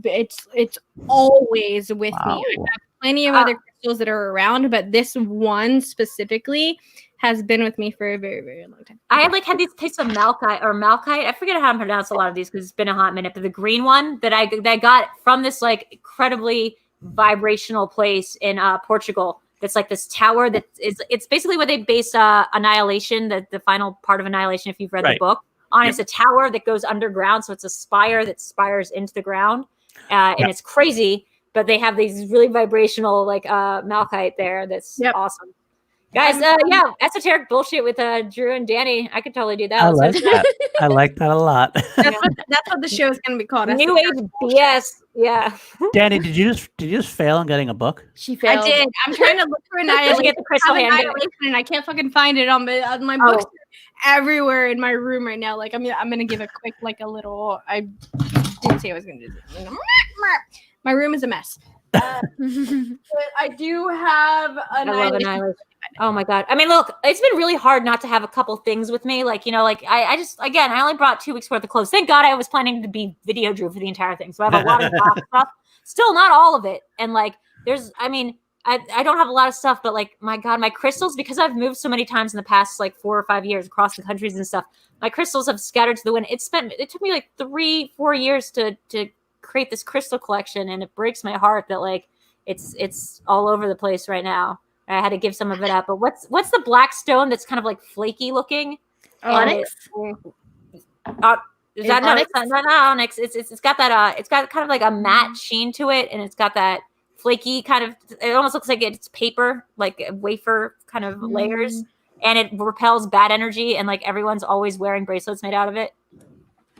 always with me. I have plenty of other crystals that are around, but this one specifically has been with me for a very, very long time. I had these types of malachite. I forget how to pronounce a lot of these because it's been a hot minute. But the green one that I got from this like incredibly vibrational place in Portugal. That's like this tower it's basically where they base Annihilation, the final part of Annihilation. If you've read the book, it's a tower that goes underground, so it's a spire that spires into the ground, and it's crazy. But they have these really vibrational like malachite there. That's awesome. Guys, esoteric bullshit with Drew and Danny. I could totally do that. I like that. I like that a lot. That's what the show is going to be called. New Age BS. Yeah. Danny, did you just fail in getting a book? She failed. I did. I'm trying to look for Annihilation. Get the crystal hand, and I can't fucking find it on my books everywhere in my room right now. Like I'm going to give a quick like a little. I didn't say I was going to do this. My room is a mess. But I do have Annihilation. Oh my God. I mean, look, it's been really hard not to have a couple things with me. Like, like I only brought 2 weeks worth of clothes. Thank God I was planning to be VideoDrew for the entire thing. So I have a lot of stuff, still not all of it. And like, I don't have a lot of stuff, but like, my God, my crystals, because I've moved so many times in the past, like 4 or 5 years across the countries and stuff, my crystals have scattered to the wind. It took me like 3-4 years to create this crystal collection. And it breaks my heart that like, it's all over the place right now. I had to give some of it up. But what's the black stone that's kind of like flaky looking? Onyx. Is that onyx? Not onyx. It's got that it's got kind of like a matte sheen to it, and it's got that flaky kind of. It almost looks like it's paper, like wafer kind of layers. and it repels bad energy, and like everyone's always wearing bracelets made out of it.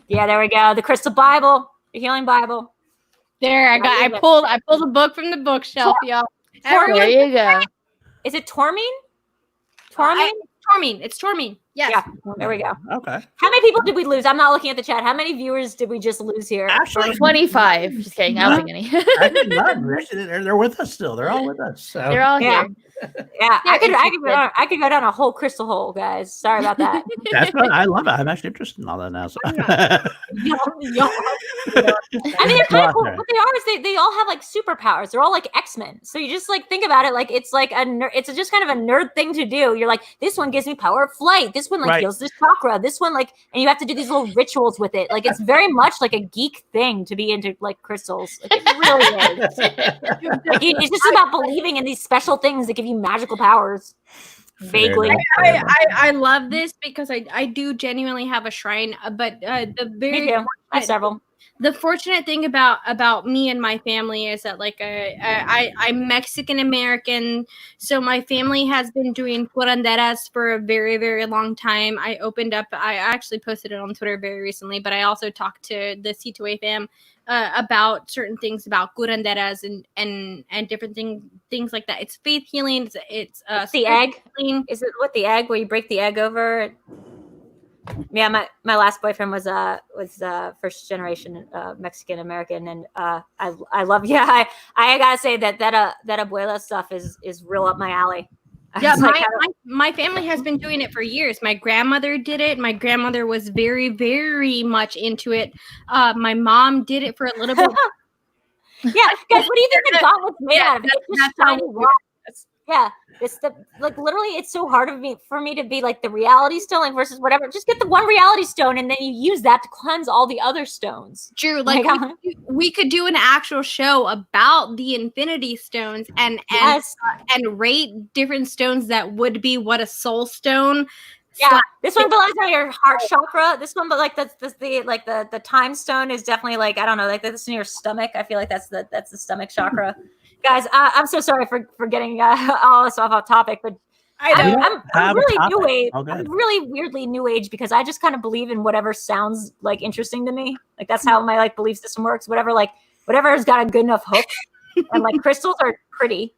Yeah, there we go. The crystal Bible, the healing Bible. There, I pulled a book from the bookshelf, y'all. There you go. Is it Tormine? Tormine? It's Tormine. Yes. Yeah, there we go. Okay. How many people did we lose? I'm not looking at the chat. How many viewers did we just lose here? Actually, 25. Just kidding. I don't think any. actually none. They're with us still. They're all with us. So. They're all here. Yeah, I could go down a whole crystal hole, guys. Sorry about that. That's good. I love it. I'm actually interested in all that now. So. I mean, they're kind of cool. What they are is they all have like superpowers. They're all like X-Men. So you just like think about it like it's like it's just kind of a nerd thing to do. You're like, this one gives me power of flight. This one like heals this chakra. This one like, and you have to do these little rituals with it. Like it's very much like a geek thing to be into like crystals. Like, it really is. Like, it's just about believing in these special things that give you magical powers. Vaguely. I love this because I do genuinely have a shrine, but the fortunate thing about me and my family is that like I'm Mexican American, so my family has been doing curanderas for a very, very long time. I actually posted it on Twitter very recently, but I also talked to the C2A fam about certain things about curanderas and different things like that. It's faith healing. It's the egg. Healing. Is it what the egg where you break the egg over? Yeah, my last boyfriend was first generation Mexican American, and I love. Yeah, I gotta say that abuela stuff is real up my alley. Yeah, my family has been doing it for years. My grandmother did it. My grandmother was very, very much into it. My mom did it for a little bit. Yeah, guys, what do you think the gauntlet's made out of? It's just shiny rock. Yeah, it's like literally, it's so hard for me to be like the reality stone like versus whatever. Just get the one reality stone, and then you use that to cleanse all the other stones. True, like we could do an actual show about the Infinity Stones and rate different stones that would be what a soul stone. Yeah, this one belongs on your heart chakra. This one, but like the time stone is definitely like I don't know, like this in your stomach. I feel like that's the stomach chakra. Guys, I'm so sorry for getting all this off topic, but I'm really new age. I'm really weirdly new age because I just kind of believe in whatever sounds like interesting to me. Like that's how my like belief system works. Whatever has got a good enough hook, and like crystals are pretty,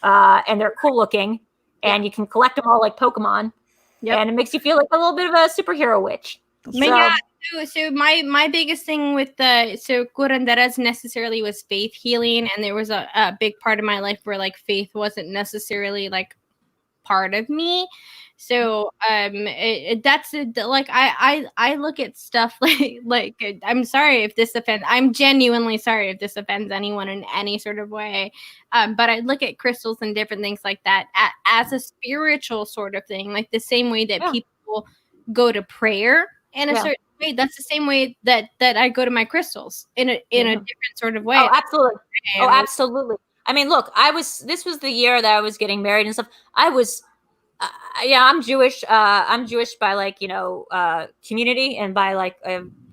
and they're cool looking, and you can collect them all like Pokemon, and it makes you feel like a little bit of a superhero witch. So my biggest thing with curanderas necessarily was faith healing, and there was a big part of my life where like faith wasn't necessarily like part of me. So that's like I look at stuff like I'm sorry if this offends. I'm genuinely sorry if this offends anyone in any sort of way. But I look at crystals and different things like that as a spiritual sort of thing, like the same way that people go to prayer in a certain way. That's the same way that I go to my crystals in a different sort of way. Oh, absolutely. Absolutely. I mean, look, this was the year that I was getting married and stuff. I was, I'm Jewish. I'm Jewish by like, community and by like,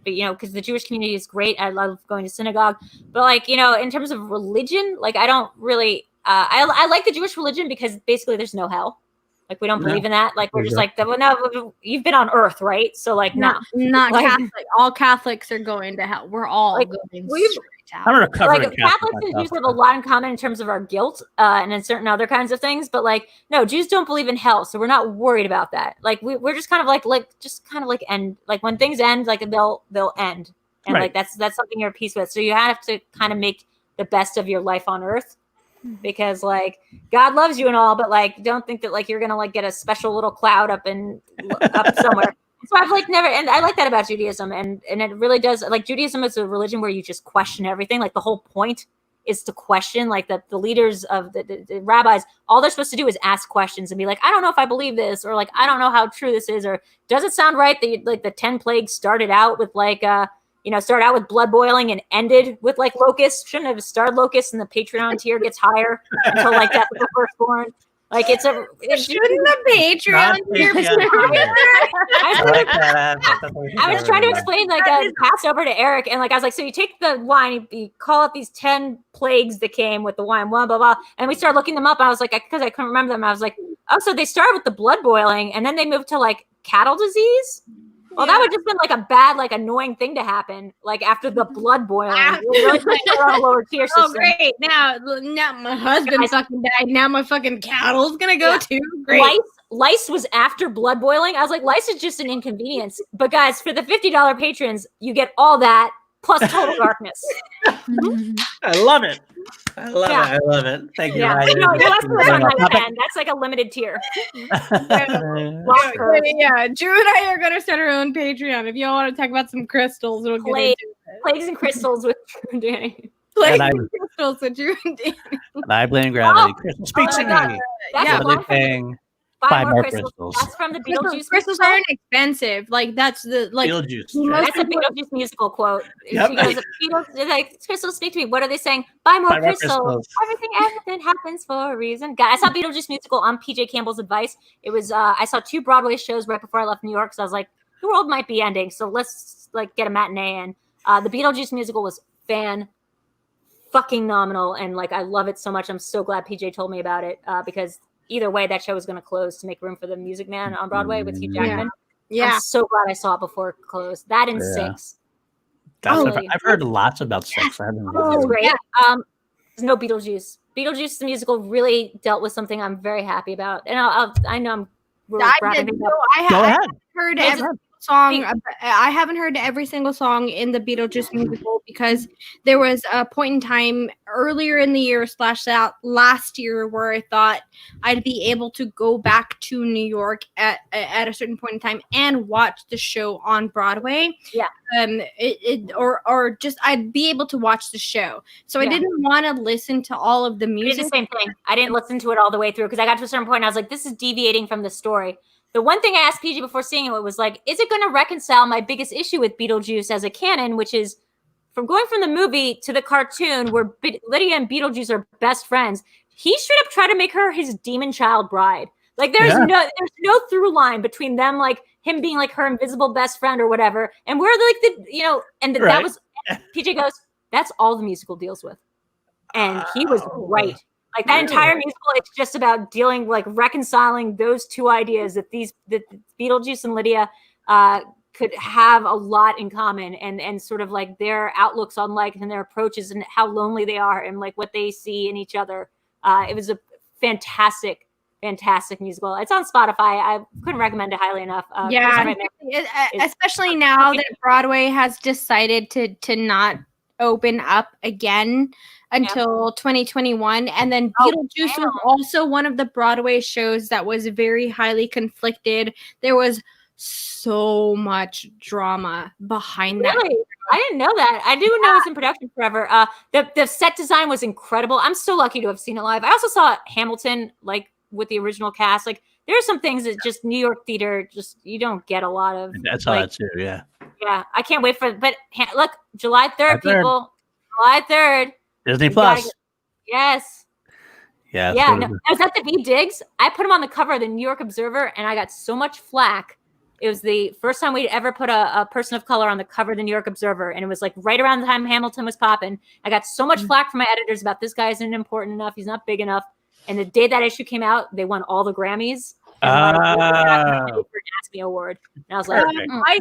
because the Jewish community is great. I love going to synagogue, but like, in terms of religion, like I don't really, I like the Jewish religion because basically there's no hell. Like, we don't believe in that. Like, we're just like, well, no, you've been on earth, right? So, like, not like, Catholic. All Catholics are going to hell. We're all going straight to hell. I'm a recovering like, Catholics usually have a lot in common in terms of our guilt and in certain other kinds of things. But, like, no, Jews don't believe in hell. So we're not worried about that. Like, we're just kind of like end. Like, when things end, like, they'll end. And, like, that's something you're at peace with. So you have to kind of make the best of your life on earth. Because like God loves you and all, but like don't think that like you're gonna like get a special little cloud up somewhere. So I've like never, and I like that about Judaism, and it really does. Like Judaism is a religion where you just question everything. Like the whole point is to question. Like the leaders of the rabbis, all they're supposed to do is ask questions and be like, I don't know if I believe this, or like I don't know how true this is, or does it sound right that like the 10 plagues started out with like started out with blood boiling and ended with like locusts. Shouldn't have started locusts and the Patreon tier gets higher until like death of the firstborn. Like shouldn't the Patreon tier be higher? I was trying to explain like Passover to Eric, and like I was like, so you take the wine, you call up these 10 plagues that came with the wine, blah blah blah, and we started looking them up. I was like, because I couldn't remember them, I was like, oh, so they started with the blood boiling, and then they moved to like cattle disease. Well, that would just been like a bad, like annoying thing to happen. Like after the blood boiling, really on a lower tier system. Oh, great! Now my husband fucking died. Now my fucking cattle's gonna go too. Great. Lice was after blood boiling. I was like, lice is just an inconvenience. But guys, for the $50 patrons, you get all that plus total darkness. I love it. I love it. Thank you. Yeah, that's like a limited tier. Yeah, Drew and I are gonna start our own Patreon. If y'all want to talk about some crystals, we'll get into it. Plagues and crystals with Drew and Danny. Plagues and crystals with Drew and Danny. And I blame gravity. Crystal, speak to me. That's the thing. Buy more crystals. That's from the Beetlejuice. Crystals aren't expensive. Like that's the Beetlejuice. That's a Beetlejuice musical quote. Yep. She goes, like, crystals speak to me. What are they saying? Buy more crystals. Everything happens for a reason. God, I saw Beetlejuice musical on PJ Campbell's advice. It was I saw 2 Broadway shows right before I left New York. So I was like, the world might be ending. So let's like get a matinee in. The Beetlejuice musical was fucking nominal, and like I love it so much. I'm so glad PJ told me about it because either way, that show was going to close to make room for the Music Man on Broadway with Hugh Jackman. Yeah. I'm so glad I saw it before it closed. That and 6. I've heard lots about 6. It's great. There's no Beetlejuice. Beetlejuice the musical really dealt with something I'm very happy about, and I know I'm. I heard every song. I haven't heard every single song in the Beetlejuice musical because there was a point in time earlier in the year / last year where I thought I'd be able to go back to New York at a certain point in time and watch the show on Broadway. Yeah. Or just I'd be able to watch the show. So I didn't want to listen to all of the music. I did the same thing. I didn't listen to it all the way through because I got to a certain point and I was like, this is deviating from the story. The one thing I asked PG before seeing it was like, is it going to reconcile my biggest issue with Beetlejuice as a canon, which is from going from the movie to the cartoon where Lydia and Beetlejuice are best friends. He straight up tried to make her his demon child bride. Like there's no through line between them, like him being like her invisible best friend or whatever. And we're like that was PJ goes, that's all the musical deals with. And he was right. Like that entire musical, it's just about reconciling those two ideas that Beetlejuice and Lydia could have a lot in common, and sort of like their outlooks on life and their approaches and how lonely they are and like what they see in each other. It was a fantastic musical. It's on Spotify. I couldn't recommend it highly enough. Especially now that Broadway has decided to not open up again until 2021, and then Beetlejuice was also one of the Broadway shows that was very highly conflicted. There was so much drama behind that. Really? I didn't know that. I do know it's in production forever. The set design was incredible. I'm so lucky to have seen it live. I also saw Hamilton like with the original cast. Like there are some things that just New York theater you don't get a lot of. That's all that too. Yeah. Yeah, I can't wait for. But look, July 3rd, people. July 3rd. Disney Plus. Yes. Yeah. Yeah. No, I was at the V Diggs. I put him on the cover of the New York Observer, and I got so much flack. It was the first time we'd ever put a person of color on the cover of the New York Observer, and it was like right around the time Hamilton was popping. I got so much flack from my editors about this guy isn't important enough. He's not big enough. And the day that issue came out, they won all the Grammys. Acme Award. And I was like, I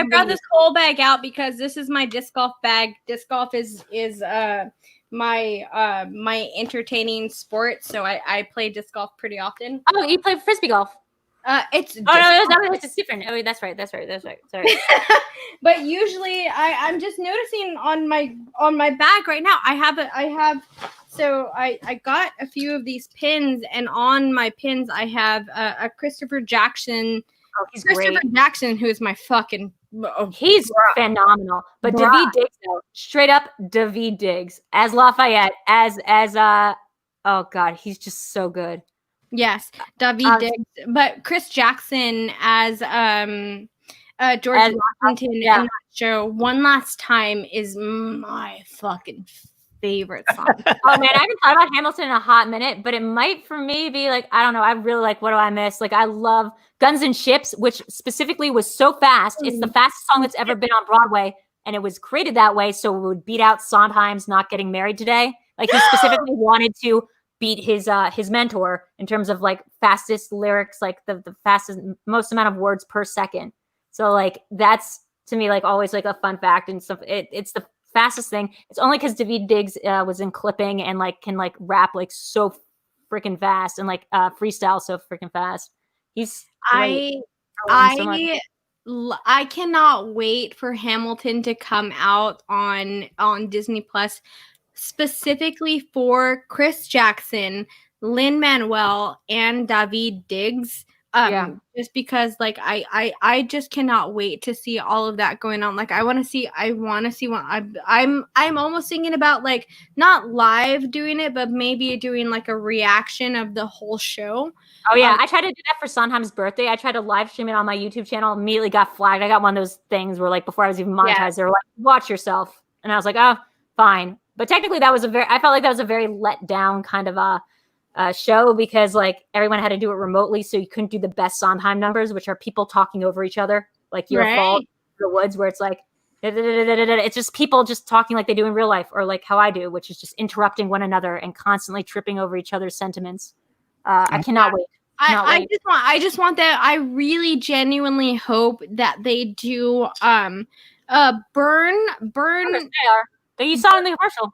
brought this whole bag out because this is my disc golf bag. Disc golf is my entertaining sport, so I play disc golf pretty often. Oh, you play frisbee golf? It's different. Oh, that's right. Sorry. But usually I'm just noticing on my bag right now. I got a few of these pins, and on my pins I have a Christopher Jackson. Oh, he's Christopher great. Jackson, who is my fucking. He's phenomenal. But David Diggs, though, straight up David Diggs as Lafayette, as oh god, he's just so good. Yes, David Diggs, but Chris Jackson as George Washington in that show One Last Time is my fucking favorite song. Oh man, I haven't thought about Hamilton in a hot minute, but it might for me be like, I don't know, I really like What Do I Miss? Like I love Guns and Ships, which specifically was so fast. It's the fastest song that's ever been on Broadway, and it was created that way so it would beat out Sondheim's Not Getting Married Today. Like he specifically wanted to beat his mentor in terms of like fastest lyrics, like the fastest, most amount of words per second. So like that's to me like always like a fun fact and stuff. It's the fastest thing. It's only because Daveed Diggs was in clipping and like can like rap like so freaking fast and like freestyle so freaking fast. He's great. I cannot wait for Hamilton to come out on Disney Plus, specifically for Chris Jackson, Lin-Manuel, and Daveed Diggs. Just because like I just cannot wait to see all of that going on. Like I want to see what I'm almost thinking about, like not live doing it, but maybe doing like a reaction of the whole show. Oh yeah, I tried to do that for Sondheim's birthday. I tried to live stream it on my YouTube channel. Immediately got flagged. I got one of those things where like before I was even monetized, they were like, "Watch yourself," and I was like, "Oh, fine." But technically, I felt like that was a very let down kind of show because like everyone had to do it remotely, so you couldn't do the best Sondheim numbers, which are people talking over each other, like Your Fault, The Woods, where it's like it's just people just talking like they do in real life, or like how I do, which is just interrupting one another and constantly tripping over each other's sentiments. I cannot wait. I just want that. I really genuinely hope that they do burn. You saw in the commercial.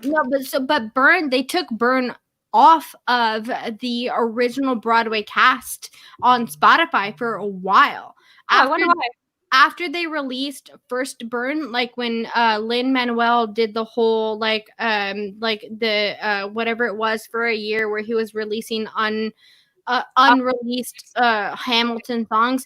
No, but Burn, they took Burn off of the original Broadway cast on Spotify for a while. I wonder why. After they released first Burn, like when Lin-Manuel did the whole like the whatever it was for a year where he was releasing unreleased Hamilton songs,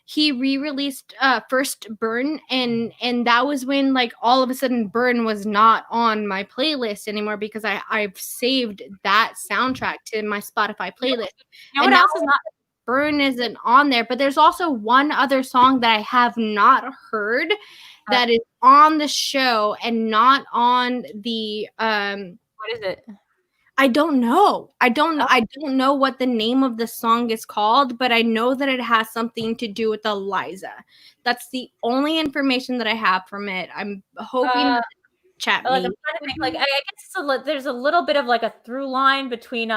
he re-released first Burn, and that was when like all of a sudden Burn was not on my playlist anymore because I've saved that soundtrack to my Spotify playlist. You know what else is not? Burn isn't on there, but there's also one other song that I have not heard that is on the show and not on the what is it? I don't know. I don't know what the name of the song is called, but I know that it has something to do with Eliza. That's the only information that I have from it. I'm hoping chat me. I'm trying to think, like I guess there's a little bit of like a through line between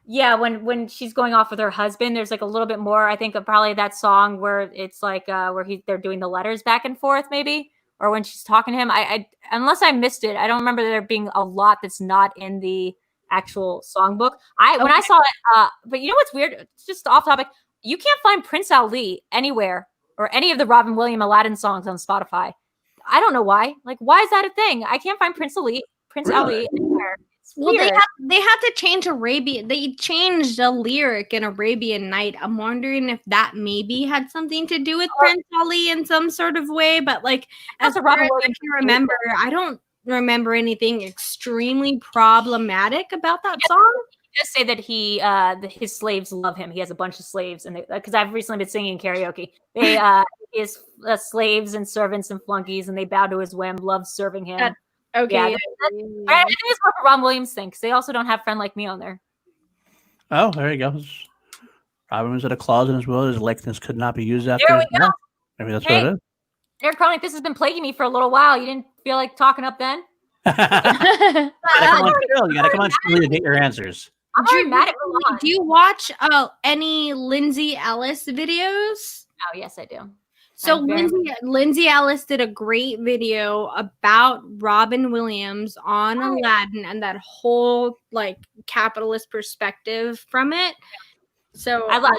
when she's going off with her husband, there's like a little bit more, I think, of probably that song where it's like where they're doing the letters back and forth maybe, or when she's talking to him. I unless I missed it, I don't remember there being a lot that's not in the actual songbook. When I saw it, but you know what's weird? It's just off topic. You can't find Prince Ali anywhere or any of the Robin Williams Aladdin songs on Spotify. I don't know why. Like, why is that a thing? I can't find Prince Ali anywhere. Well, they have to change Arabian. They changed a lyric in Arabian Night. I'm wondering if that maybe had something to do with Prince Ali in some sort of way. But like, as far as I can remember, I don't remember anything extremely problematic about that song. He does say that his slaves love him. He has a bunch of slaves, and because I've recently been singing karaoke, they his slaves and servants and flunkies, and they bow to his whim, love serving him. Okay. I think it's more for Ron Williams thing because they also don't have Friend Like Me on there. Oh, there you go. Robin was at a clause in his will. His likeness could not be used after. There we go. Maybe that's what it is. Eric Cronin, this has been plaguing me for a little while. You didn't feel like talking up then? You gotta come on still to get your answers. I'm already mad at Milan. Do you watch any Lindsay Ellis videos? Oh, yes, I do. So Lindsay Ellis did a great video about Robin Williams on Aladdin and that whole like capitalist perspective from it. So I love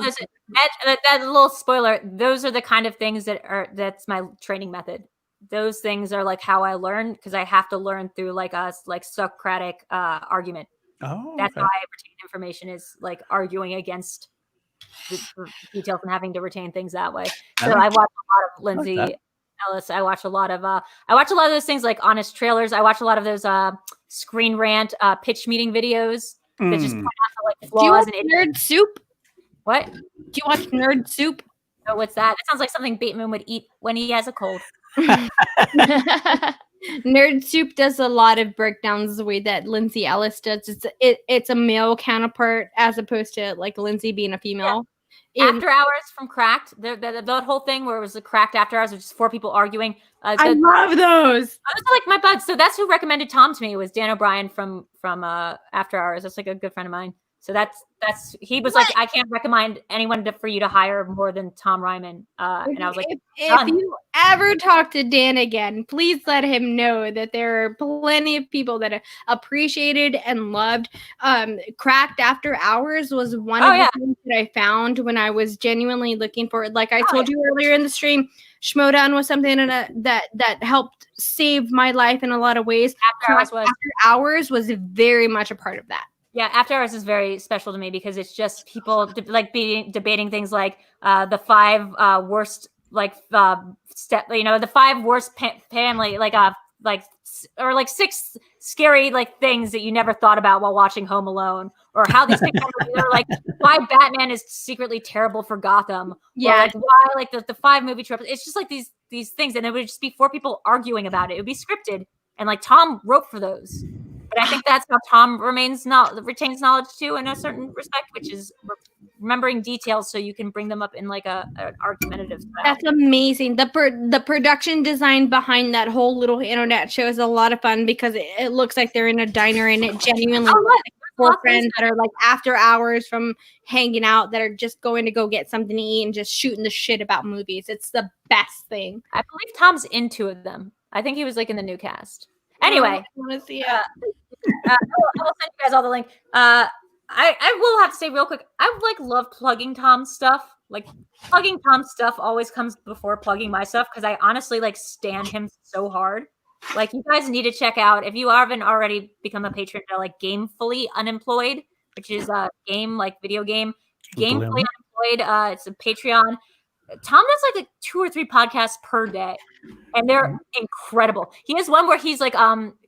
this. That little spoiler. Those are the kind of things that's my training method. Those things are like how I learn because I have to learn through like a Socratic argument. Oh, that's how I retain information, is like arguing against the details and having to retain things that way. So I watch a lot of Lindsay Ellis. I watch a lot of those things like Honest Trailers. I watch a lot of those Screen Rant pitch meeting videos that just point out the like flaws. Do you watch Nerd Soup? What? Do you watch Nerd Soup? Oh, what's that? That sounds like something Bateman would eat when he has a cold. Nerd Soup does a lot of breakdowns the way that Lindsay Ellis does. It's a male counterpart as opposed to like Lindsay being a female. After Hours from Cracked, the whole thing where it was the Cracked After Hours, which is 4 people arguing. I love those. I was like my buds. So that's who recommended Tom to me, was Dan O'Brien from After Hours. That's like a good friend of mine. So that's he was like, I can't recommend anyone for you to hire more than Tom Ryman. And I was like, if you ever talk to Dan again, please let him know that there are plenty of people that appreciated and loved. Cracked After Hours was one of the things that I found when I was genuinely looking for it. Like I told you earlier in the stream, Schmoedown was something that helped save my life in a lot of ways. After Hours was very much a part of that. Yeah, After Hours is very special to me because it's just people debating things like the 5 worst the 5 worst family or 6 scary things that you never thought about while watching Home Alone, or how these things are like why Batman is secretly terrible for Gotham. Yeah, or why the 5 movie tropes. It's just like these things, and it would just be 4 people arguing about it. It would be scripted, and Tom wrote for those. But I think that's how Tom retains knowledge too, in a certain respect, which is remembering details so you can bring them up in an argumentative style. That's amazing. The production design behind that whole little internet show is a lot of fun because it looks like they're in a diner, and it genuinely looks like 4 friends that are after hours from hanging out that are just going to go get something to eat and just shooting the shit about movies. It's the best thing. I believe Tom's in 2 of them. I think he was in the new cast. Anyway, I want to see it. I will send you guys all the link. I will have to say real quick, I love plugging Tom's stuff. Plugging Tom's stuff always comes before plugging my stuff because I honestly stan him so hard. You guys need to check out, if you haven't already become a patron to Gamefully Unemployed, which is a game video game. Gamefully Unemployed. It's a Patreon. Tom does 2 or 3 podcasts per day, and they're incredible. He has one where he's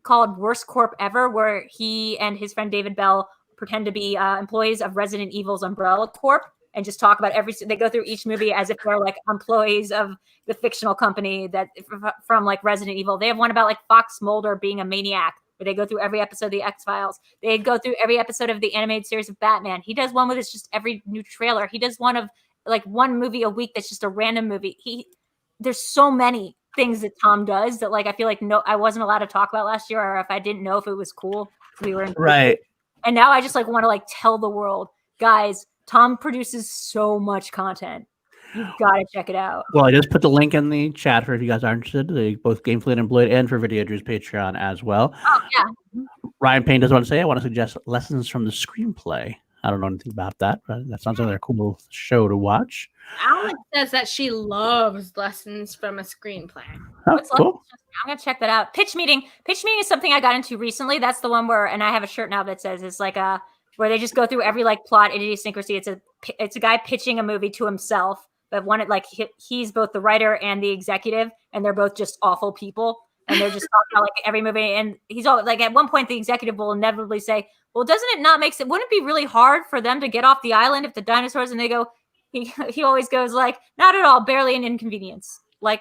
called Worst Corp Ever, where he and his friend David Bell pretend to be employees of Resident Evil's Umbrella Corp and just talk about they go through each movie as if they're employees of the fictional company that from Resident Evil. They have one about Fox Mulder being a maniac, where they go through every episode of the X-Files. They go through every episode of the animated series of Batman. He does one with it's just every new trailer. He does one of 1 movie a week that's just a random movie. There's so many things that Tom does that I feel I wasn't allowed to talk about last year, or if I didn't know if it was cool, we were in right. And now I just want to tell the world, guys, Tom produces so much content. You've got to check it out. Well, I just put the link in the chat for if you guys are interested. Both Gamefully Unemployed and for VideoDrew's Patreon as well. Oh yeah. Ryan Payne does want to say, I want to suggest Lessons from the Screenplay. I don't know anything about that, but that sounds like a cool show to watch. Alex says that she loves Lessons from a Screenplay. Oh, cool. I'm going to check that out. Pitch Meeting. Pitch Meeting is something I got into recently. That's the one where, and I have a shirt now that says it's where they just go through every plot idiosyncrasy. It's a guy pitching a movie to himself, but he's both the writer and the executive, and they're both just awful people. And they're just talking about every movie. And he's all at one point, the executive will inevitably say, well, doesn't it not make sense? Wouldn't it be really hard for them to get off the island if the dinosaurs, and they go, he always goes not at all, barely an inconvenience. I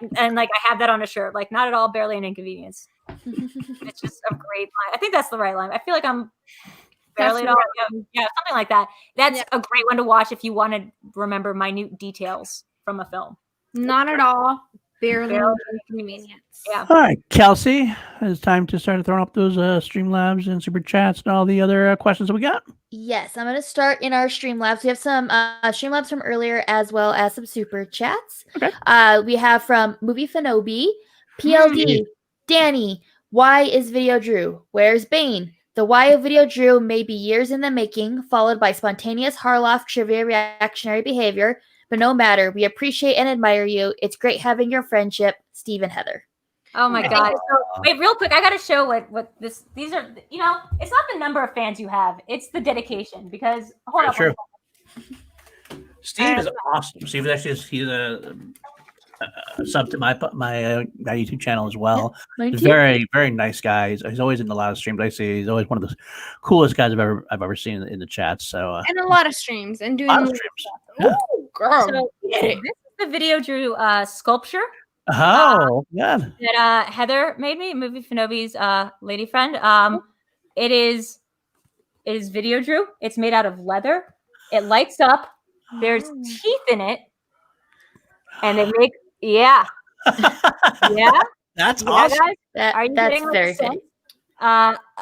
have that on a shirt, not at all, barely an inconvenience. It's just a great line. I think that's the right line. I feel like I'm barely at all. Yeah, something like that. That's a great one to watch if you want to remember minute details from a film. Not at all, barely an inconvenience. Yeah. All right, Kelsey, it's time to start throwing up those Streamlabs and Super Chats and all the other questions that we got. Yes, I'm going to start in our Streamlabs. We have some Streamlabs from earlier as well as some Super Chats. Okay. We have from Movie Fanobi, PLD, Danny, why is VideoDrew? Where's Bane? The why of VideoDrew may be years in the making, followed by spontaneous Harloff trivia reactionary behavior, but no matter, we appreciate and admire you. It's great having your friendship, Steve and Heather. Oh my God. So, wait, real quick, I got to show what these are, it's not the number of fans you have, it's the dedication, because hold up. Sure. Steve is awesome. Steve is actually he's a sub to my YouTube channel as well. Yeah, very, very nice guy. He's always in a lot of streams. I see he's always one of the coolest guys I've ever seen in the chat. So and a lot of streams and doing a lot of streams. Yeah. Oh, girl. So, this is the VideoDrew sculpture. Oh, yeah. That Heather made me, Movie Fanobi's lady friend. It is VideoDrew. It's made out of leather. It lights up. There's teeth in it, and they make yeah. That's awesome. Guys? Are you That's getting very the sense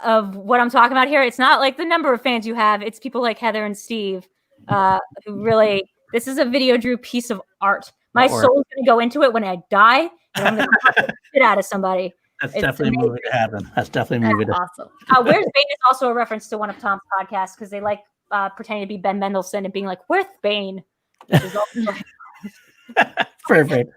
of what I'm talking about here? It's not like the number of fans you have. It's people like Heather and Steve who really. This is a VideoDrew piece of art. My soul's going to go into it when I die, and I'm going to hurt the shit out of somebody. That's definitely a movie to happen. That's definitely a movie to awesome. Where's Bane is also a reference to one of Tom's podcasts because they like pretending to be Ben Mendelsohn and being like, "Where's Bane?" Which is also perfect.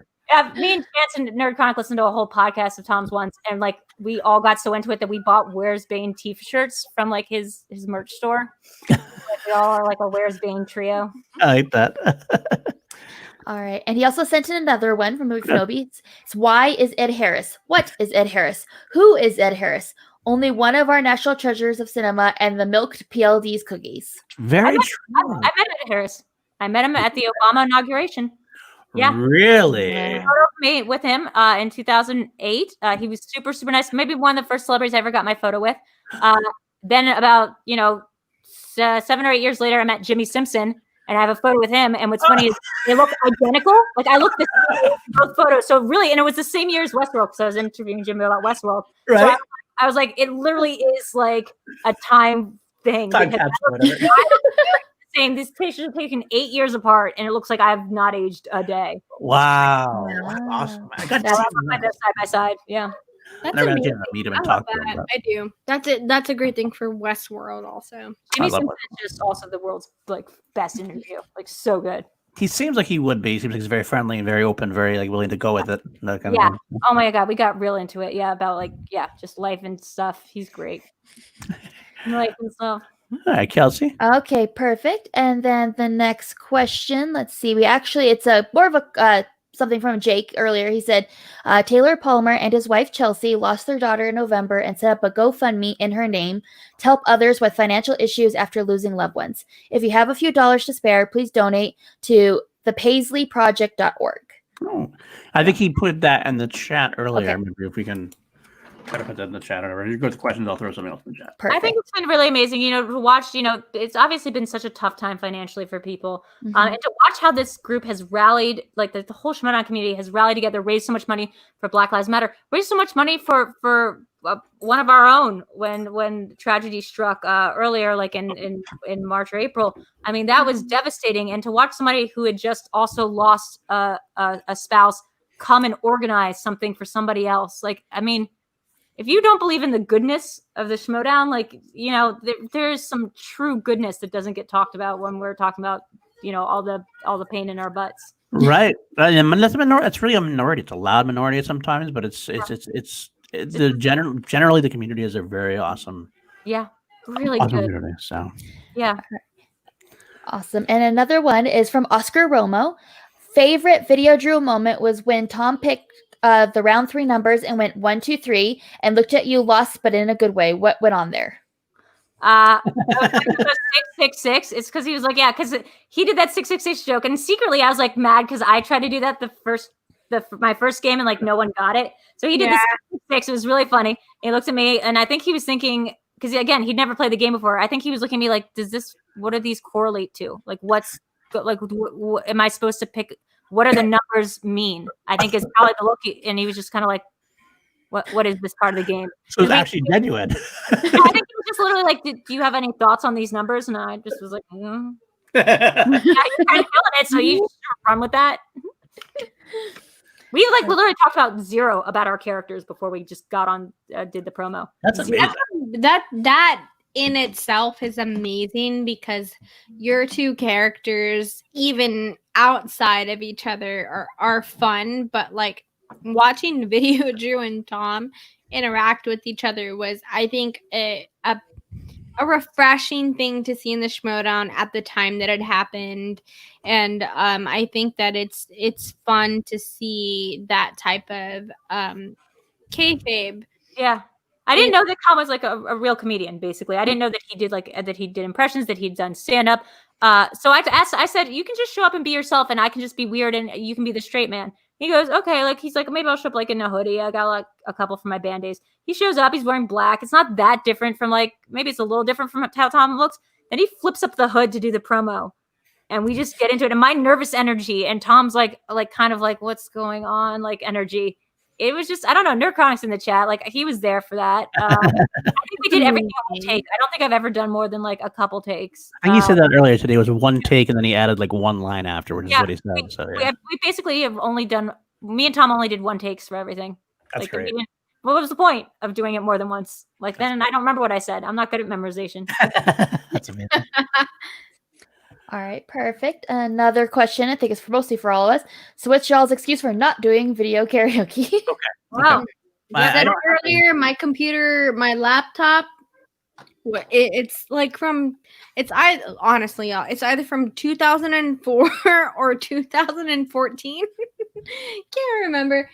Me and Chance and Nerd Chronic listened to a whole podcast of Tom's once, and like we all got so into it that we bought "Where's Bane" t-shirts from like his merch store. Like, we all are like a "Where's Bane" trio. I like that. All right. And he also sent in another one from Movie Fanobi. It's why is Ed Harris? What is Ed Harris? Who is Ed Harris? Only one of our national treasures of cinema and the milked PLD's cookies. Very true. I met Ed Harris. I met him at the Obama inauguration. Yeah. Really? Photo of me with him in 2008. He was super, super nice. Maybe one of the first celebrities I ever got my photo with. Then about, 7 or 8 years later, I met Jimmy Simpson. And I have a photo with him. And what's funny is they look identical. Like I look the same in both photos. So really, and it was the same year as Westworld because I was interviewing Jimmy about Westworld. Right. So I was like, it literally is like a time thing. Time capsule, whatever. Saying these pictures are taken 8 years apart, and it looks like I have not aged a day. Wow. That's awesome. I got That's side by side. Yeah. That's never amazing. had to meet him and I love talk to him. that. I do. That's a great thing for Westworld also. Jimmy Simpson is just also the world's like best interview. Like so good. He seems like he would be. He seems like he's very friendly and very open, very like willing to go with it. That kind Yeah. of thing. Oh my God, we got real into it. Yeah, about like just life and stuff. He's great. Life and stuff. All right, Kelsey. Okay, perfect. And then the next question, let's see. It's a more of a something from Jake earlier. He said, Taylor Palmer and his wife Chelsea lost their daughter in November and set up a GoFundMe in her name to help others with financial issues after losing loved ones. If you have a few dollars to spare, please donate to thepaisleyproject.org. Oh, I think he put that in the chat earlier. Okay. Maybe if we can try to put that in the chat or whatever. You go to questions, I'll throw something else in the chat. Perfect. I think it's been really amazing, to watch, it's obviously been such a tough time financially for people. And to watch how this group has rallied, like the whole Schmoedown community has rallied together, raised so much money for Black Lives Matter, raised so much money for one of our own when tragedy struck earlier, like in March or April. I mean, that was devastating. And to watch somebody who had just also lost a spouse come and organize something for somebody else. Like, I mean, if you don't believe in the goodness of the Schmoedown, like, there's some true goodness that doesn't get talked about when we're talking about, all the pain in our butts. Right. It's really a minority. It's a loud minority sometimes, but it's generally the community is a very awesome. Yeah. Really awesome good. Community, so. Yeah. Awesome. And another one is from Oscar Romo. Favorite VideoDrew moment was when Tom picked the round 3 numbers and went 1, 2, 3 and looked at you lost, but in a good way. What went on there? 666. It's because he was like, because he did that 666 joke, and secretly I was like mad because I tried to do that my first game and like no one got it. So he did the 666. It was really funny. He looked at me and I think he was thinking, because again, he'd never played the game before. I think he was looking at me like, what do these correlate to? Like, what am I supposed to pick? What do the numbers mean? I think is probably the look. And he was just kind of like, what is this part of the game? So it's actually genuine. I think he was just literally like, do you have any thoughts on these numbers? And I just was like, yeah, you're kind of feeling it, so you just run with that. We like literally talked about zero about our characters before we just got on, did the promo. That's amazing. That in itself is amazing because your two characters, even outside of each other, are fun. But like watching VideoDrew and Tom interact with each other was, I think, a refreshing thing to see in the Schmoedown at the time that it happened. And I think that it's fun to see that type of kayfabe. Yeah. I didn't know that Tom was like a real comedian, basically. I didn't know that he did impressions, that he'd done stand-up. So I said, you can just show up and be yourself and I can just be weird and you can be the straight man. He goes, okay, like he's like, maybe I'll show up like in a hoodie. I got like a couple for my band days. He shows up, he's wearing black. It's not that different from like, maybe it's a little different from how Tom looks. Then he flips up the hood to do the promo. and we just get into it. And my nervous energy and Tom's like kind of like, what's going on? Like energy. It was just, I don't know, Nerdchronic's in the chat. Like he was there for that. I think we did everything on one take. I don't think I've ever done more than like a couple takes. I think you said that earlier today. It was one take and then he added like one line afterwards is what he said. We basically have only done, me and Tom only did one takes for everything. That's like, great. What was the point of doing it more than once? Like then I don't remember what I said. I'm not good at memorization. That's amazing. All right, perfect. Another question, I think it's mostly for all of us. So what's y'all's excuse for not doing video karaoke? Okay. Wow. I said earlier, my computer, my laptop, it's like honestly, y'all, it's either from 2004 or 2014. Can't remember.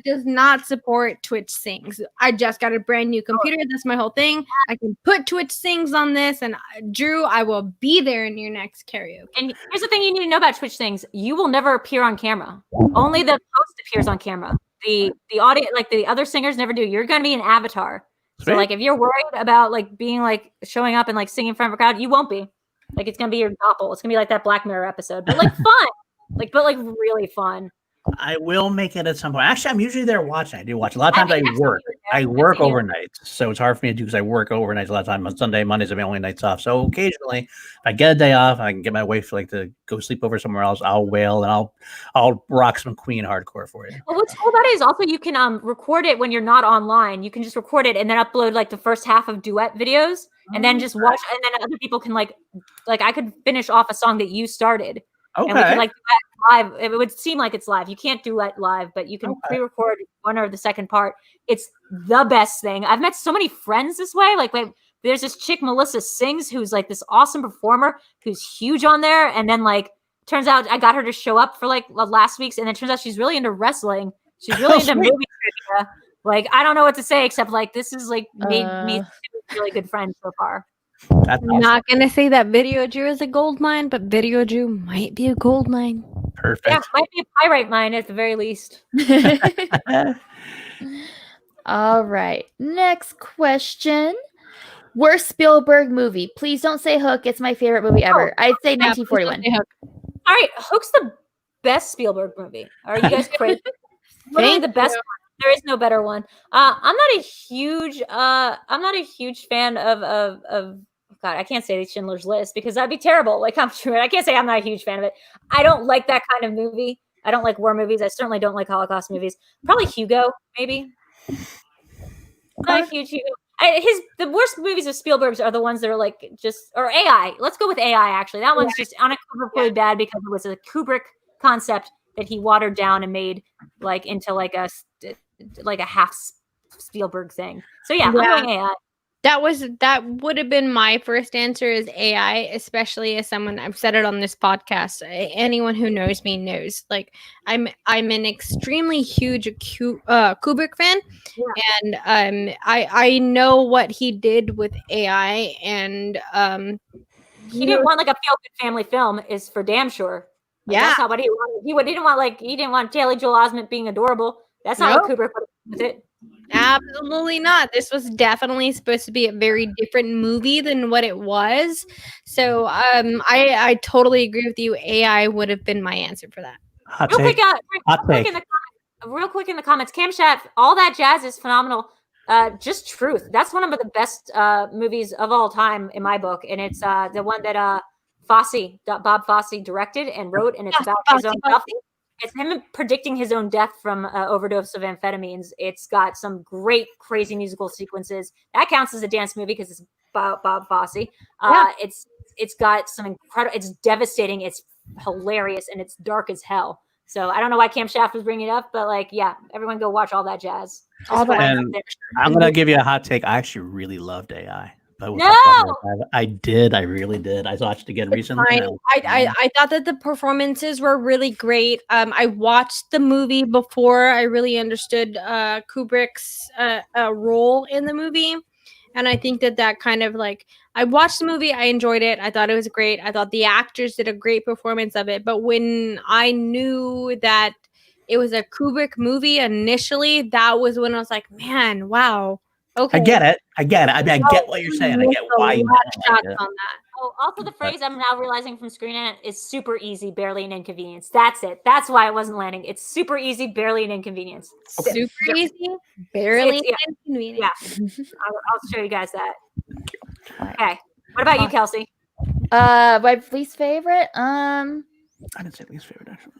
Does not support Twitch Sings. I just got a brand new computer. That's my whole thing. I can put Twitch Sings on this, and Drew, I will be there in your next karaoke. And here's the thing you need to know about Twitch Sings: you will never appear on camera. Only the host appears on camera. The audience, like the other singers, never do. You're going to be an avatar. So like if you're worried about like being like showing up and like singing in front of a crowd, you won't be. Like it's going to be your doppel. It's going to be like that Black Mirror episode, but like fun. But really fun. I will make it at some point. Actually, I'm usually there watching. I do watch. A lot of times I work. I work overnight, so it's hard for me to do because I work overnight a lot of time. On Sunday, Mondays are my only nights off. So occasionally, if I get a day off, I can get my wife to go sleep over somewhere else. I'll wail and I'll rock some Queen hardcore for you. Well, what's cool about it is also you can record it when you're not online. You can just record it and then upload like the first half of duet videos, and then just watch. And then other people can like I could finish off a song that you started. Okay. And we can like do that live. It would seem like it's live. You can't do that live, but you can pre-record one or the second part. It's the best thing. I've met so many friends this way. Like there's this chick, Melissa Sings, who's like this awesome performer who's huge on there. And then like, turns out I got her to show up for like last week's. And then turns out she's really into wrestling. She's really into movie trivia. Like, I don't know what to say, except like, this is like made me really good friends so far. That's awesome. I'm not going to say that VideoDrew is a gold mine, but VideoDrew might be a gold mine. Perfect. Yeah, might be a pyrite mine at the very least. All right. Next question. Worst Spielberg movie. Please don't say Hook. It's my favorite movie ever. I'd say 1941. All right. Hook's the best Spielberg movie. Are you guys crazy? Literally the best one. There is no better one. I'm not a huge fan of God, I can't say Schindler's List because that'd be terrible. Like I can't say I'm not a huge fan of it. I don't like that kind of movie. I don't like war movies. I certainly don't like Holocaust movies. Probably Hugo, maybe. Not a huge Hugo. The worst movies of Spielberg's are the ones that are like or AI. Let's go with AI. Actually, that one's just unequivocally bad because it was a Kubrick concept that he watered down and made like into like a half Spielberg thing. So yeah, I'm going AI. That would have been my first answer is AI, especially as someone, I've said it on this podcast. Anyone who knows me knows, like I'm an extremely huge Kubrick fan, and I know what he did with AI, and he didn't want like a feel-good family film is for damn sure. Like, that's not what he wanted. He didn't want Haley Joel Osment being adorable. That's not what Kubrick would have with it. Absolutely not. This was definitely supposed to be a very different movie than what it was. So I totally agree with you. AI would have been my answer for that. Real quick in the comments, Camshaft, All That Jazz is phenomenal. Just Truth. That's one of the best movies of all time in my book. And it's the one that Bob Fosse directed and wrote, and it's about his own death. It's him predicting his own death from overdose of amphetamines. It's got some great, crazy musical sequences. That counts as a dance movie because it's Bob Fosse. It's got some incredible. It's devastating. It's hilarious, and it's dark as hell. So I don't know why Camshaft was bringing it up, but like, yeah, everyone go watch All That Jazz. And I'm gonna give you a hot take. I actually really loved AI. No, I did. I really did. I watched it again recently. I thought that the performances were really great. I watched the movie before I really understood Kubrick's role in the movie. And I think that kind of like, I watched the movie, I enjoyed it. I thought it was great. I thought the actors did a great performance of it. But when I knew that it was a Kubrick movie initially, that was when I was like, man, wow. Okay. I get it. I mean, I get what you're saying. I get why you shots on that. Oh, also the phrase I'm now realizing from Screen Rant is super easy, barely an inconvenience. That's it. That's why it wasn't landing. It's super easy, barely an inconvenience. Super easy, barely inconvenient. Yeah, I'll show you guys that. Okay, what about you, Kelsey? My least favorite. I didn't say least favorite actually.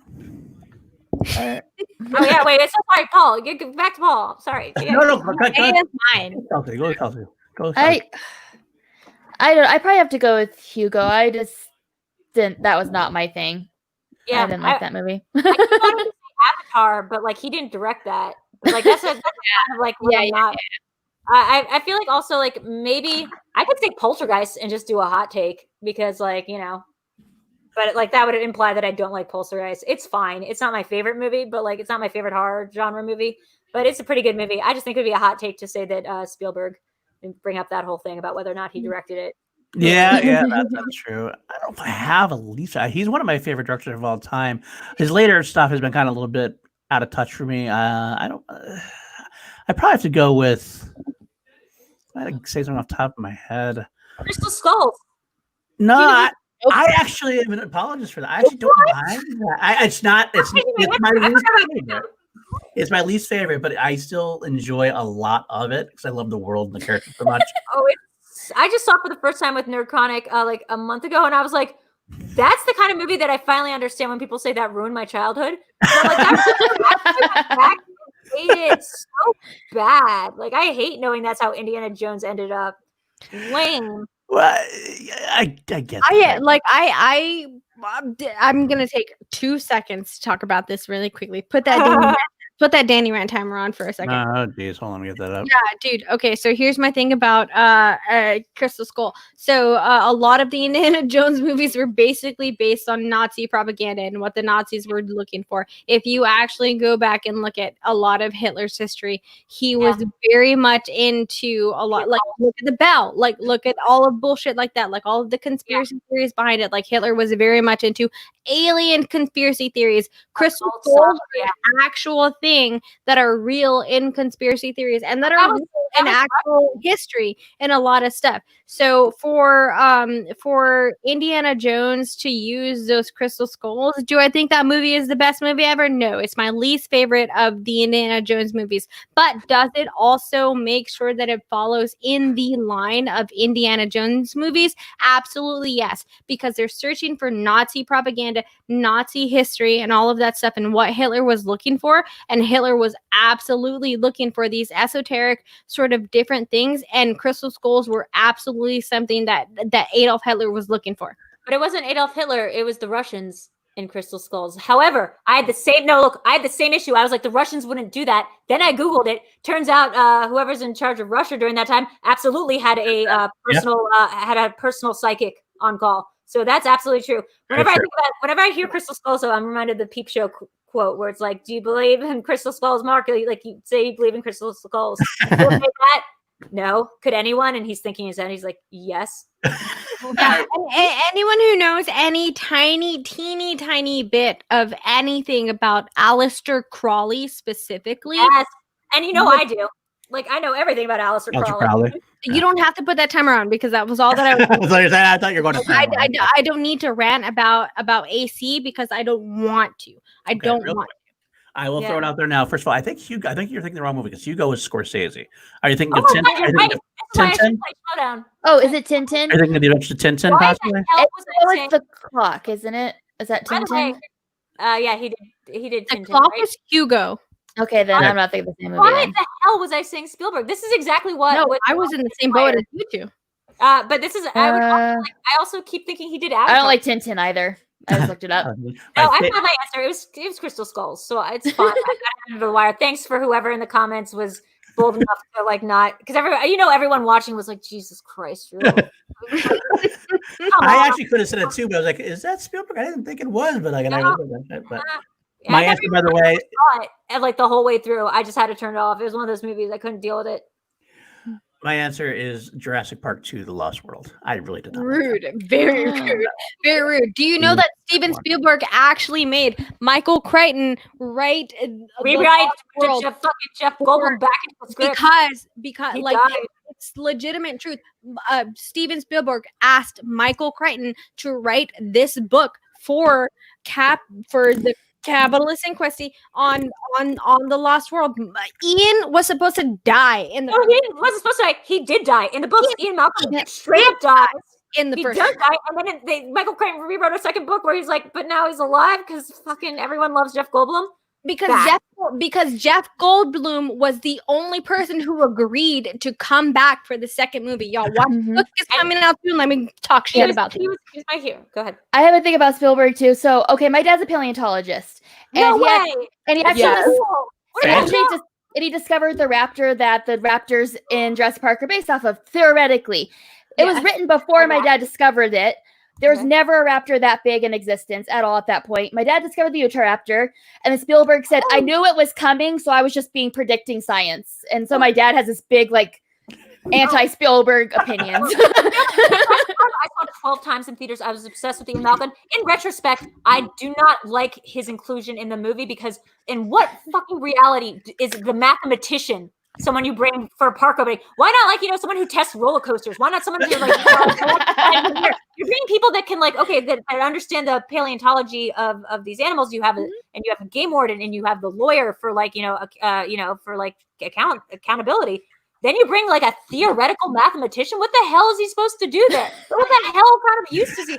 Oh yeah, wait. So sorry, Paul. Get back to Paul. Sorry. No, go Mine. Kelsey. Go Kelsey. I probably have to go with Hugo. I just didn't. That was not my thing. Yeah, I didn't like that movie. I keep wanting to say Avatar, but like he didn't direct that. But like that's kind of like not. I feel like also like maybe I could take Poltergeist and just do a hot take because like but like that would imply that I don't like Poltergeist. It's fine. It's not my favorite movie, but like it's not my favorite horror genre movie. But it's a pretty good movie. I just think it would be a hot take to say that Spielberg and bring up that whole thing about whether or not he directed it. Yeah, that's true. I don't know if I have a least. He's one of my favorite directors of all time. His later stuff has been kind of a little bit out of touch for me. I probably have to go with. I had to say something off the top of my head. Crystal Skulls. No, I actually am an apologist for that. I actually don't mind that. It's my least favorite. It's my least favorite, but I still enjoy a lot of it because I love the world and the characters so much. I just saw it for the first time with Nerd Chronic like a month ago, and I was like, that's the kind of movie that I finally understand when people say that ruined my childhood. So, like, I hate it so bad. Like, I hate knowing that's how Indiana Jones ended up. Lame. Well, I get that. I'm gonna take 2 seconds to talk about this really quickly. Put that Danny Rant timer on for a second. Oh, geez, hold on, let me get that up. Yeah, dude. Okay, so here's my thing about Crystal Skull. So a lot of the Indiana Jones movies were basically based on Nazi propaganda and what the Nazis were looking for. If you actually go back and look at a lot of Hitler's history, he was very much into a lot. Like, look at the bell. Like, look at all of bullshit like that. Like all of the conspiracy theories behind it. Like Hitler was very much into alien conspiracy theories. Crystal Skulls are actual thing that are real in conspiracy theories and that are in actual history and a lot of stuff. So for Indiana Jones to use those crystal skulls, do I think that movie is the best movie ever? No, it's my least favorite of the Indiana Jones movies. But does it also make sure that it follows in the line of Indiana Jones movies? Absolutely yes, because they're searching for Nazi propaganda, Nazi history, and all of that stuff, and what Hitler was looking for. And Hitler was absolutely looking for these esoteric sort of different things, and crystal skulls were absolutely something that Adolf Hitler was looking for. But it wasn't Adolf Hitler, it was the Russians in Crystal Skulls. However, I had the same issue. I was like, the Russians wouldn't do that. Then I Googled it. Turns out whoever's in charge of Russia during that time absolutely had a personal psychic on call. So that's absolutely true. Whenever I hear Crystal Skulls, so I'm reminded of the Peep Show quote where it's like, "Do you believe in crystal skulls, Mark?" Like you say, you believe in crystal skulls. You'll say that? No. Could anyone? And he's thinking his head. He's like, yes. Yeah. Anyone who knows any teeny tiny bit of anything about Aleister Crowley specifically, yes, and I do. Like, I know everything about Aleister Crowley. You don't have to put that timer on because that was all that I was. I thought you were going to. I don't need to rant about AC because I don't want to. I don't want to. I will throw it out there now. First of all, I think you're thinking the wrong movie because Hugo is Scorsese. Are you thinking of Tintin? Schmoedown. Oh, is it Tintin? Are you thinking of the Adventure of Tintin, possibly? It's the clock, isn't it? Is that Tintin? Yeah, he did. The clock is Hugo. Okay, then I'm not thinking of the same movie. Why the hell was I saying Spielberg? This is exactly what. No, I was in the same boat as you two. But this is. I also keep thinking he did Avatar. I don't like Tintin either. I just looked it up. No, I found my answer. It was Crystal Skulls, so it's fine. I got under the wire. Thanks for whoever in the comments was bold enough to like not, because everyone watching was like, Jesus Christ. I actually could have said it too, but I was like, is that Spielberg? I didn't think it was, but my answer, by the way, and like the whole way through, I just had to turn it off. It was one of those movies I couldn't deal with it. My answer is Jurassic Park 2: The Lost World. I really did not. Rude. Very rude. Very rude. Do you know that Steven Spielberg actually made Michael Crichton write Jeff Goldblum back into the script? because he like died. it's legitimate truth. Steven Spielberg asked Michael Crichton to write this book for the capitalist inquiry on the Lost World. Ian was supposed to die in the. No, he wasn't supposed to die. He did die in the books. Ian Malcolm straight up dies. In the he first does die, and then Michael Crichton rewrote a second book where he's like, but now he's alive because fucking everyone loves Jeff Goldblum. Because Jeff Goldblum was the only person who agreed to come back for the second movie. Y'all, watch the book is coming out soon. Let me talk shit about it. He's my hero. Go ahead. I have a thing about Spielberg too. So, okay, my dad's a paleontologist. No way. And he actually he discovered the raptor that the raptors in Jurassic Park are based off of, theoretically. It was written before my dad discovered it. There was never a raptor that big in existence at all at that point. My dad discovered the Utahraptor, and then Spielberg said, I knew it was coming, so I was just predicting science. And so my dad has this big, anti-Spielberg opinions. I saw it 12 times in theaters. I was obsessed with Ian Malcolm. In retrospect, I do not like his inclusion in the movie because in what fucking reality is the mathematician someone you bring for a park opening? Why not someone who tests roller coasters? Why not someone who you're bringing people that can that understand the paleontology of these animals? You have and you have a game warden and you have the lawyer for accountability. Then you bring a theoretical mathematician. What the hell is he supposed to do there? What the hell kind of use does he?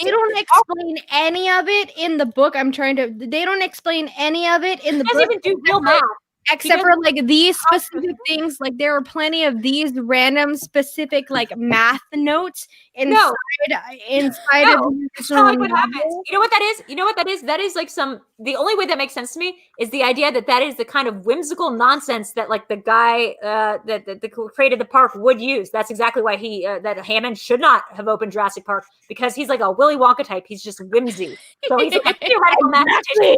They don't explain any of it in the book. They don't explain any of it in the book. He doesn't even do real math. Except for these specific things, there are plenty of these random specific math notes inside of it's not what happens. You know what that is? That is the only way that makes sense to me is the idea that is the kind of whimsical nonsense that the guy that created the park would use. That's exactly why that Hammond should not have opened Jurassic Park, because he's like a Willy Wonka type. He's just whimsy. So he's a theoretical mathematician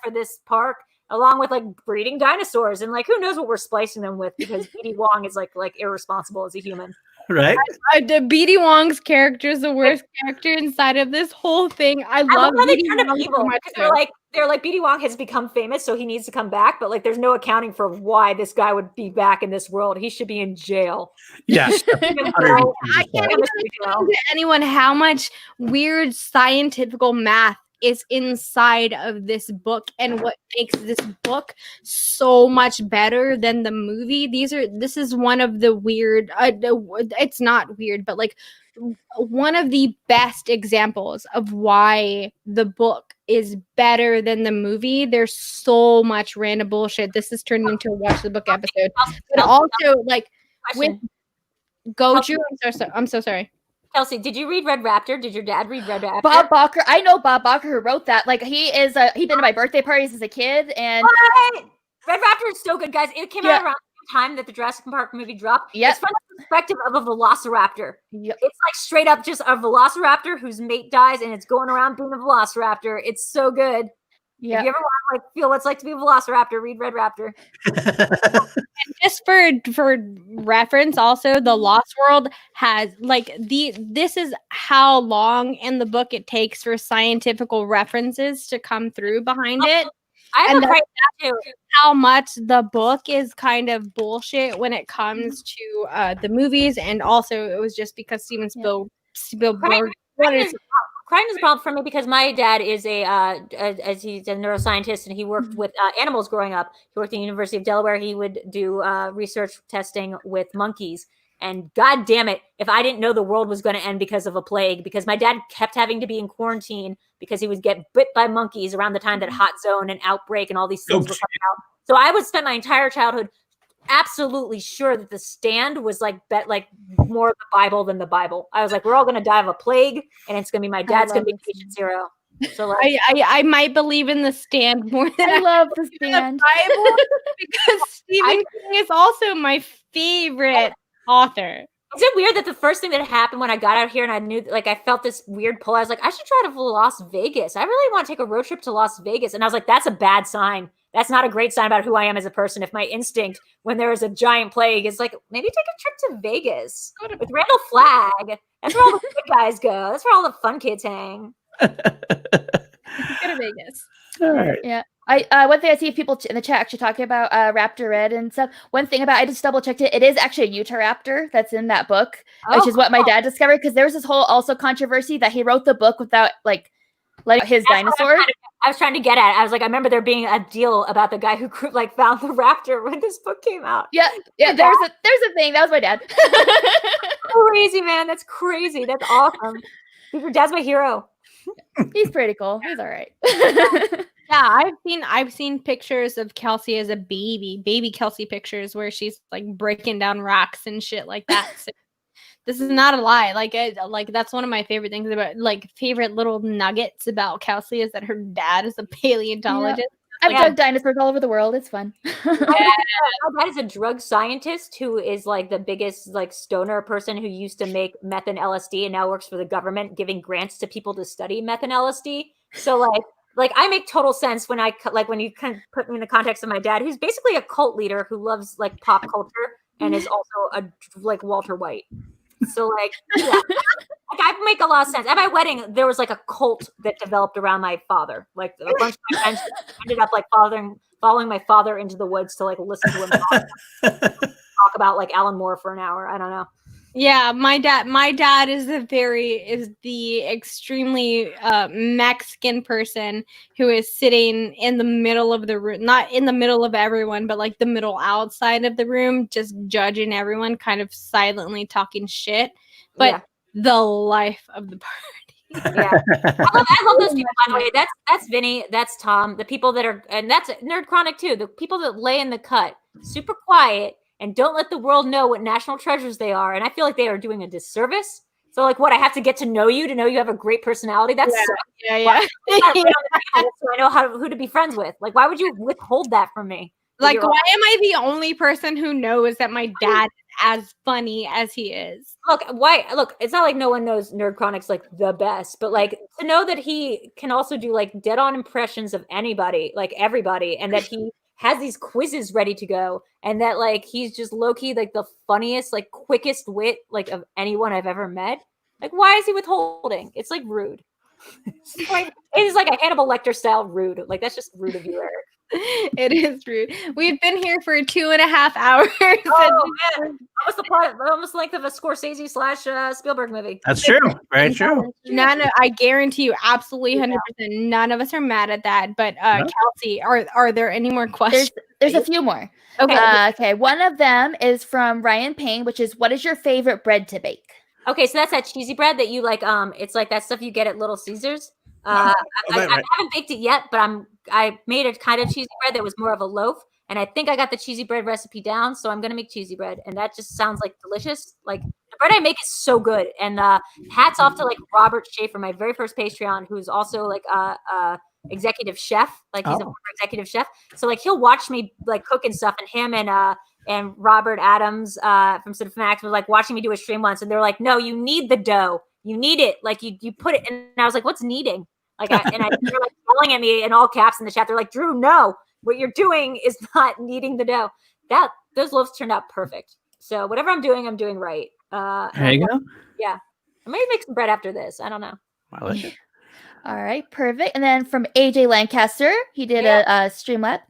for this park, along with breeding dinosaurs and who knows what we're splicing them with, because B.D. Wong is irresponsible as a human. Right. The B.D. Wong's character is the worst character inside of this whole thing. I love how they turn him evil because they're like B.D. Wong has become famous, so he needs to come back, but there's no accounting for why this guy would be back in this world. He should be in jail. Yes. I can't even explain to anyone how much weird scientific math is inside of this book and what makes this book so much better than the movie. This is one of the weird, it's not weird, but one of the best examples of why the book is better than the movie. There's so much random bullshit. This has turned into a watch the book episode, but also with Goju. I'm so sorry. Kelsey, did you read Red Raptor? Did your dad read Red Raptor? Bob Barker. I know Bob Barker who wrote that. He'd been to my birthday parties as a kid, and Red Raptor is so good, guys. It came out around the time that the Jurassic Park movie dropped. It's from the perspective of a velociraptor. It's straight up just a velociraptor whose mate dies, and it's going around being a velociraptor. It's so good. Yeah. If you ever want to feel what it's like to be a velociraptor, read Red Raptor. And just for reference, also the Lost World has this is how long in the book it takes for scientific references to come through behind it. I have a that too. How much the book is kind of bullshit when it comes to the movies, and also it was just because Steven Spielberg wanted. Crime is a problem for me because my dad is as he's a neuroscientist, and he worked with animals growing up. He worked at the University of Delaware. He would do research testing with monkeys. And God damn it, if I didn't know the world was going to end because of a plague, because my dad kept having to be in quarantine because he would get bit by monkeys around the time that Hot Zone and Outbreak and all these things were coming out. So I would spend my entire childhood absolutely sure that The Stand was more of the Bible than the Bible. I was like, we're all going to die of a plague, and it's going to be my dad's going to be patient zero. So I might believe in The Stand more than I love The Stand. The Bible, because Stephen King is also my favorite author. Is it weird that the first thing that happened when I got out here and I knew, I felt this weird pull? I was like, I should try to Las Vegas. I really want to take a road trip to Las Vegas. And I was like, that's a bad sign. That's not a great sign about who I am as a person. If my instinct when there is a giant plague is maybe take a trip to Vegas with Randall Flagg. That's where all the good guys go. That's where all the fun kids hang. Go to Vegas. All right. Yeah. One thing I see people in the chat actually talking about Raptor Red and stuff. One thing about I just double checked it. It is actually a Utahraptor that's in that book, which is what my dad discovered because there was this whole also controversy that he wrote the book without like letting his dinosaur. I was trying to get at. I was like, I remember there being a deal about the guy who like found the raptor when this book came out. Yeah. There's a thing. That was my dad. Crazy, man. That's crazy. That's awesome. Your dad's my hero. He's pretty cool. He's all right. Yeah, I've seen pictures of Kelsey as a baby Kelsey pictures where she's like breaking down rocks and shit like that. So this is not a lie. Like that's one of my favorite things about favorite little nuggets about Kelsey is that her dad is a paleontologist. I've dug dinosaurs all over the world. It's fun. My dad is a drug scientist who is like the biggest like stoner person who used to make meth and LSD and now works for the government giving grants to people to study meth and LSD. So like I make total sense when you kind of put me in the context of my dad, who's basically a cult leader who loves like pop culture and is also like Walter White. So like, yeah, like I make a lot of sense. At my wedding, there was like a cult that developed around my father. Like a bunch of my friends ended up like following my father into the woods to like listen to him talk about like Alan Moore for an hour. I don't know. Yeah, my dad is the extremely Mexican person who is sitting in the middle of the room, not in the middle of everyone, but like the middle outside of the room, just judging everyone, kind of silently talking shit. But the life of the party. Yeah, I love those people. By the way, that's Vinny, that's Tom, the people that are, and that's Nerd Chronic too. The people that lay in the cut, super quiet. And don't let the world know what national treasures they are. And I feel like they are doing a disservice. So, like, what? I have to get to know you you have a great personality. That's yeah. So I know who to be friends with. Like, why would you withhold that from me? Like, why am I the only person who knows that my dad is as funny as he is? Look, why? Look, it's not like no one knows Nerd Chronic's like the best, but like to know that he can also do like dead-on impressions of anybody, like everybody, and that he has these quizzes ready to go, and that like he's just low-key like the funniest, like quickest wit like of anyone I've ever met. Like, why is he withholding? It's like rude. It's like a Hannibal Lecter style rude. Like that's just rude of you, Eric. It is rude. We've been here for 2.5 hours. Oh man, almost the plot, almost the length of a Scorsese / Spielberg movie. That's true. Very true. I guarantee you, absolutely 100%. None of us are mad at that. But Kelsey, are there any more questions? There's a few more. Okay. Okay. One of them is from Ryan Payne, which is, what is your favorite bread to bake? Okay, so that's that cheesy bread that you like. It's like that stuff you get at Little Caesars. I haven't baked it yet, but I made a kind of cheesy bread that was more of a loaf, and I think I got the cheesy bread recipe down, so I'm gonna make cheesy bread, and that just sounds like delicious. Like the bread I make is so good, and hats off to like Robert Schaefer, my very first Patreon, who's also like executive chef. Like he's a former executive chef, so like he'll watch me like cook and stuff, and him and Robert Adams from Cinemax was like watching me do a stream once, and they're like, "No, you need the dough. You need it. Like you put it." And I was like, "What's kneading?" They're like yelling at me in all caps in the chat. They're like, "Drew, no, what you're doing is not kneading the dough." Those loaves turned out perfect. So whatever I'm doing right. There you go. Yeah, I may make some bread after this. I don't know. Wow, all right, perfect. And then from AJ Lancaster, he did a Streamlab.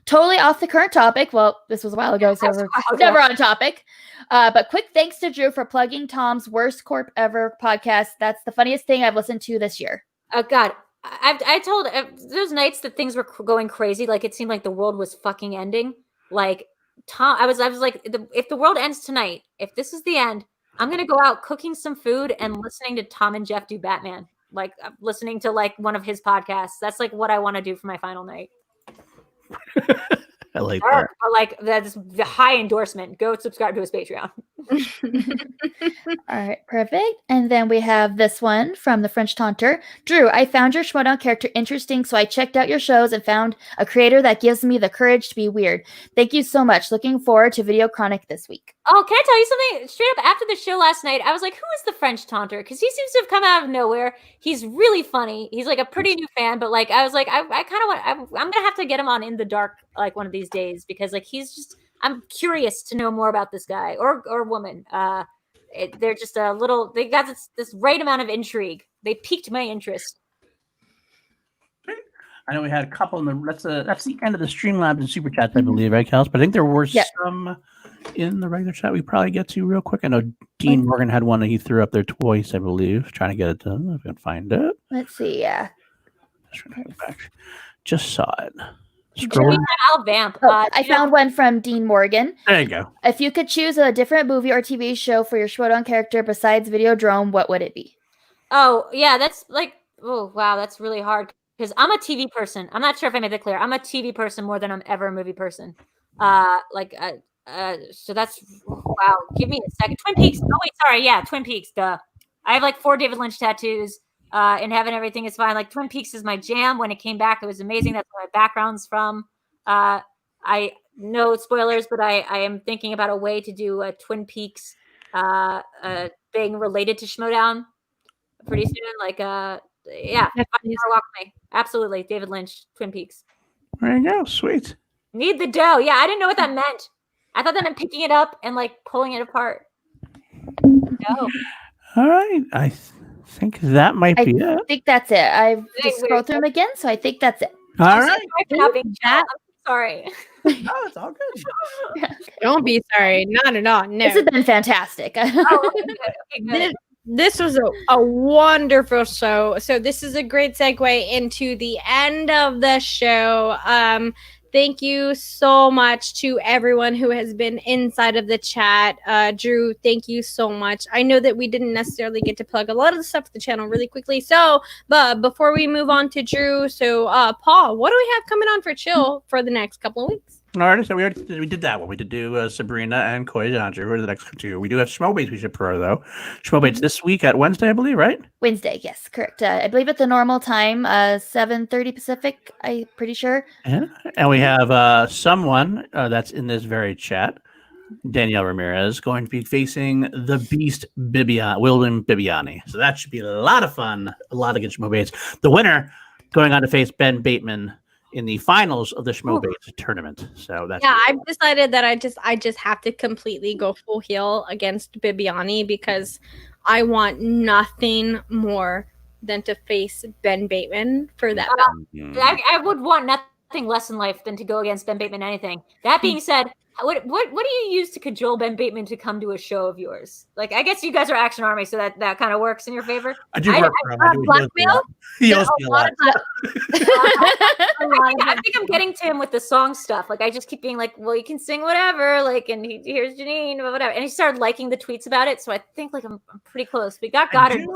Totally off the current topic. Well, this was a while ago, so we're never on topic. But quick thanks to Drew for plugging Tom's Worst Corp Ever podcast. That's the funniest thing I've listened to this year. Oh, God. I told those nights that things were going crazy. Like, it seemed like the world was fucking ending. Like, Tom, I was like, if the world ends tonight, if this is the end, I'm going to go out cooking some food and listening to Tom and Jeff do Batman. Like, listening to, like, one of his podcasts. That's, like, what I want to do for my final night. I like that. But like that's the high endorsement. Go subscribe to his Patreon. All right, perfect. And then we have this one from the French Taunter. Drew, I found your Schmoedown character interesting, so I checked out your shows and found a creator that gives me the courage to be weird. Thank you so much. Looking forward to Video Chronic this week. Oh, can I tell you something? Straight up, after the show last night, I was like, who is the French Taunter? Because he seems to have come out of nowhere. He's really funny. He's like a pretty new fan, but like I was like, I kind of want. I'm gonna have to get him on In the Dark like one of these days because like he's just. I'm curious to know more about this guy or woman. They're just a little. They got this right amount of intrigue. They piqued my interest. I know we had a couple in the that's the end of the Streamlabs and Super Chats, I believe, right, Kels? But I think there were some in the regular chat we probably get to real quick. I know Dean Morgan had one that he threw up there twice, I believe, trying to get it done. If I can find it. Let's see, Just saw it. I'll vamp. I found one from Dean Morgan. There you go. If you could choose a different movie or TV show for your Schmoedown character besides Videodrome, what would it be? Oh, yeah, that's like, oh, wow, that's really hard. Because I'm a TV person. I'm not sure if I made that clear. I'm a TV person more than I'm ever a movie person. So that's, wow, give me a second. Twin Peaks. Oh, wait, sorry. Yeah, Twin Peaks. Duh. I have like 4 David Lynch tattoos. In heaven, everything is fine. Like Twin Peaks is my jam. When it came back, it was amazing. That's where my background's from. I know spoilers, but I am thinking about a way to do a Twin Peaks thing related to Schmoedown pretty soon. Like yeah, walk with me. Absolutely, David Lynch, Twin Peaks. There you go. Sweet. Need the dough. Yeah, I didn't know what that meant. I thought that meant picking it up and like pulling it apart. No. All right. I think that might be it. I think that's it. I've just scrolled through them again, so I think that's it. All right. I'm sorry. No, it's all good. Don't be sorry. Not at all. No. This has been fantastic. Okay, This was a wonderful show. So this is a great segue into the end of the show. Thank you so much to everyone who has been inside of the chat. Drew, thank you so much. I know that we didn't necessarily get to plug a lot of the stuff to the channel really quickly. So, but before we move on to Drew, so Paul, what do we have coming on for Chill for the next couple of weeks? Alright, so we did that one. We did do Sabrina and Koi Andrew. Who are the next two? We do have Schmoebates we should pro though. Schmoebates this week at Wednesday, I believe, right? Wednesday, yes, correct. I believe at the normal time, 7:30 Pacific. I'm pretty sure. Yeah, and we have someone that's in this very chat, Danielle Ramirez, going to be facing the Beast William Bibiani. So that should be a lot of fun. A lot of good Schmoebates. The winner going on to face Ben Bateman in the finals of the Schmoebates tournament. So that's I've decided that I just have to completely go full heel against Bibiani because I want nothing more than to face Ben Bateman for that belt. I would want nothing less in life than to go against Ben Bateman anything. That being said, what do you use to cajole Ben Bateman to come to a show of yours? Like, I guess you guys are Action Army, so that kind of works in your favor. I do work for him. I do blackmail? He owes me a lot. I think I'm getting to him with the song stuff. Like, I just keep being like, well, you can sing whatever. Like, and here's Janine, whatever. And he started liking the tweets about it, so I think like I'm pretty close. We got Goddard.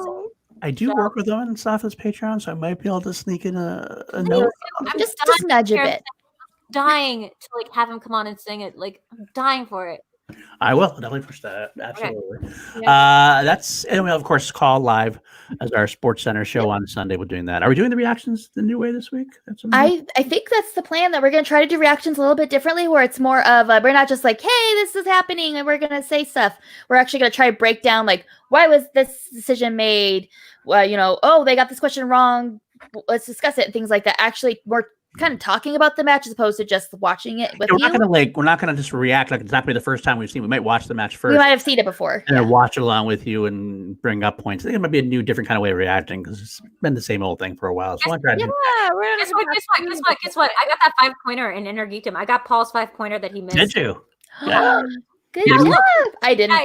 I do work with him on stuff as Patreon, so I might be able to sneak in a note. I'm just nudge a bit. Dying to like have him come on and sing it. Like, I'm dying for it. I will definitely push that. Absolutely. Okay. That's, and we'll of course call live as our Sports Center show on Sunday. We're doing that. Are we doing the reactions the new way this week? I think that's the plan, that we're going to try to do reactions a little bit differently, where it's more of we're not just like, hey, this is happening and we're going to say stuff. We're actually going to try to break down like, why was this decision made? Well, oh, they got this question wrong. Let's discuss it and things like that. Actually, we're kind of talking about the match as opposed to just watching it with you. We're not gonna just react like it's not gonna be the first time we've seen. We might watch the match first. We might have seen it before. And then watch it along with you and bring up points. I think it might be a new, different kind of way of reacting because it's been the same old thing for a while. So guess what? I got that 5-pointer in Inner Geekdom. I got Paul's 5-pointer that he missed. Did you? Yeah. Good job. I didn't.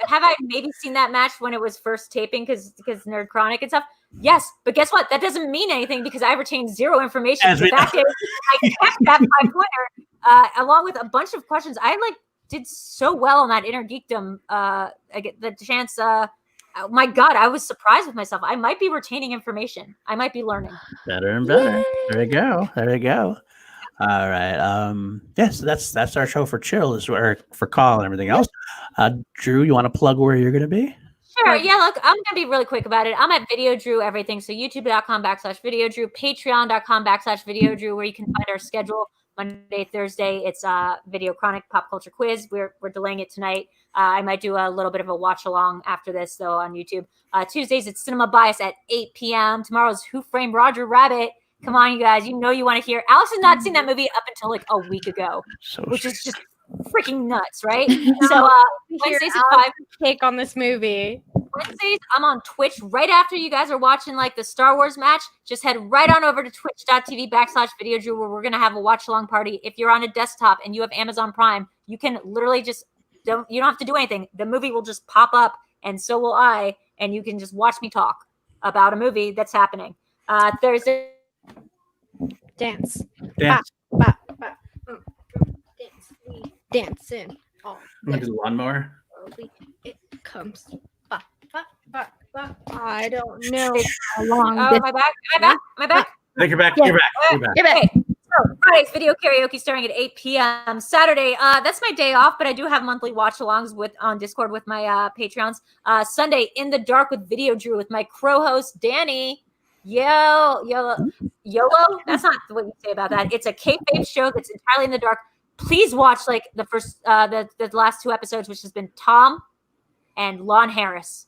Have I maybe seen that match when it was first taping because Nerd Chronic and stuff? Yes, but guess what? That doesn't mean anything because I retained zero information. The fact is, I kept that 5-pointer along with a bunch of questions. I did so well on that Inner Geekdom. I get the chance. My God, I was surprised with myself. I might be retaining information. I might be learning. Better and better. Yay. There you go. There you go. All right. Yes, that's our show for Chill, is where for call and everything else. Drew, you want to plug where you're going to be? Sure. Yeah, look, I'm going to be really quick about it. I'm at VideoDrew everything. So youtube.com/VideoDrew, patreon.com/VideoDrew, where you can find our schedule. Monday, Thursday, it's Video Chronic Pop Culture Quiz. We're delaying it tonight. I might do a little bit of a watch along after this, though, on YouTube. Tuesdays, it's Cinema Bias at 8 p.m. Tomorrow's Who Framed Roger Rabbit. Come on, you guys. You know you want to hear. Alex has not seen that movie up until like a week ago, which is just freaking nuts, right? So Wednesdays at 5. Take on this movie. Wednesdays, I'm on Twitch right after you guys are watching like the Star Wars match. Just head right on over to twitch.tv/VideoDrew where we're going to have a watch along party. If you're on a desktop and you have Amazon Prime, you can literally just you don't have to do anything. The movie will just pop up and so will I. And you can just watch me talk about a movie that's happening. Thursday. Dance. Dance. Dance. Dance. We dancing. I'm going to do the lawnmower. It comes. I don't know how long. Oh, am I back? I think you're back. Yeah. You're back. You're back. You're back. Okay. So Friday's video karaoke starting at 8 p.m. Saturday, that's my day off, but I do have monthly watch-alongs on Discord with my Patreons. Sunday, In the Dark with VideoDrew with my co-host, Danny. YOLO. That's not what you say about that. It's a kayfabe show that's entirely in the dark. Please watch like the first, the last 2 episodes, which has been Tom and Lon Harris.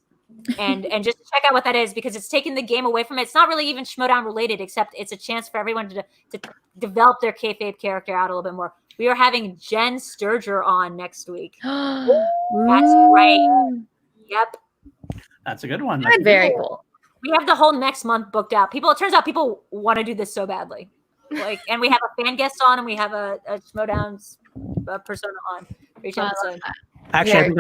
And just check out what that is because it's taking the game away from it. It's not really even Schmoedown related, except it's a chance for everyone to develop their kayfabe character out a little bit more. We are having Jen Sturger on next week. That's right. Yep. That's a good one. Very cool. We have the whole next month booked out. It turns out people want to do this so badly. Like, and we have a fan guest on, and we have a Schmoedown's persona on for each episode. Actually,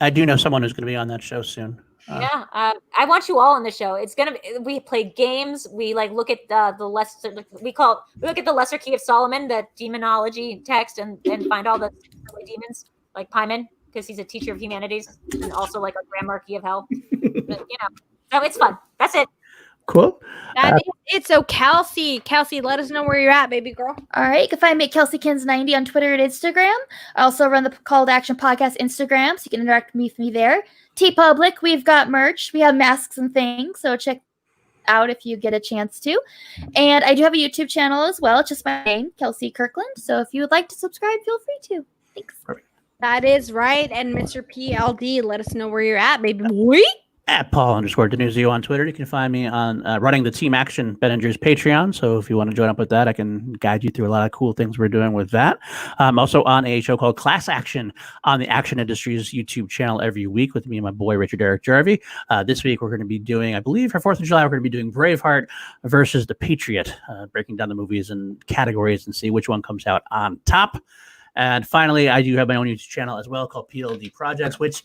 I do know someone who's going to be on that show soon. I want you all on the show. It's gonna be, we play games. We like look at the lesser. We look at the Lesser Key of Solomon, the demonology text, and find all the demons like Paimon, because he's a teacher of humanities and also like a Grand Marquis of Hell. But, so it's fun. That's it. Cool. That is it. So Kelsey, let us know where you're at, baby girl. All right. You can find me at KelseyKins90 on Twitter and Instagram. I also run the Call to Action podcast Instagram, so you can interact with me there. TeePublic, we've got merch. We have masks and things, so check out if you get a chance to. And I do have a YouTube channel as well. It's just my name, Kelsey Kirkland. So if you would like to subscribe, feel free to. Thanks. Perfect. That is right. And Mr. PLD, let us know where you're at, baby boy. At Paul_Denuzio on Twitter. You can find me on running the Team Action Beningers Patreon. So if you want to join up with that, I can guide you through a lot of cool things we're doing with that. I'm also on a show called Class Action on the Action Industries YouTube channel every week with me and my boy Richard Eric Jarvie. This week we're going to be doing, I believe for 4th of July, we're going to be doing Braveheart versus The Patriot, breaking down the movies and categories and see which one comes out on top. And finally, I do have my own YouTube channel as well called PLD Projects, which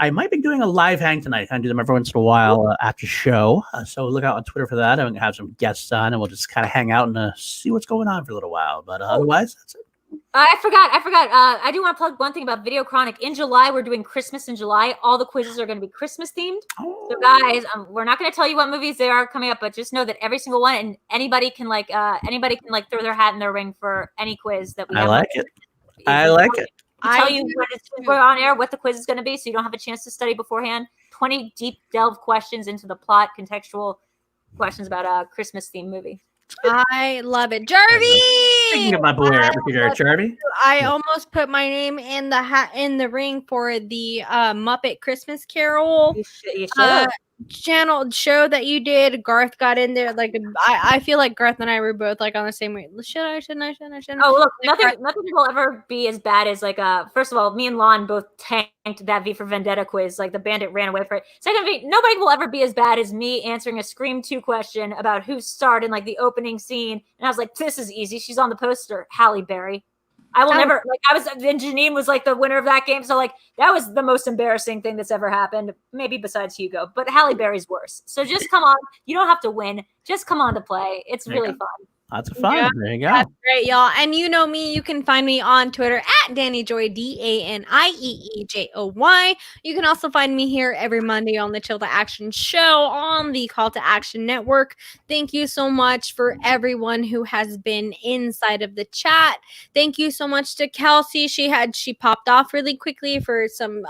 I might be doing a live hang tonight. I kind of do them every once in a while after show. So look out on Twitter for that. I'm going to have some guests on, and we'll just kind of hang out and see what's going on for a little while. But otherwise, that's it. I forgot. I do want to plug one thing about Video Chronic. In July, we're doing Christmas in July. All the quizzes are going to be Christmas themed. Oh. So guys, we're not going to tell you what movies they are coming up, but just know that every single one, and anybody can throw their hat in their ring for any quiz that we have. I like it. I like it. I tell you when we're on air what the quiz is going to be, so you don't have a chance to study beforehand. 20 deep delve questions into the plot, contextual questions about a Christmas themed movie. I love it, Jarvie. Speaking of my boy Jarvie, I almost put my name in the hat in the ring for the Muppet Christmas Carol. You should. Channel show that you did. Garth got in there. Like I feel like Garth and I were both like on the same way. Shouldn't I? Oh look, nothing will ever be as bad as like first of all, me and Lon both tanked that V for Vendetta quiz. Like the bandit ran away for it. Secondly, nobody will ever be as bad as me answering a Scream 2 question about who starred in like the opening scene. And I was like, this is easy. She's on the poster. Halle Berry. I will never and Janine was like the winner of that game. So like that was the most embarrassing thing that's ever happened, maybe besides Hugo, but Halle Berry's worse. So just come on. You don't have to win. Just come on to play. It's really fun. Lots of fun. Yeah, there you go. That's great, y'all. And you know me. You can find me on Twitter at DannyJoy, DANIEEJOY. You can also find me here every Monday on the Chill to Action show on the Call to Action Network. Thank you so much for everyone who has been inside of the chat. Thank you so much to Kelsey. She popped off really quickly for some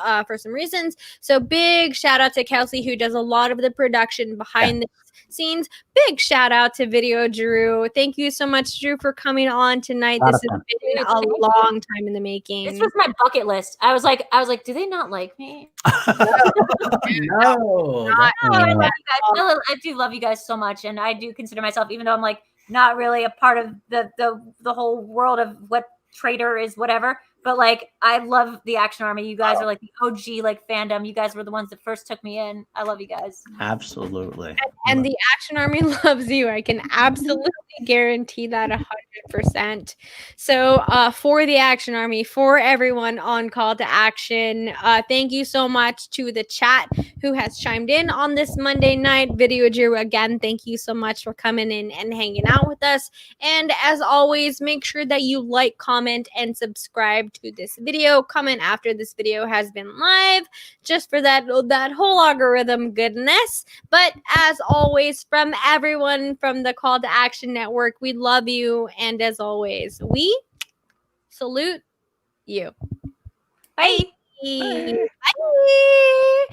reasons. So big shout out to Kelsey, who does a lot of the production behind the scenes. Big shout out to VideoDrew. Thank you so much, Drew, for coming on tonight. This has been a long time in the making. This was my bucket list. I was like, do they not like me? No. I do love you guys so much, and I do consider myself, even though I'm like not really a part of the whole world of what traitor is, whatever. But like, I love the Action Army. You guys are like the OG like fandom. You guys were the ones that first took me in. I love you guys. Absolutely. And the Action Army loves you. I can absolutely guarantee that 100%. So for the Action Army, for everyone on Call to Action, thank you so much to the chat who has chimed in on this Monday night. VideoDrew, again, thank you so much for coming in and hanging out with us. And as always, make sure that you like, comment, and subscribe to this video. Comment after this video has been live, just for that whole algorithm goodness. But as always, from everyone from the Call to Action Network, we love you. And as always, we salute you. Bye. Bye. Bye.